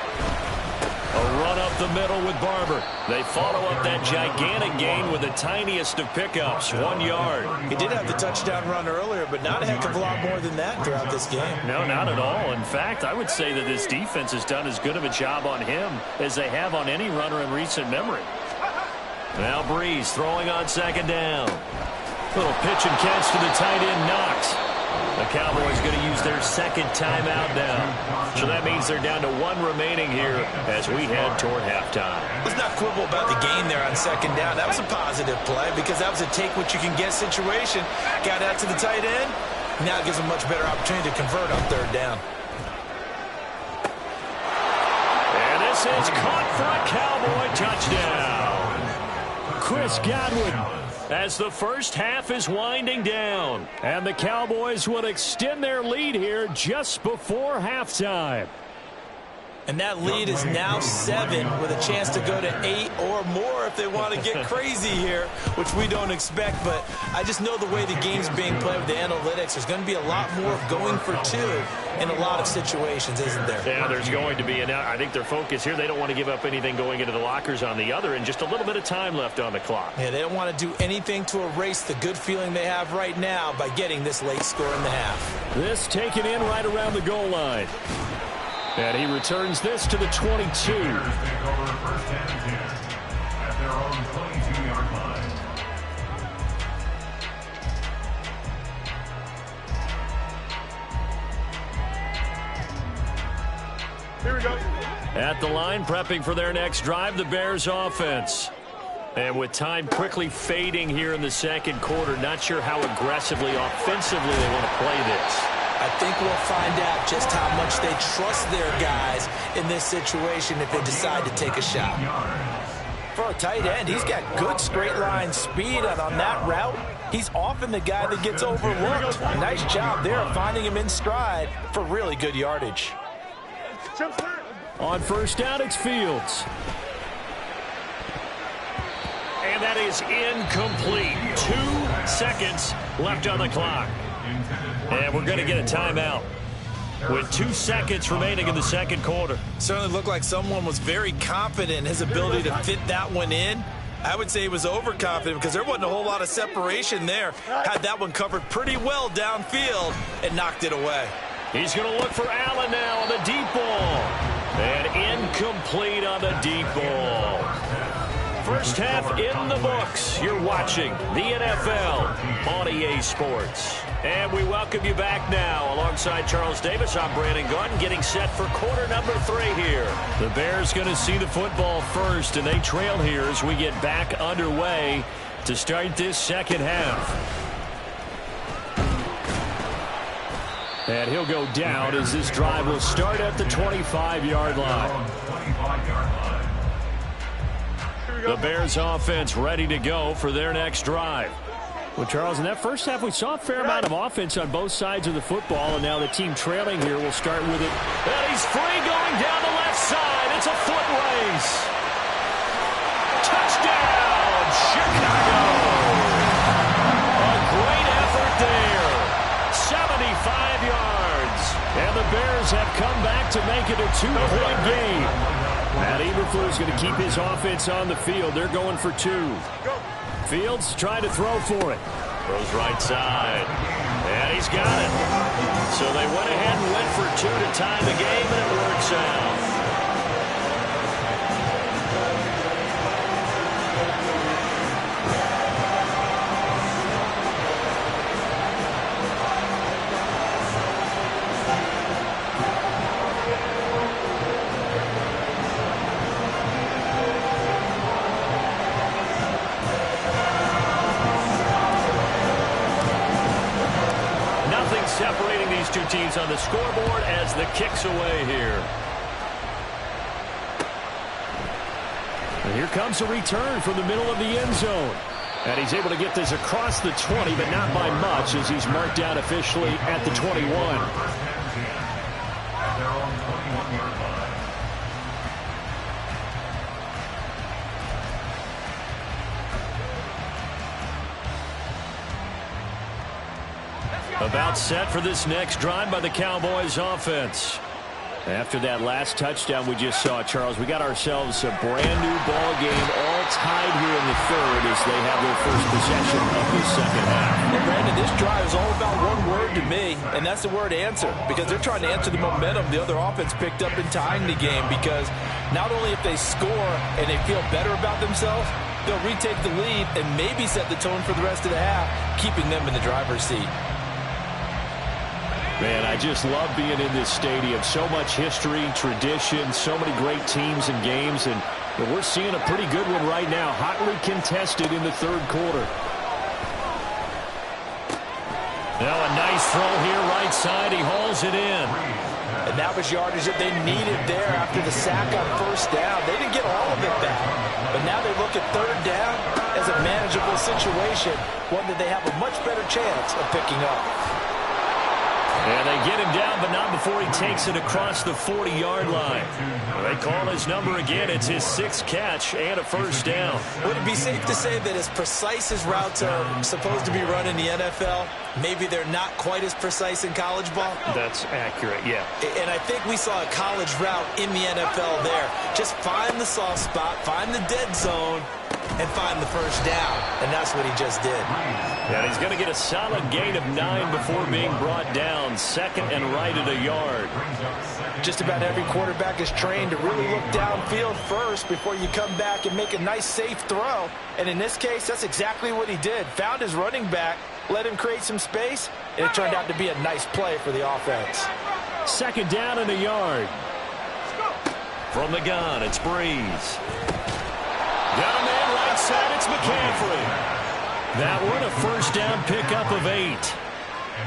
A run up the middle with Barber. They follow up that gigantic gain with the tiniest of pickups, 1 yard.
He did have the touchdown run earlier, but not a heck of a lot more than that throughout this game.
No, not at all. In fact, I would say that this defense has done as good of a job on him as they have on any runner in recent memory. Now Breeze throwing on 2nd down. Little pitch and catch to the tight end, Knox. The Cowboys going to use their 2nd timeout now. So that means they're down to 1 remaining here as we head toward halftime.
Let's not quibble about the gain there on 2nd down. That was a positive play because that was a take-what-you-can-get situation. Got out to the tight end. Now it gives them a much better opportunity to convert on 3rd down.
And this is caught for a Cowboy touchdown. Chris Godwin, as the first half is winding down. And the Cowboys will extend their lead here just before halftime.
And that lead is now 7 with a chance to go to 8 or more if they want to get crazy here, which we don't expect. But I just know the way the game's being played with the analytics, there's going to be a lot more going for 2 in a lot of situations, isn't there?
Yeah, there's going to be. And I think their focus here, they don't want to give up anything going into the lockers on the other, and just a little bit of time left on the clock.
Yeah, they don't want to do anything to erase the good feeling they have right now by getting this late score in the half.
This taken in right around the goal line. And he returns this to the 22.
Here we go.
At the line, prepping for their next drive, the Bears offense. And with time quickly fading here in the 2nd quarter, not sure how aggressively, offensively they want to play this.
I think we'll find out just how much they trust their guys in this situation if they decide to take a shot. For a tight end, he's got good straight line speed, and on that route, he's often the guy that gets overlooked. Nice job there of finding him in stride for really good yardage.
On 1st down, it's Fields. And that is incomplete. 2 seconds left on the clock. And we're going to get a timeout with 2 seconds remaining in the 2nd quarter.
Certainly looked like someone was very confident in his ability to fit that one in. I would say he was overconfident because there wasn't a whole lot of separation there. Had that one covered pretty well downfield and knocked it away.
He's going to look for Allen now on the deep ball. And incomplete on the deep ball. First half in the books. You're watching the NFL on EA Sports. And we welcome you back now. Alongside Charles Davis, I'm Brandon Gordon, getting set for quarter number 3 here. The Bears going to see the football first, and they trail here as we get back underway to start this 2nd half. And he'll go down as this drive will start at the 25-yard line. The Bears offense ready to go for their next drive. Well, Charles, in that first half, we saw a fair amount of offense on both sides of the football, and now the team trailing here will start with it. And he's free going down the left side. It's a foot race. Touchdown, Chicago. A great effort there. 75 yards. And the Bears have come back to make it a 2-point game. Matt Eberflus is going to keep his offense on the field. They're going for 2. Fields trying to throw for it. Throws right side. And
he's got it. So they went ahead and went for two to tie the game, and it works out. Separating these two teams on the scoreboard as the kick's away here. And here comes a return from the middle of the end zone. And he's able to get this across the 20, but not by much as he's marked down officially at the 21. About set for this next drive by the Cowboys offense. After that last touchdown we just saw, Charles, we got ourselves a brand new ball game, all tied here in the third as they have their first possession of the second half.
And Brandon, this drive is all about one word to me, and that's the word answer, because they're trying to answer the momentum the other offense picked up in tying the game, because not only if they score and they feel better about themselves, they'll retake the lead and maybe set the tone for the rest of the half, keeping them in the driver's seat.
Man, I just love being in this stadium. So much history, tradition, so many great teams and games, and we're seeing a pretty good one right now, hotly contested in the third quarter. Now a nice throw here right side. He hauls it in.
And that was yardage that they needed there after the sack on first down. They didn't get all of it back, but now they look at third down as a manageable situation, one that they have a much better chance of picking up.
And they get him down, but not before he takes it across the 40-yard line. They call his number again. It's his sixth catch and a first down.
Would it be safe to say that as precise as routes are supposed to be run in the NFL, maybe they're not quite as precise in college ball?
That's accurate, yeah.
And I think we saw a college route in the NFL there. Just find the soft spot, find the dead zone, and find the first down. And that's what he just did.
And he's going to get a solid gain of 9 before being brought down. Second and right at a yard.
Just about every quarterback is trained to really look downfield first before you come back and make a nice, safe throw. And in this case, that's exactly what he did. Found his running back, let him create some space, and it turned out to be a nice play for the offense.
Second down and a yard. From the gun, it's Breeze. Got a man right side, it's McCaffrey. That one a first down pickup of 8.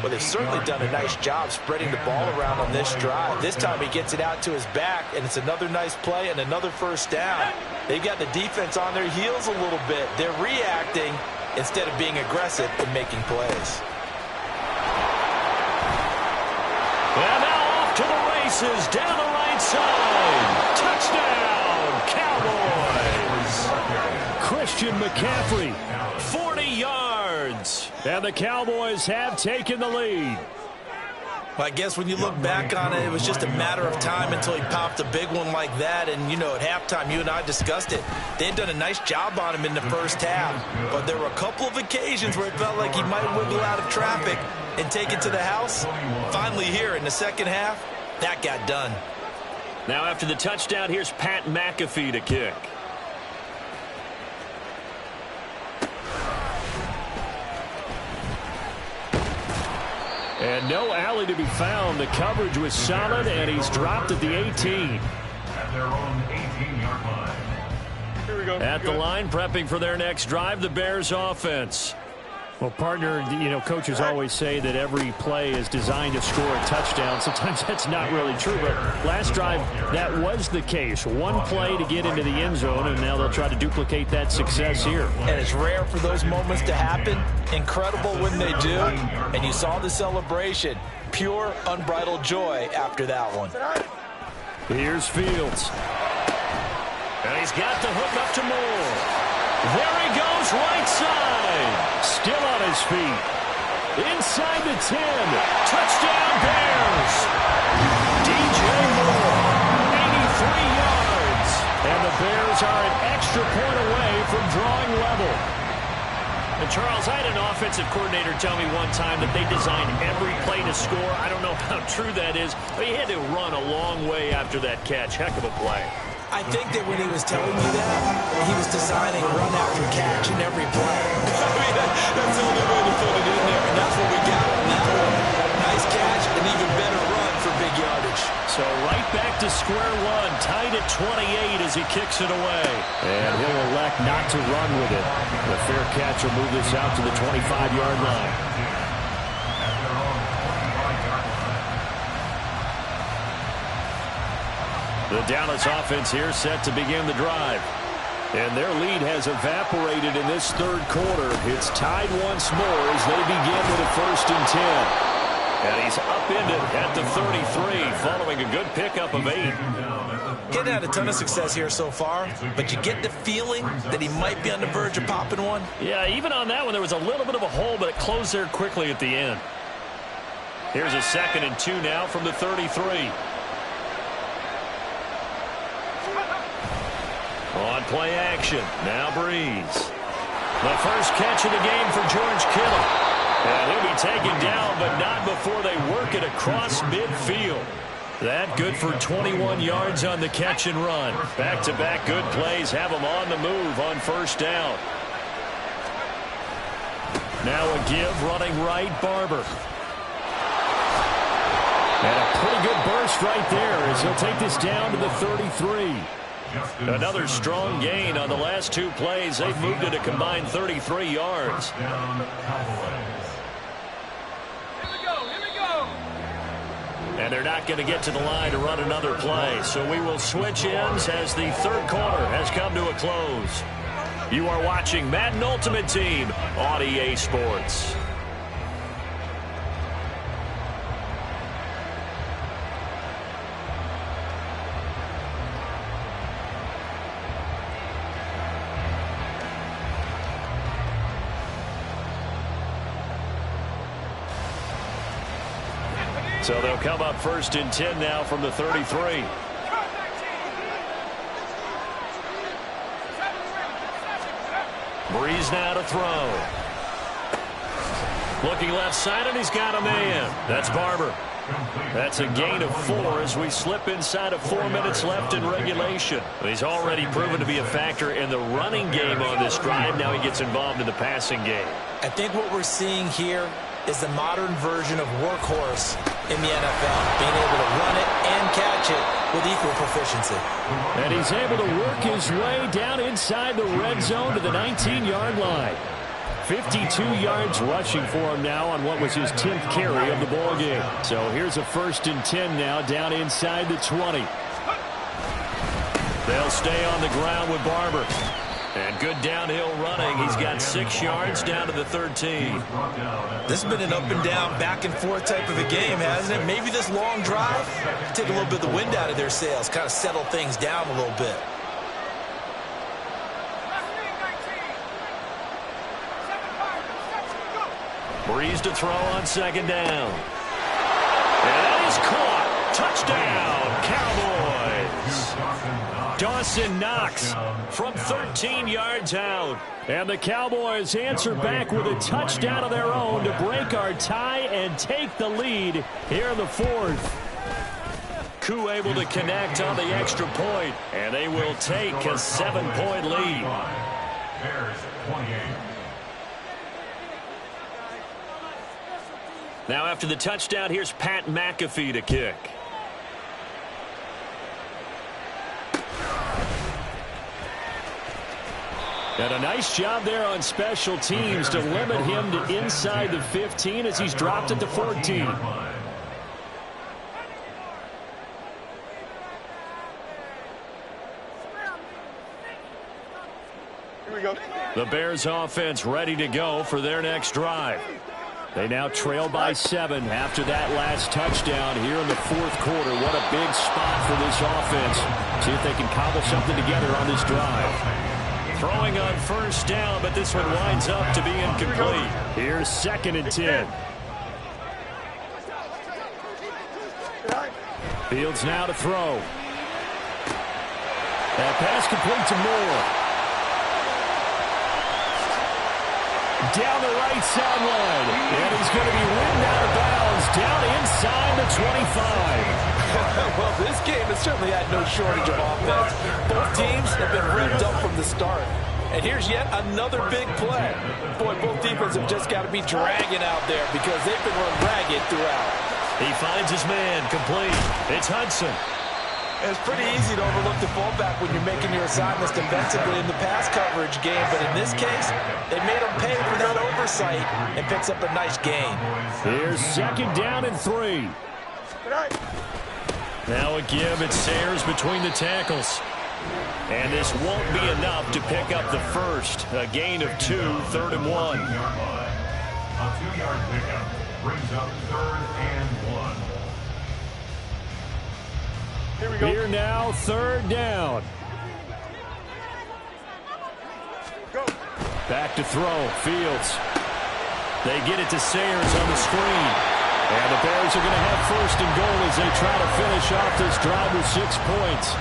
Well, they've certainly done a nice job spreading the ball around on this drive. This time he gets it out to his back, and it's another nice play and another first down. They've got the defense on their heels a little bit. They're reacting instead of being aggressive and making plays.
And now off to the races, down the right side. Touchdown, Cowboys. Christian McCaffrey, 40 yards. And the Cowboys have taken the lead.
Well, I guess when you look back on it, it was just a matter of time until he popped a big one like that. And, you know, at halftime, you and I discussed it. They had done a nice job on him in the first half. But there were a couple of occasions where it felt like he might wiggle out of traffic and take it to the house. Finally here in the second half, that got done.
Now after the touchdown, here's Pat McAfee to kick. And no alley to be found. The coverage was solid, and he's dropped at the 18.
At their own 18-yard line.
Here we go.
At the line, prepping for their next drive, the Bears offense.
Well, partner, you know, coaches always say that every play is designed to score a touchdown. Sometimes that's not really true, but last drive, that was the case. One play to get into the end zone, and now they'll try to duplicate that success here.
And it's rare for those moments to happen. Incredible when they do. And you saw the celebration. Pure, unbridled joy after that one.
Here's Fields. And he's got the hook up to Moore. There he goes, right side. Still on his feet. Inside the 10. Touchdown, Bears. DJ Moore, 83 yards. And the Bears are an extra point away from drawing level.
And Charles, I had an offensive coordinator tell me one time that they designed every play to score. I don't know how true that is, but he had to run a long way after that catch. Heck of a play.
I think that when he was telling you that, he was designing run after catch in every play. I mean, that's the only way to put it in there, and that's what we got on that one. Nice catch, an even better run for big yardage.
So right back to square one, tied at 28 as he kicks it away.
And he'll elect not to run with it. The fair catch will move this out to the 25-yard line.
The Dallas offense here set to begin the drive. And their lead has evaporated in this third quarter. It's tied once more as they begin with a 1st and 10. And he's upended at the 33 following a good pickup of 8.
Getting had a ton of success here so far, but you get the feeling that he might be on the verge of popping one.
Yeah, even on that one, there was a little bit of a hole, but it closed there quickly at the end. Here's a 2nd and 2 now from the 33. On play action, now Breeze. The first catch of the game for George Kittle. And he'll be taken down, but not before they work it across midfield. That good for 21 yards on the catch and run. Back-to-back good plays have him on the move on 1st down. Now a give running right, Barber. And a pretty good burst right there as he'll take this down to the 33. Another strong gain on the last 2 plays. They've moved it a combined 33 yards. And they're not going to get to the line to run another play. So we will switch ends as the third quarter has come to a close. You are watching Madden Ultimate Team on EA Sports. So they'll come up 1st and 10 now from the 33. Breeze now to throw. Looking left side, and he's got a man. That's Barber. That's a gain of 4 as we slip inside of 4 minutes left in regulation. He's already proven to be a factor in the running game on this drive. Now he gets involved in the passing game.
I think what we're seeing here is the modern version of workhorse in the NFL, being able to run it and catch it with equal proficiency.
And he's able to work his way down inside the red zone to the 19-yard line. 52 yards rushing for him now on what was his 10th carry of the ball game. So here's a 1st and 10 now down inside the 20. They'll stay on the ground with Barber. And good downhill running. He's got 6 yards down to the 13.
This has been an up and down, back and forth type of a game, hasn't it? Maybe this long drive take a little bit of the wind out of their sails, kind of settle things down a little bit.
Breeze to throw on 2nd down. And that is caught. Touchdown, Cowboys. Dawson Knox from 13 yards out. And the Cowboys answer back with a touchdown of their own to break our tie and take the lead here in the 4th. Koo able to connect on the extra point, and they will take a 7-point lead.
Bears 28.
Now after the touchdown, here's Pat McAfee to kick. And a nice job there on special teams to limit him to inside the 15 as he's dropped it to 14.
Here
we go.
The Bears offense ready to go for their next drive. They now trail by 7 after that last touchdown here in the 4th quarter. What a big spot for this offense. See if they can cobble something together on this drive. Throwing on 1st down, but this one winds up to be incomplete. Here's 2nd and 10. Fields now to throw. That pass complete to Moore.
down the right sideline. And he's going to be ridden out of bounds down inside the 25.
Well, this game has certainly had no shortage of offense. Both teams have been revved up from the start. And here's yet another big play. Boy, both defenses have just got to be dragging out there because they've been run ragged throughout.
He finds his man, complete. It's Hudson.
It's pretty easy to overlook the fullback when you're making your assignments defensively in the pass coverage game, but in this case, they made him pay for that oversight and picks up a nice gain.
Here's 2nd down and 3.
Now a give. It's Sayers between the tackles. And this won't be enough to pick up the first. A gain of 2, 3rd and 1.
A 2-yard pickup brings up 3rd and 1.
Here we go.
Here now, 3rd down.
Go.
Back to throw. Fields. They get it to Sayers on the screen. And the Bears are going to have 1st and goal as they try to finish off this drive with 6 points.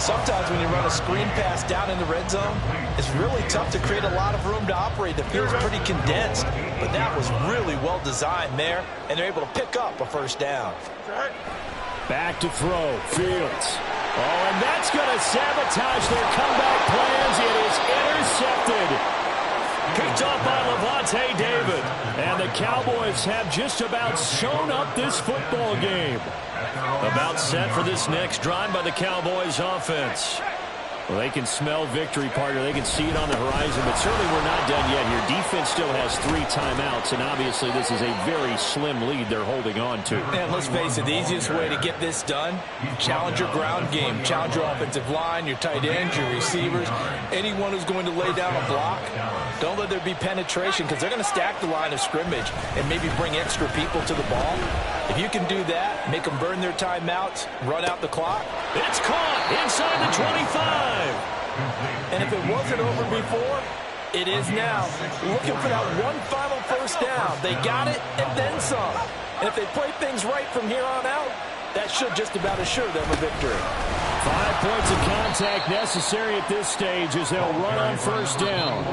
Sometimes when you run a screen pass down in the red zone, it's really tough to create a lot of room to operate. The field's pretty condensed, but that was really well designed there, and they're able to pick up a 1st down.
Back to throw. Fields. Oh, and that's going to sabotage their comeback plans. It is intercepted.
Picked up by Levante David.
And the Cowboys have just about shown up this football game.
About set for this next drive by the Cowboys offense.
Well, they can smell victory, partner. They can see it on the horizon, but certainly we're not done yet here. Defense still has 3 timeouts, and obviously this is a very slim lead they're holding on to.
And let's face it, the easiest way to get this done, challenge your ground game, challenge your offensive line, your tight ends, your receivers, anyone who's going to lay down a block. Don't let there be penetration because they're going to stack the line of scrimmage and maybe bring extra people to the ball. If you can do that, make them burn their timeouts, run out the clock.
It's caught inside the 25.
And if it wasn't over before, it is now. Looking for that one final 1st down. They got it and then some. And if they play things right from here on out, that should just about assure them a victory.
5 points of contact necessary at this stage as they'll run on 1st down.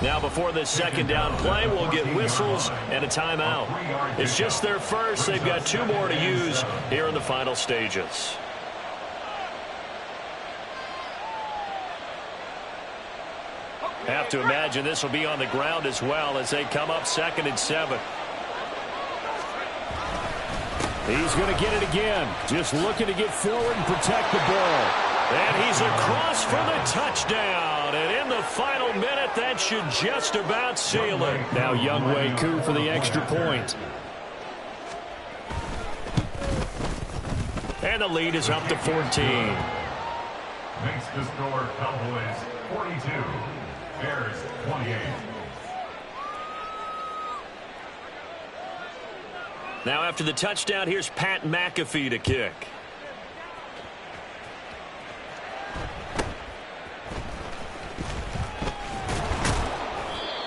Now before this 2nd down play, we'll get whistles and a timeout. It's just their first. They've got 2 more to use here in the final stages. Have to imagine this will be on the ground as well as they come up 2nd and 7.
He's going to get it again. Just looking to get forward and protect the ball.
And he's across for the touchdown. And in the final minute, that should just about seal it.
Now Younghoe Koo for the extra point.
And the lead is up to 14.
Makes the score Cowboys 42. Bears 28.
Now after the touchdown, here's Pat McAfee to kick.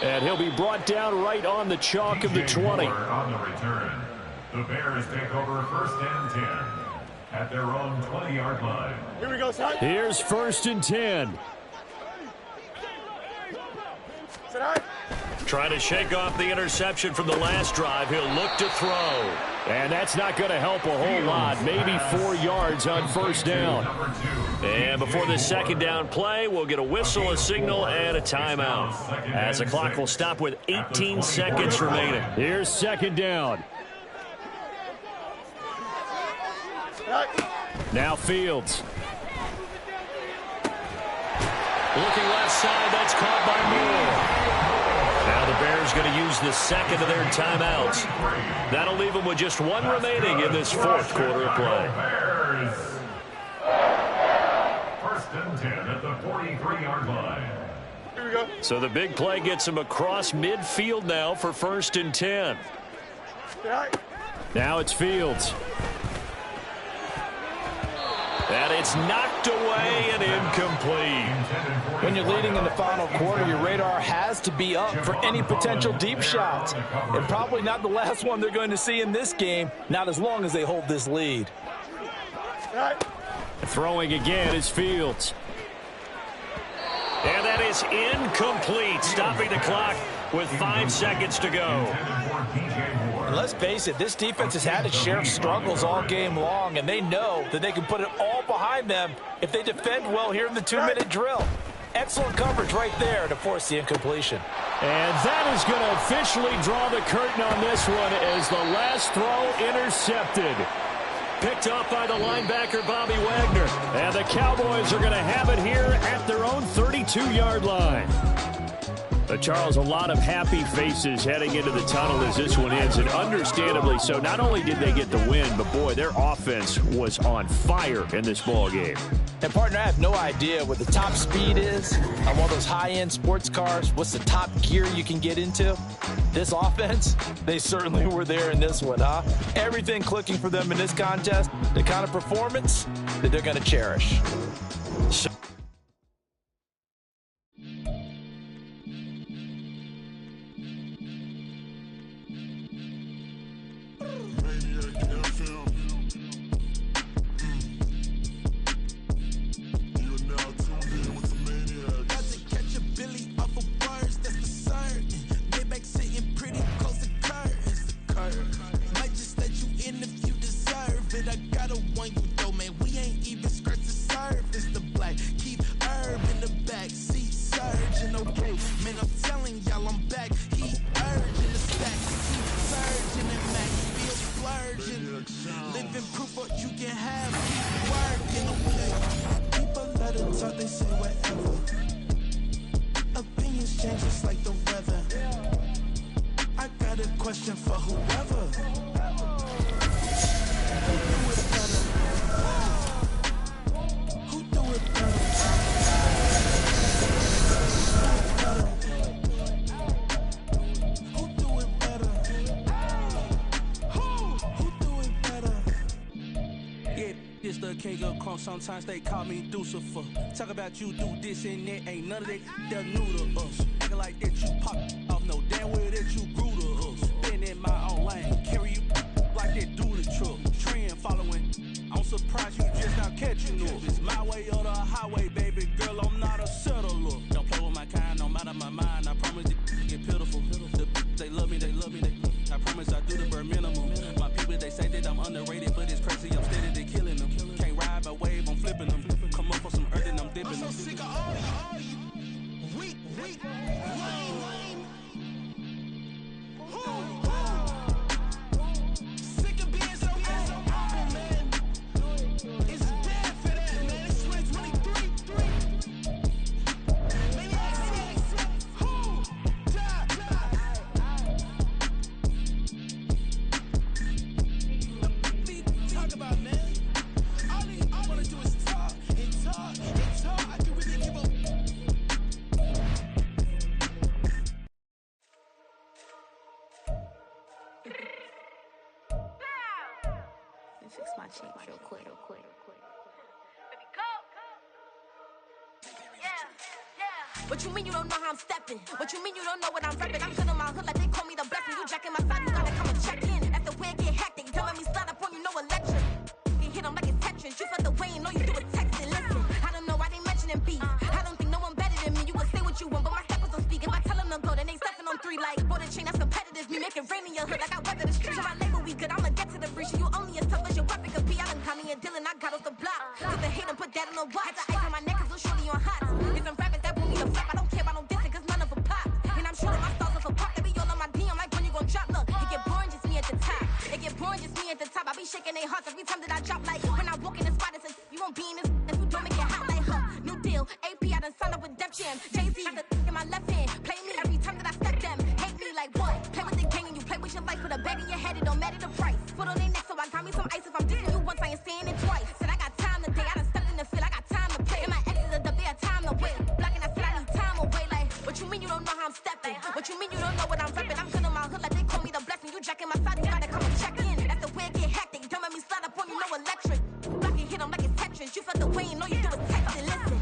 And he'll be brought down right on the chalk of the 20.
On the return, the Bears take over 1st and 10 at their own 20-yard line.
Here we go, son.
Here's 1st and 10.
Trying to shake off the interception from the last drive. He'll look to throw.
And that's not going to help a whole lot. Maybe 4 yards on 1st down.
And before the 2nd down play, we'll get a whistle, a signal, and a timeout. As the clock will stop with 18 seconds remaining.
Here's 2nd down. Now Fields.
Looking left side, that's caught by Moore. Now the Bears going to use the 2nd of their timeouts. That'll leave them with just 1 remaining in this 4th quarter of play.
1st and 10 at the 43-yard line.
Here we go.
So the big play gets them across midfield now for 1st and 10.
Now it's Fields.
And it's knocked away and incomplete.
When you're leading in the final quarter, your radar has to be up for any potential deep shots. And probably not the last one they're going to see in this game, not as long as they hold this lead.
Throwing again is Fields.
And that is incomplete, stopping the clock with 5 seconds to go.
And let's face it, this defense has had its share of struggles all game long, and they know that they can put it all behind them if they defend well here in the 2-minute drill. Excellent coverage right there to force the incompletion.
And that is going to officially draw the curtain on this one as the last throw intercepted. Picked up by the linebacker, Bobby Wagner. And the Cowboys are going to have it here at their own 32-yard line. Charles, a lot of happy faces heading into the tunnel as this one ends, and understandably so. Not only did they get the win, but, boy, their offense was on fire in this ball game.
And, partner, I have no idea what the top speed is on one of those high-end sports cars. What's the top gear you can get into? This offense, they certainly were there in this one, huh? Everything clicking for them in this contest, the kind of performance that they're going to cherish.
Sometimes they call me Lucifer. Talk about you do this and that. Ain't none of that they're new to us. Acting like that you pop off. No damn well that you grew to us. Been in my own lane. Carry you like that do the truck. Trend following. I'm surprised you just not catching up. It's my way or the highway, baby girl. I'm not a settler. Don't play with my kind, no matter my mind. I promise it get pitiful. They love me, they love me, I promise I do the bare minimum. My people, they say that I'm underrated, but it's crazy. I'm steady, they killing them. Can't ride my wave, I'm flipping them. Come up for some earth and I'm dipping them. I'm so sick of all you weak, lame. Sick of being so man. It's dead for that, man. It's 2023. Maybe talk about, man. All I want to do is talk and talk and talk. I can really give a
fix my cheek real quick. What you mean you don't know how I'm stepping? What you mean you don't know what I'm repping? I'm good in my hood like they call me the blessing. You jacking my side, you gotta come and check in. That's the way I get hectic. Telling me slide up on you, no electric. You hit them like it's Tetris. You felt the way and all you do is text and listen. I don't know why they mentioning beef. I don't think no one better than me. You will say what you want, but my steppers don't speak. If I tell them to go, then they stepping on 3 like border chain. That's competitive. Me making rain in your hood like I weather the streets. So my label we good. I'ma get to the breach. You only as tough as your weapon could be. I done caught me a dealing. I got off the block. Cause they hate and put that on the watch. Had the ice on my neck cause little shorty on hot. It's some rappers that put me to flop. I don't care about no dissing cause none of them pop. And I'm shooting my stars off a pop. They be all on my DM like when you gon' drop. Look, it get boring just me at the top. It get boring just me at the top. I be shaking their hearts every time that I drop. Like when I walk in the spot, it says you won't be in this if you don't make it hot like her. New deal, AP, I done signed up with Def Jam. Jay-Z got the in my left hand. Play me every time that I step them. Hate me like what? Play with the gang and you play with your life. Put a bag in your head, it don't matter the price. Put on their neck, so I got me some ice. If I'm dissing you once, I ain't saying it twice. Said I got time today, I done stepped in the field, I got time to play. And my exes are the bare time to wait. Blocking, I said I need time away. Like, what you mean you don't know how I'm stepping? What you mean you don't know what I'm repping? I'm good in my hood like they call me the blessing. You jacking my side, you gotta come and check in. That's the way I get hectic. Don't make me slide up on you, no electric. Blocking, hit them like it's Tetris. You felt the way and all you do is text and listen.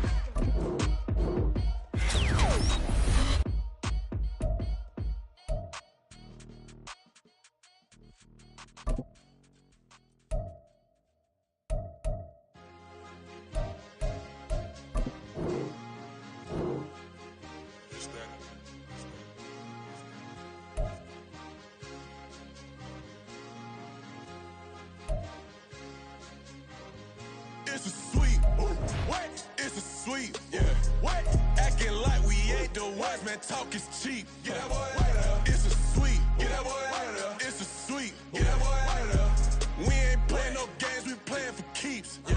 sweet, yeah. What? Acting like we ain't the ones, man, talk is cheap. Get that boy out of there. It's a sweet, get that boy out of there. It's a sweet, get that boy out of there. We ain't playing no games, we playing for keeps, yeah.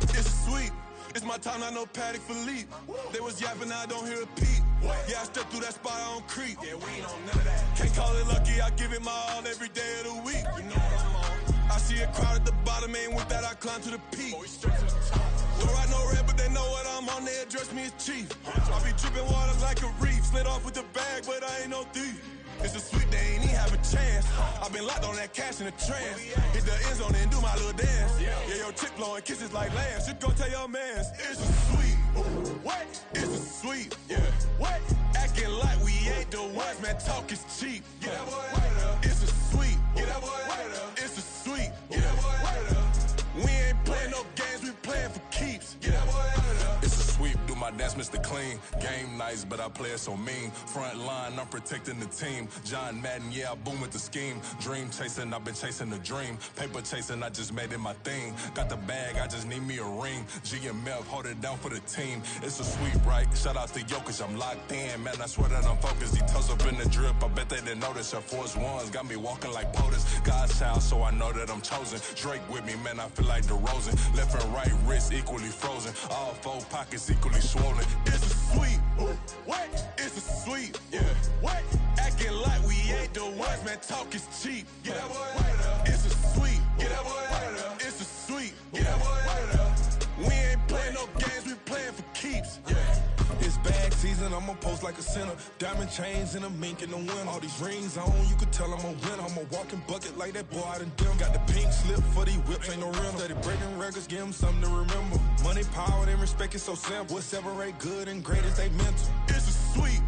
It's a sweep. It's my time, not no Paddock Philippe. They was yapping, I don't hear a peep. Yeah, I step through that spot, I don't creep. Yeah, we ain't on none of that. Can't call it lucky, I give it my all every day of the week. You know what I'm on. I see a crowd at the bottom, and with that I climb to the peak. Don't ride no red, but they know what I'm on, they address me as chief. I be dripping water like a reef, slid off with the bag, but I ain't no thief. It's a sweet, they ain't even have a chance. I've been locked on that cash in a trance. Hit the end zone and do my little dance. Yeah, your chick blowing kisses like lambs. You go tell your mans. It's a sweet. What? It's a sweet. Yeah. What? Acting like we ain't the ones, man. Talk is cheap. Get that boy out of there. It's a sweet. Get that boy out of there. It's a sweet. Get that boy out of there. We ain't playing no games, we playing for keeps. Get that boy out of there.
It's a sweep, do my dance, Mr. Clean. Game nice, but I play it so mean. Front line, I'm protecting the team. John Madden, yeah, I boom with the scheme. Dream chasing, I've been chasing the dream. Paper chasing, I just made it my thing. Got the bag, I just need me a ring. GMF, hold it down for the team. It's a sweep, right? Shout out to Jokic, I'm locked in. Man, I swear that I'm focused. He toes up in the drip, I bet they didn't notice. Her force ones got me walking like POTUS. God's child, so I know that I'm chosen. Drake with me, man, I feel like DeRozan. Left and right wrist equally frozen. All four pockets equally swollen.
It's a sweet. What? It's a sweet. Yeah. What? Acting like we ain't the ones, man. Talk is cheap. Get that boy out of there. It's a sweet. Get that boy out of there. It's a sweet. Get that boy out of there. We ain't playing no games, we playing for keeps. Yeah.
It's bag season, I'ma post like a sinner. Diamond chains and a mink in the wind. All these rings on, you could tell I'm a winner. I'm a walking bucket like that boy out in dim. Got the pink slip for these whips, ain't no rim. Steady breaking records, give them something to remember. Money, power, and respect is so simple. What separate good and great is they mental.
It's a sweet.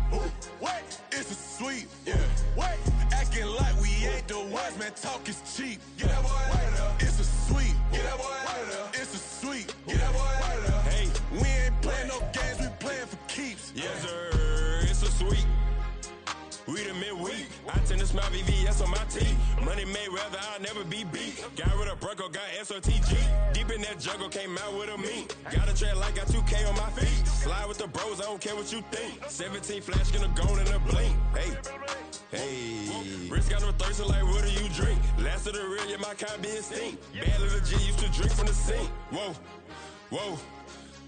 What? It's a sweet. Yeah. What? Acting like we ain't the ones, man. Talk is cheap. Get that boy out of there. It's a sweet. Get that boy out of there. It's a sweet. Get that boy out of there. Hey, we ain't playing no games, we playing for keeps.
Yes, sir. It's a sweet. We the midweek. I tend to smile VVS on my teeth. Money made rather I'll never be beat. Got rid of Bronco, got SOTG. Deep in that jungle, came out with a meat. Got a tread like got 2K on my feet. Slide with the bros, I don't care what you think. 17 flash gonna go in a blink. Hey, Rich got no thirsty like what do you drink? Last of the real, yeah, my kind be a stink. Bad little G used to drink from the sink. Whoa.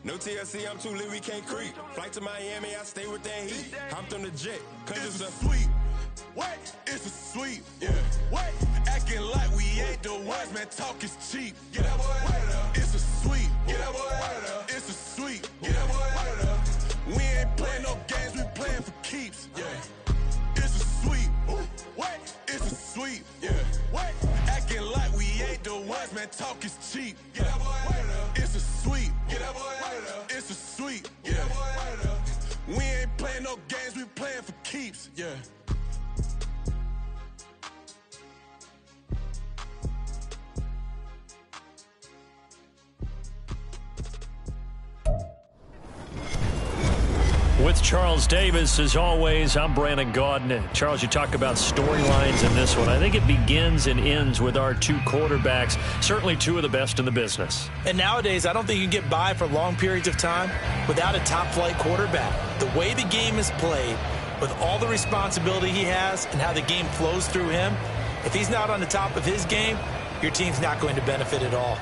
No TLC, I'm too lit, we can't creep. Flight to Miami, I stay with that heat. Hopped on the jet, cause
it's a sweet. What? It's a sweet. Yeah. What? Acting like we ain't the ones, man. Talk is cheap. Get that boy out of there. It's a sweet. Get that boy out of there. It's a sweet. Get that boy out of there. We ain't playing no games, we playing for keeps. Yeah. It's a sweet. What? It's a sweet. Yeah. What? Acting like we ain't the ones, man. Talk is cheap. Get that boy out of there. It's a sweet. Get that boy out of there. It's a sweet. Get that boy out of there. We ain't playing no games, we playing for keeps. Yeah.
With Charles Davis, as always, I'm Brandon Gaudin. Charles, you talk about storylines in this one. I think it begins and ends with our two quarterbacks, certainly two of the best in the business.
And nowadays, I don't think you can get by for long periods of time without a top-flight quarterback. The way the game is played, with all the responsibility he has and how the game flows through him, if he's not on the top of his game, your team's not going to benefit at all.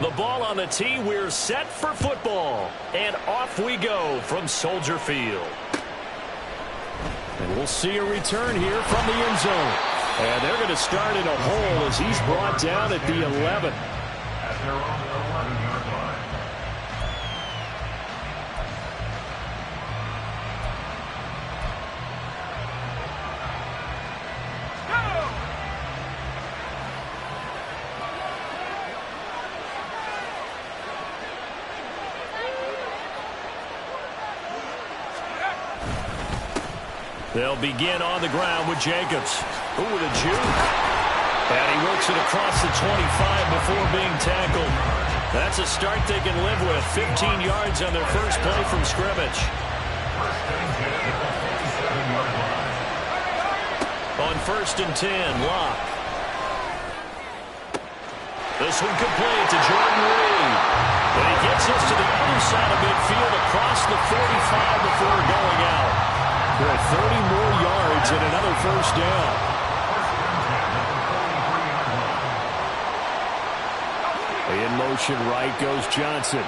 The ball on the tee, we're set for football. And off we go from Soldier Field. And we'll see a return here from the end zone. And they're going to start in a hole as he's brought down at the 11.
At their own 11-yard line.
They'll begin on the ground with Jacobs. Ooh, with a juke. And he works it across the 25 before being tackled. That's a start they can live with. 15 yards on their first play from scrimmage. On 1st and 10, Locke. This one complete to Jordan Reed. And he gets us to the other side of midfield across the 45 before going out. For 30 more yards and another first down. In motion right goes Johnson.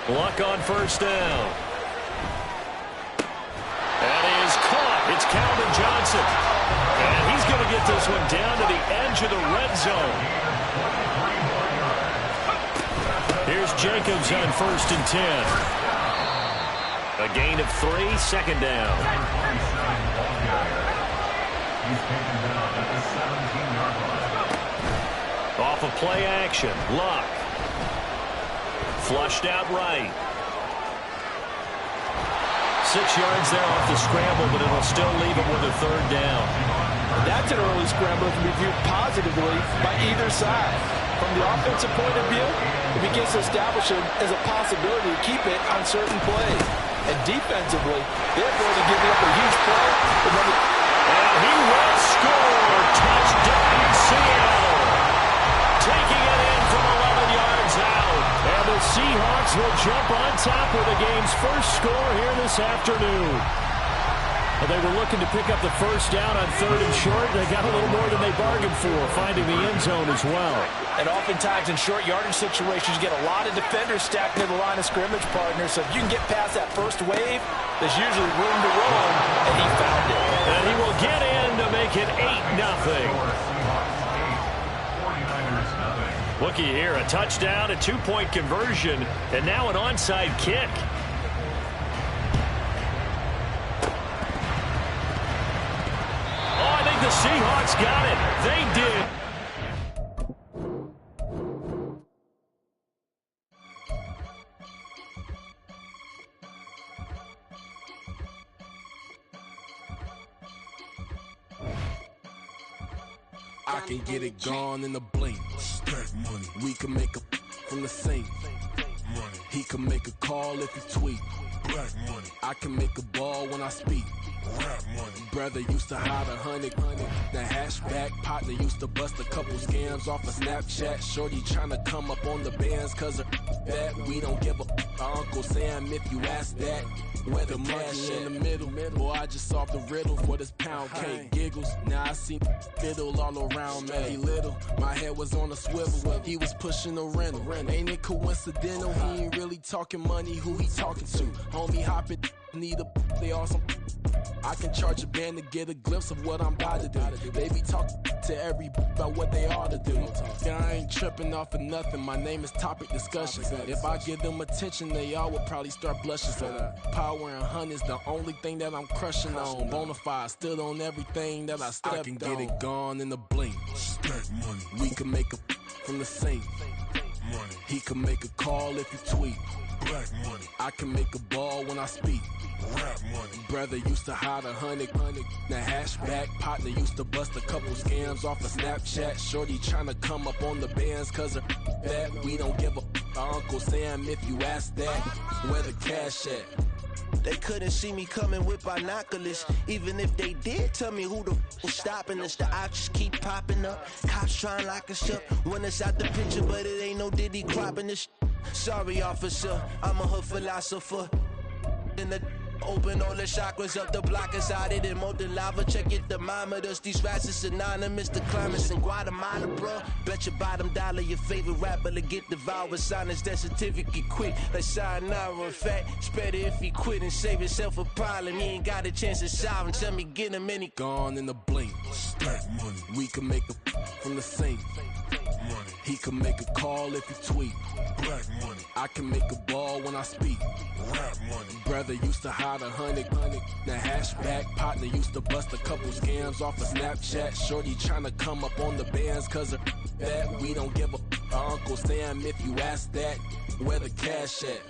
Luck on first down. That is caught. It's Calvin Johnson. And he's going to get this one down to the edge of the red zone. Here's Jacobs on 1st and 10. A gain of 3, second down. Off of play action. Luck. Flushed out right. 6 yards there off the scramble, but it'll still leave him with a third down.
That's an early scramble that can be viewed positively by either side. From the offensive point of view, it begins to establish it as a possibility to keep it on certain plays. And defensively, they're going to give up a huge play.
And he will score. Touchdown, Seattle. Taking it in from 11 yards out. And the Seahawks will jump on top with the game's first score here this afternoon. Well, they were looking to pick up the first down on 3rd and short. They got a little more than they bargained for, finding the end zone as well.
And oftentimes in short yardage situations, you get a lot of defenders stacked near the line of scrimmage, partners. So if you can get past that first wave, there's usually room to roam, and he found it.
And he will get in to make it 8-0. Looky here, a touchdown, a 2-point conversion, and now an onside kick. Oh, I think the Seahawks got it. They did.
I can get it gone in a blink. Money. We can make a from the sink. Money. He can make a call if he tweet. Black money. I can make a ball when I speak. Rap money. Brother used to hide 100. The hatchback partner used to bust a couple scams off of Snapchat. Shorty tryna come up on the bands cause of that. We don't give a Uncle Sam if you ask that. Where the money in the middle. Boy, I just solved the riddle for this pound cake. Giggles. Now I see fiddle all around me. He little. My head was on a swivel. He was pushing a rental. Ain't it coincidental? He ain't really talking money. Who he talking to? Homie hopping. Need a they awesome. I can charge a band to get a glimpse of what I'm about to do. They be talking to every about what they ought to do. I ain't tripping off of nothing. My name is topic discussion. If I give them attention, they all would probably start blushing. So power and hunt is the only thing that I'm crushing on. Bonafide stood on everything that I stepped on. I can get it gone in a blink. Money. We can make a from the sink. Money. He can make a call if he tweet. Black money. I can make a ball when I speak. Rap money. Brother used to hide 100. The hatchback partner used to bust a couple scams off of Snapchat. Shorty tryna come up on the bands cause of that. We don't give a Uncle Sam if you ask that. Where the cash at?
They couldn't see me coming with binoculars. Even if they did, tell me who the was stopping us. The options keep popping up. Cops trying to lock us up. When it's out the picture, but it ain't no Diddy cropping this. Sorry, officer, I'm a hood philosopher. In the open all the chakras up the block inside it and molten lava. Check your thermometers. These rats is synonymous to climates in Guatemala, bro. Bet your bottom dollar your favorite rapper to get devoured. Sign his death certificate quick. Like sayonara. In fact, it's better if he quit and save himself a problem. He ain't got a chance to solve him. Tell me get him any
gone in a blink. Black money. We can make a from the sink. Money. He can make a call if he tweet. Black money. I can make a ball when I speak. Rap money. Brother used to hide 100. The hatchback partner used to bust a couple scams off of Snapchat. Shorty tryna come up on the bands cause of that. We don't give a Uncle Sam if you ask that. Where the cash at?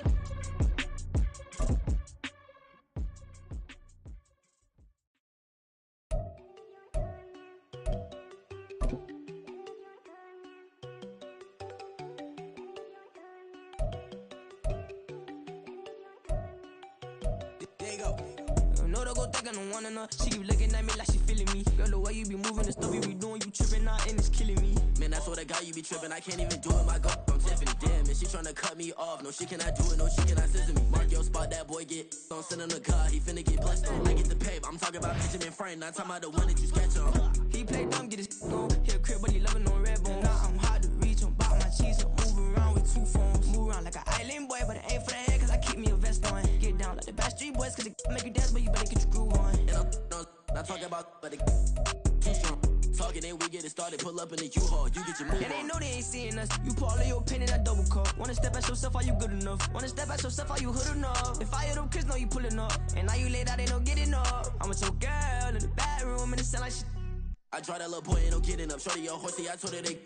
know they go think I don't want enough. She keep looking at me like she feeling me. Girl, the way you be moving, the stuff you be doing, you tripping out and it's killing me.
Man, I swear to God, you be tripping. I can't even do it. My girl from Tiffany. Damn, and she tryna cut me off. No, she cannot do it. No, she cannot scissor me. Mark your spot, that boy get on. Send him the car. He finna get blessed on. I get the paper. I'm talking about Benjamin Frank. Not talking about the one that you sketch on.
He play dumb, get his on. He a crib, but he loving on red bone. Now I'm hard to reach. I'm bout my cheese. I'm moving around with 2 phones. Move around like an island boy, but it ain't for the head, cause I keep me a vest on. Get down like the Backstreet Boys, cause it make you dance, but you better get your groove on.
And I'm not talking about, but it too strong. Talking and we get it started, pull up in the U-Haul, you get your move on.
And they know they ain't seeing us. You pull all of your pin in that double cup. Wanna step at yourself, are you good enough? Wanna step at yourself, are you hood enough? If I hear them kids, know you pulling up. And now you laid out, they don't get enough. I'm with your girl in the bedroom, and it sound like shit.
I draw that little boy, ain't no getting up. Shorty, your horsey, I told her they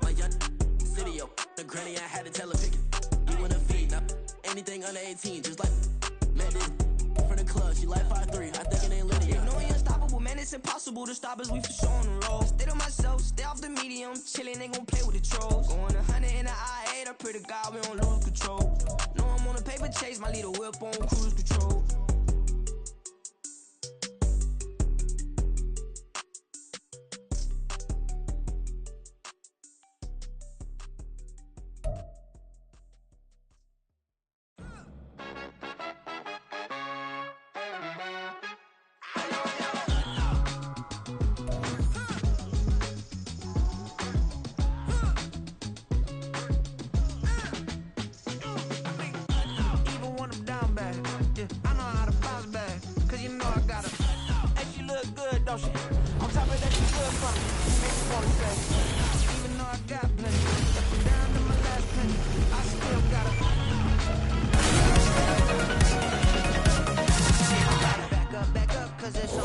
my young city, yo. The granny, I had to tell her pick it. You in a feed, now anything under 18, just like man, this from the club, she like 5'3", I think it ain't Lydia.
You know we unstoppable, man, it's impossible to stop us, we for sure on the road. Stay to myself, stay off the medium, chillin', they gon' play with the trolls. Going 100 in the I-8, I pray to God we don't lose control. Know I'm on a paper chase, my leader whip on cruise control.
Don't she? On top of that, she good for me. Make me wanna say, even though I got plenty, if I'm down to my last penny, I still gotta back up, cause it's on.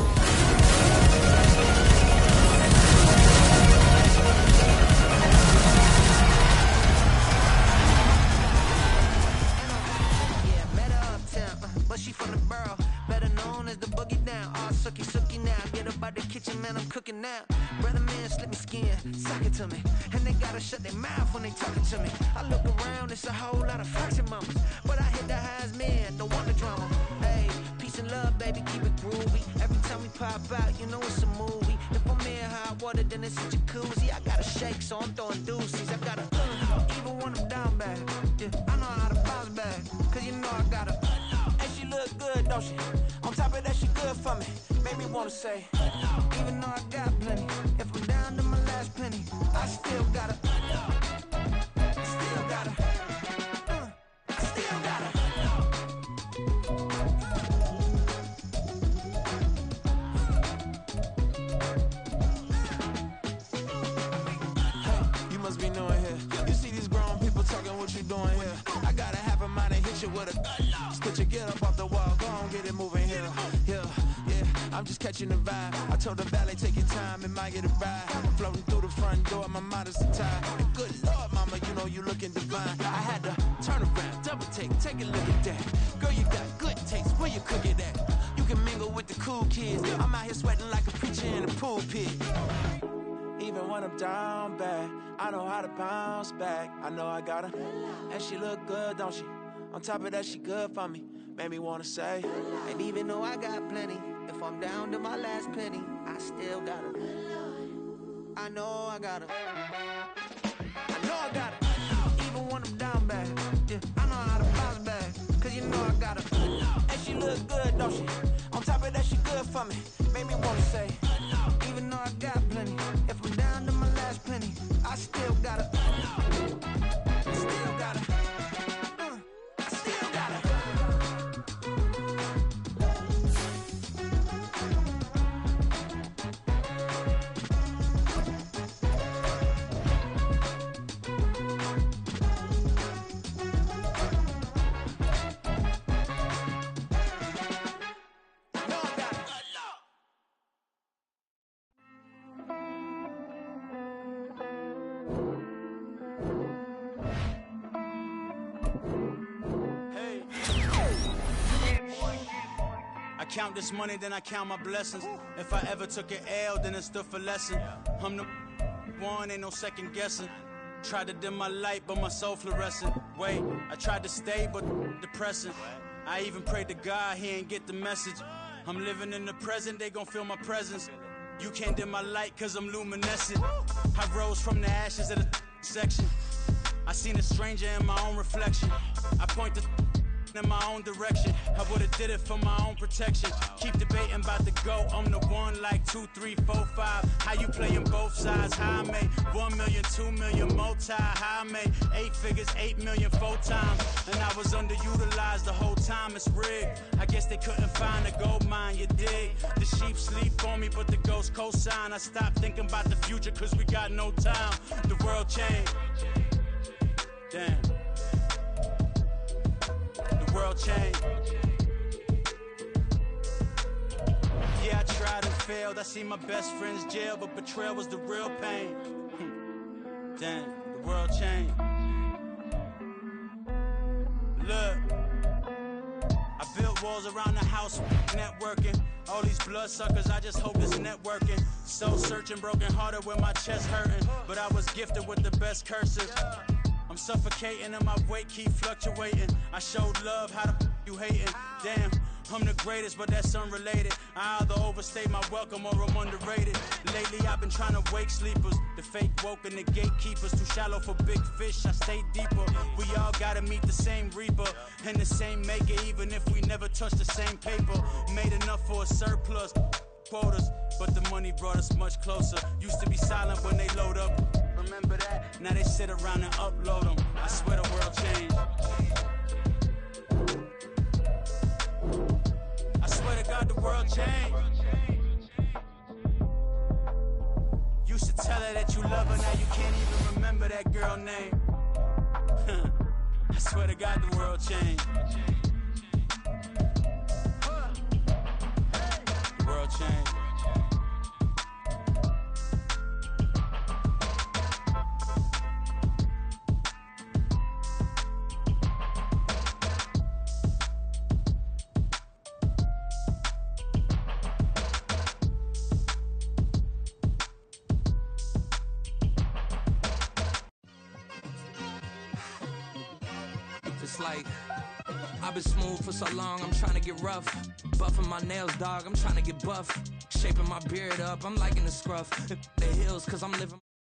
Yeah, met her uptown, but she from the borough, better known as the boogie down. All sookie now. Get up out the kitchen, man, I'm cooking now. Brother man, slip me skin, suck it to me. And they gotta shut their mouth when they talking to me. I look around, it's a whole lot of fraction mamas, but I hit the highs, man, don't want the drama. Hey, peace and love, baby, keep it groovy. Every time we pop out, you know it's a movie. If I'm in hot water, then it's a jacuzzi. I gotta shake, so I'm throwing deuces. I gotta, even when I'm down bad. Yeah, I know how to bounce back, cause you know I gotta. And she look good, don't she? On top of that, she good for me. Made me wanna say, even though I got plenty, if I'm down to my last penny, I still gotta, I still gotta. Hey, you must be new in here. You see these grown people talking, what you doing here? I gotta have a mind and hit you with a stitch you, get up off the wall, go on, get it moving here. Yeah, I'm just catching the vibe. I told the valet, take your time, it might get a ride. Floating through the front door, my mind is tied. And good Lord, mama, you know you looking divine. I had to turn around, double take a look at that. Girl, you got good taste, where you cook it at? You can mingle with the cool kids. I'm out here sweating like a preacher in a pulpit. Even when I'm down bad, I know how to bounce back. I know I got her, and she look good, don't she? On top of that, she good for me. Made me wanna say, and even though I got plenty, if I'm down to my last penny, I still got her. I know I got her. I know I got her. Even when I'm down bad, yeah, I know how to bounce back, cause you know I got her. And she look good, don't she? On top of that, she good for me. Made me wanna say, even though I got plenty, if I'm down to my last penny, I still got her. Still got her. I still got her.
Count this money, then I count my blessings. If I ever took an L, then it stood for lesson. I'm the one, ain't no second guessing. Tried to dim my light, but my soul fluorescent. Wait, I tried to stay, but depressing. I even prayed to God, he ain't get the message. I'm living in the present, they gon' feel my presence. You can't dim my light cause I'm luminescent. I rose from the ashes of the section. I seen a stranger in my own reflection. I point the in my own direction. I would've did it for my own protection. Keep debating about the go. I'm the one like 2, 3, 4, 5. How you playing both sides? How I made 1 million, 2 million, multi. How I made 8 figures, 8 million 4 times. And I was underutilized the whole time. It's rigged. I guess they couldn't find a gold mine. You dig? The sheep sleep on me, but the ghost cosign. I stopped thinking about the future cause we got no time. The world changed. Damn. The world changed. Yeah, I tried and failed. I seen my best friends jail, but betrayal was the real pain. Damn, the world changed. Look, I built walls around the house, networking. All these bloodsuckers, I just hope it's networking. Soul searching, broken hearted with my chest hurting. But I was gifted with the best cursive. I'm suffocating and my weight keep fluctuating. I showed love, how the you hating? Damn, I'm the greatest, but that's unrelated. I either overstay my welcome or I'm underrated. Lately I've been trying to wake sleepers. The fake woke and the gatekeepers. Too shallow for big fish, I stay deeper. We all gotta meet the same reaper and the same maker, even if we never touch the same paper. Made enough for a surplus quotas, but the money brought us much closer. Used to be silent when they load up. Remember that? Now they sit around and upload them. I swear the world changed. I swear to God the world changed. Used to tell her that you love her, now you can't even remember that girl name. I swear to God the world changed. The world changed.
Like, I've been smooth for so long, I'm trying to get rough. Buffing my nails, dog, I'm trying to get buff. Shaping my beard up, I'm liking the scruff. The hills, cause I'm living